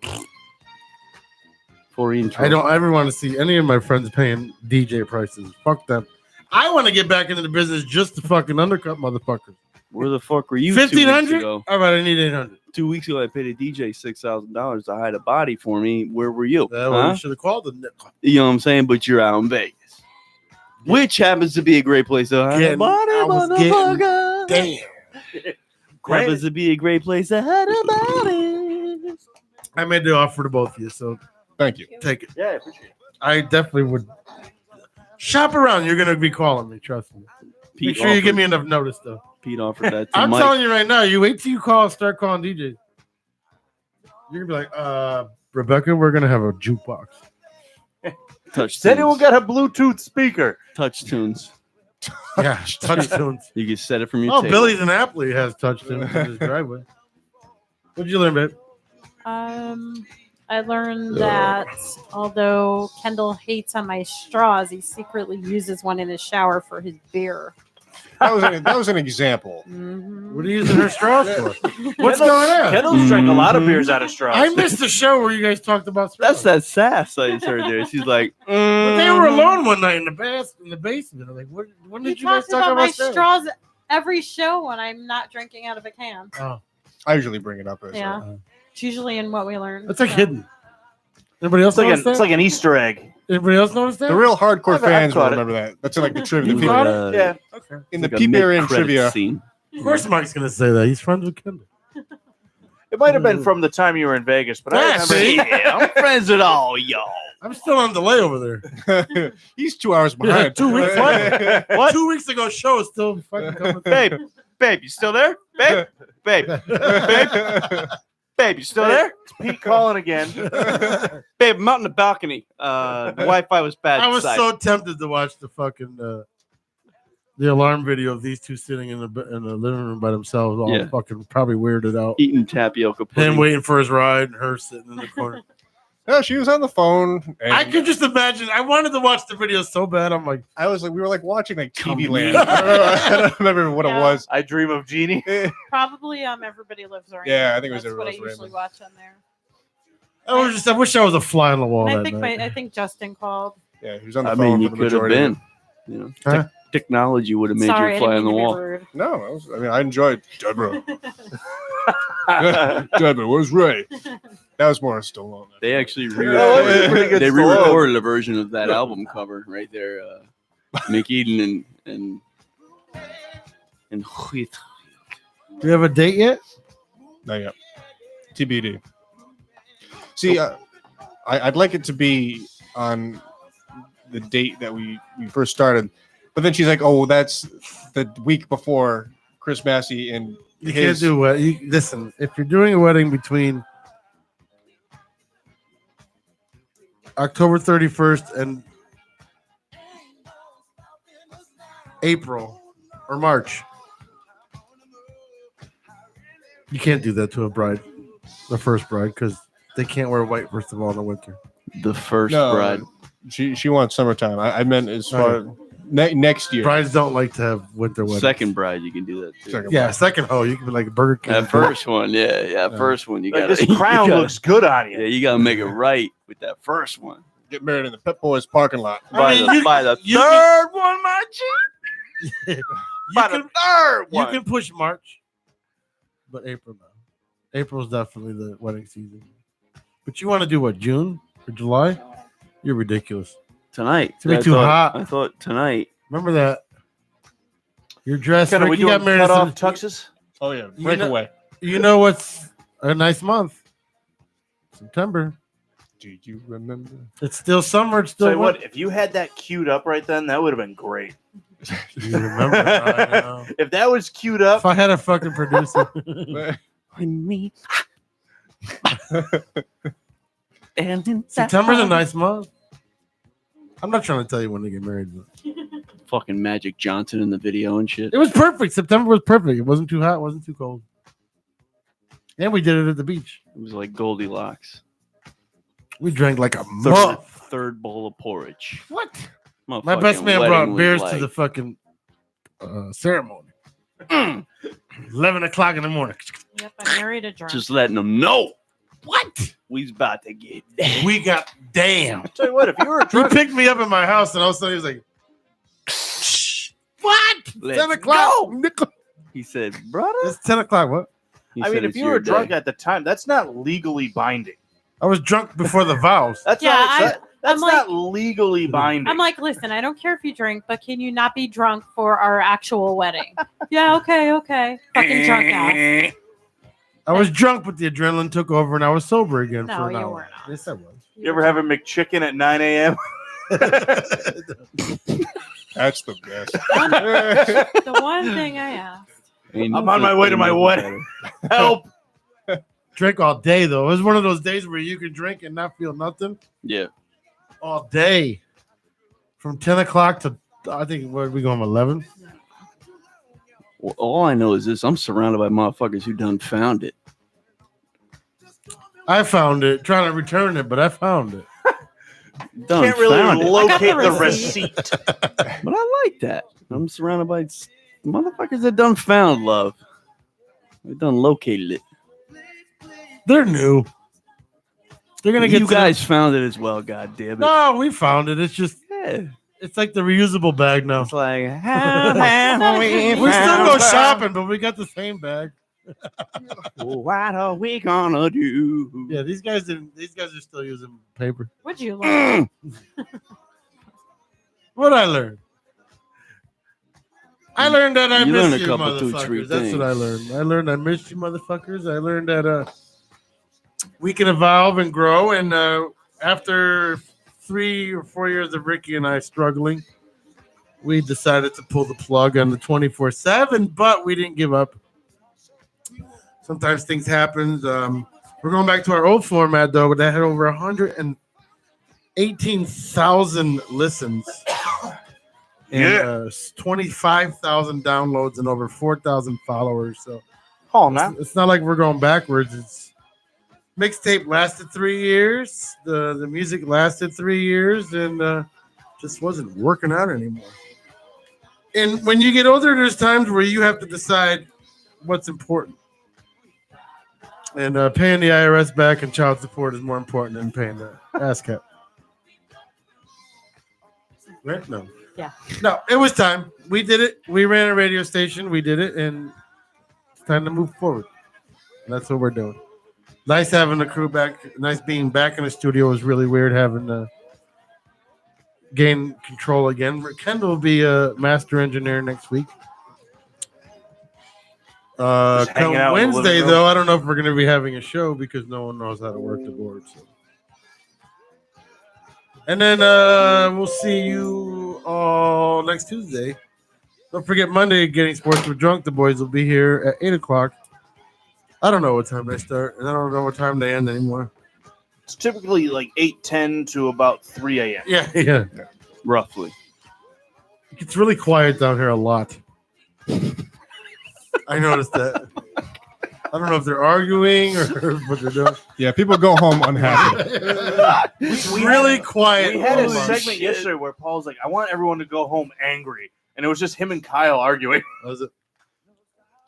for intro. I don't ever want to see any of my friends paying DJ prices. Fuck them. I want to get back into the business just to fucking undercut motherfuckers. Where the fuck were you? 2 weeks $1,500? ago? All right, I need 800. 2 weeks ago, I paid a DJ $6,000 to hide a body for me. Where were you? Well, Huh? you should have called them. You know what I'm saying? But you're out in Vegas, which happens to be a great place to hide a Getting- body, I was getting- motherfucker. Damn. Happens to be a great place to hide a body. I made the offer to both of you, so Thank you. take it. Yeah, I appreciate it. I definitely would. Shop around. You're going to be calling me. Trust me. Make sure you give me enough notice, though. Pete offered that to I'm Mike. telling you right now, you wait till you call and start calling DJs. You're going to be like, Rebecca, we're going to have a jukebox. Touch Does anyone tunes. got a Bluetooth speaker? Touch tunes. Yeah, touch tunes. You can set it from your Oh, table. Billy's in Apley has touch tunes in his driveway. What'd you learn, babe? I learned that although Kendall hates on my straws, he secretly uses one in his shower for his beer. That was an example. What are you using her straws for? What's going on? Kendall's drank a lot of beers out of straws. I missed the show where you guys talked about straws. That's that sass I just heard there. She's like, But they were alone one night in the basement. I'm like, when He did you guys talks talk about my straws? straws every show when I'm not drinking out of a can. Oh, I usually bring it up. As Yeah. It's usually in what we learned. it's like so. hidden. Anybody else notice that? It's like an Easter egg. Anybody else notice that? The real hardcore I've fans will caught it. remember that. That's in like the trivia. You The got people, it? Yeah. Okay. in like the a PBR in mid-credit trivia. scene. Of course, Mike's gonna say that. He's friends with Kendall. It might have been from the time you were in Vegas, but I Yeah, remember. see? Yeah, I'm friends with all y'all. I'm still on delay over there. He's 2 hours behind. 2 weeks. What? 2 weeks ago, show is still fucking coming. Babe, you still there? Babe, babe, you still there? It's Pete calling again. Babe, I'm out in the balcony. The Wi-Fi was bad. I was inside. so tempted to watch the fucking the alarm video of these two sitting in the living room by themselves, all Yeah. fucking probably weirded out. eating tapioca pudding. Him waiting for his ride, and her sitting in the corner. No, she was on the phone. And I could just imagine. I wanted to watch the video so bad. I'm like, I was like, we were like watching like TV Come Land. on. I don't remember what Yeah. it was. I Dream of Jeannie. Probably Everybody Lives Raymond. Yeah, I think it was That's what I Everybody Lives usually Raymond. watch on there. I wish I was a fly on the wall. And I that think night. I think Justin called. Yeah, he was on the I phone mean, you for the could have majority of been. it. You know, Huh? technology would have made Sorry, you I fly on didn't the mean to be wall. rude. No, I enjoyed Deborah. Deborah, where's Ray? That was more Stallone. They actually that was a pretty good they Stallone. re-recorded a version of that album cover right there. Mick Eden and Do you have a date yet? Not yet. TBD. See, I'd like it to be on the date that we first started, but then she's like, "Oh, that's the week before Chris Massey and You his." can't do what? Listen, if you're doing a wedding between October 31st and April or March, you can't do that to a bride, the first bride, because they can't wear white first of all in the winter. the first No, bride. She wants summertime. I meant as far next year. Brides don't like to have winter weddings. Second bride, you can do that too. Second hoe, you can be like a Burger King. That first one, yeah, first one. You Like, got this crown looks good on you. Yeah, you gotta make it right with that first one. Get married in the Pep Boys parking lot. By the third one, my G. You can push March, but April no. April's definitely the wedding season. But you want to do what? June or July? You're ridiculous. Tonight. It's gonna be too hot. I thought tonight. Remember that. You're dressed. Can we Ricky do got married. cut off tuxes? Oh yeah, breakaway. You know what's a nice month? September. Do you remember? It's still summer. It's still Tell you what, if you had that queued up right then, that would have been great. You remember? I know. If that was queued up, If I had a fucking producer. Me. And September's a nice month. I'm not trying to tell you when to get married, but fucking Magic Johnson in the video and shit. it was perfect. September was perfect. It wasn't too hot. It wasn't too cold. And we did it at the beach. It was like Goldilocks. We drank like a month. Third bowl of porridge. What? My best man wedding brought was beers to like- the fucking ceremony. 11 o'clock in the morning. Yep, I married a drunk. Just letting them know. What? We's about to get down. We got damn. tell you what, if you were a He drunk, picked me up in my house, and all of a sudden he was like, "What? Let's 10 o'clock? He said, brother. It's 10 o'clock. What? He I said mean, if it's you your were drunk day. at the time, that's not legally binding. I was drunk before the vows. That's Yeah, not. That's I'm not legally binding. I'm like, listen, I don't care if you drink, but can you not be drunk for our actual wedding? Yeah, okay. Fucking drunk ass. I was drunk, but the adrenaline took over, and I was sober again No, for an you hour. were not. Yes, I was. You ever have a McChicken at 9 a.m.? That's the best. The one thing I asked. Ain't I'm on my way to my nothing wedding. better. Help! Drank all day, though. It was one of those days where you could drink and not feel nothing Yeah. all day. From 10 o'clock to, I think, where we going, 11? Well, all I know is this: I'm surrounded by motherfuckers who done found it. I found it, trying to return it, but I found it. Done Can't really found it. locate I got the the receipt. receipt. But I like that. I'm surrounded by motherfuckers that done found love. They done located it. They're new. They're gonna get You to guys found it as well. God damn it! No, we found it. It's just, Yeah. it's like the reusable bag now. It's like how have we We still go found shopping, but we got the same bag. love? What are we gonna do? Yeah, these guys didn't. These guys are still using paper. What'd you learn? What I learned? I learned that I You miss learned a you, couple, 2, motherfuckers. 3 That's what I things. learned. I learned I missed you, motherfuckers. I learned that we can evolve and grow. And after 3 or 4 years of Ricky and I struggling, we decided to pull the plug on the 24/7, but we didn't give up. Sometimes things happen. We're going back to our old format, though, but that had over 118,000 listens. And 25,000 downloads and over 4,000 followers. So Oh, man. it's not like we're going backwards. It's mixtape lasted 3 years. The music lasted 3 years and just wasn't working out anymore. And when you get older, there's times where you have to decide what's important. And paying the IRS back and child support is more important than paying the ASCAP. Right? No. Yeah. No, it was time. We did it. We ran a radio station. We did it, and it's time to move forward. And that's what we're doing. Nice having the crew back. Nice being back in the studio. It was really weird having to gain control again. Kendall will be a master engineer next week. Just hanging out Come in the Wednesday, living room. though, I don't know if we're going to be having a show because no one knows how to work the board. So. And then we'll see you all next Tuesday. Don't forget Monday, Getting Sports with Drunk. The boys will be here at 8 o'clock. I don't know what time they start, and I don't know what time they end anymore. It's typically like 8:10 to about 3 a.m. Yeah. Roughly. It gets really quiet down here a lot. I noticed that. I don't know if they're arguing or what they're doing. Yeah, people go home unhappy. It's really quiet. We had a Holy segment shit. yesterday where Paul's like, I want everyone to go home angry. And it was just him and Kyle arguing. Was it?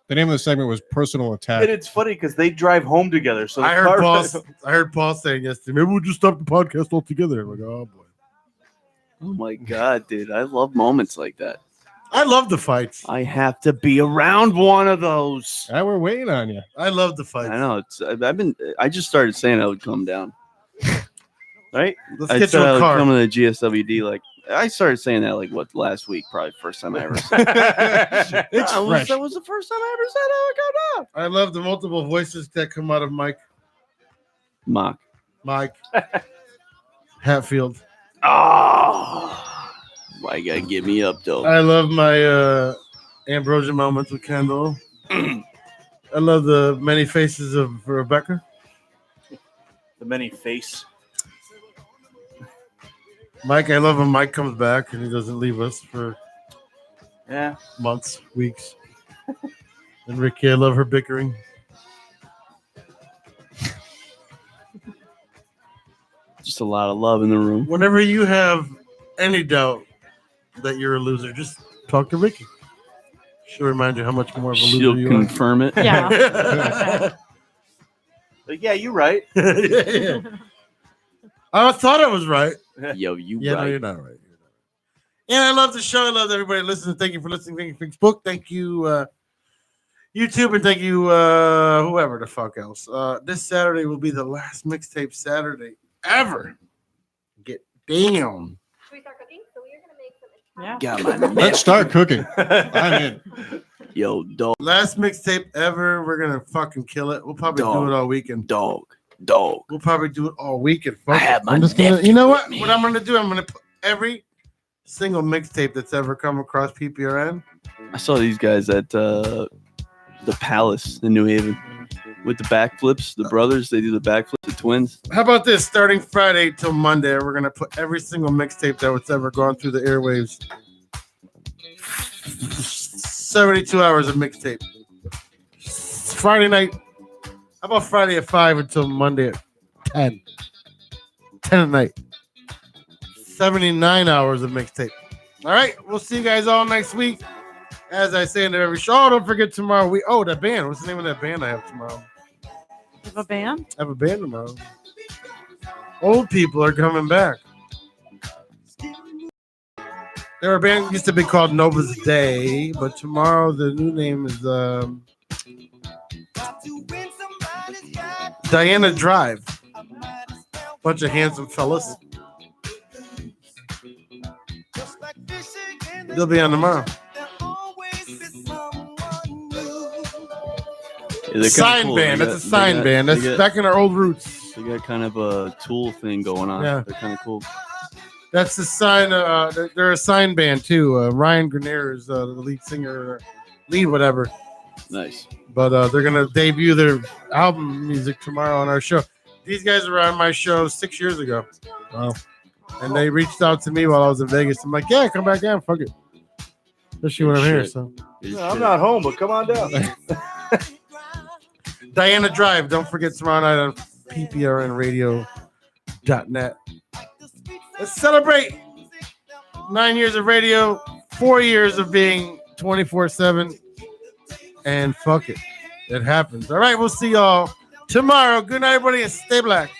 The name of the segment was Personal Attack. And it's funny because they drive home together. So the I heard car- Paul saying yesterday, maybe we'll just stop the podcast altogether. I'm like, oh boy. Oh my god, dude! I love moments like that. I love the fights. I have to be around one of those. We're waiting on you. I love the fights. I know. I just started saying I would come down. Right? Let's I get said you a I would car. come to the GSWD. Like I started saying that like last week, probably first time I ever said it. It's fresh. That was the first time I ever said I would come down. I love the multiple voices that come out of Mike Mike. Hatfield. Oh, why you gotta get me up though? I love my Ambrosia moments with Kendall. I love the many faces of Rebecca. The many face. Mike, I love when Mike comes back and he doesn't leave us for Yeah. months, weeks. And Ricky, I love her bickering. Just a lot of love in the room. Whenever you have any doubt that you're a loser, just talk to Ricky. She'll remind you how much more of a loser She'll you confirm it. Yeah. Like, yeah, you're right. Yeah. I thought I was right. Yo, you Yeah, right. no, you're not right. And I love the show. I love everybody listening. Thank you for listening. Thank you, Facebook. Thank you, YouTube, and thank you, whoever the fuck else. This Saturday will be the last mixtape Saturday ever. Get down. Yeah. Got my Let's start cooking. I'm in. Yo, dog. Last mixtape ever. We're gonna fucking kill it. We'll probably do it all weekend. Dog. We'll probably do it all weekend. Fuck I it. have my I'm just gonna, nephew you know what? with me. What I'm gonna do? I'm gonna put every single mixtape that's ever come across PPRN. I saw these guys at the Palace in New Haven with the backflips. The brothers, they do the backflips. The twins. How about this? Starting Friday till Monday, we're gonna put every single mixtape that was ever gone through the airwaves. 72 hours of mixtape. Friday night. How about Friday at 5 until Monday at 10? 10 at night. 79 hours of mixtape. All right, we'll see you guys all next week. As I say in every show, don't forget tomorrow. That band. What's the name of that band I have tomorrow? You have a band? I have a band tomorrow. Old people are coming back. Their band used to be called Nova's Day, but tomorrow the new name is Diana Drive. Bunch of handsome fellas. They'll be on tomorrow. Yeah, Sign band. That's a sign band. That's back in our old roots. They got kind of a Tool thing going on. Yeah. They're kind of cool. That's the sign. They're a sign band too. Ryan Grenier is the lead singer, lead whatever. Nice. But they're gonna debut their album music tomorrow on our show. These guys were on my show 6 years ago. Wow. And they reached out to me while I was in Vegas. I'm like, yeah, come back down. Fuck it. Especially when I'm here. So I'm not home, but come on down. Diana Drive. Don't forget tomorrow night on pprnradio.net. Let's celebrate 9 years of radio, 4 years of being 24/7, and fuck it. It happens. All right, we'll see y'all tomorrow. Good night, everybody, and stay black.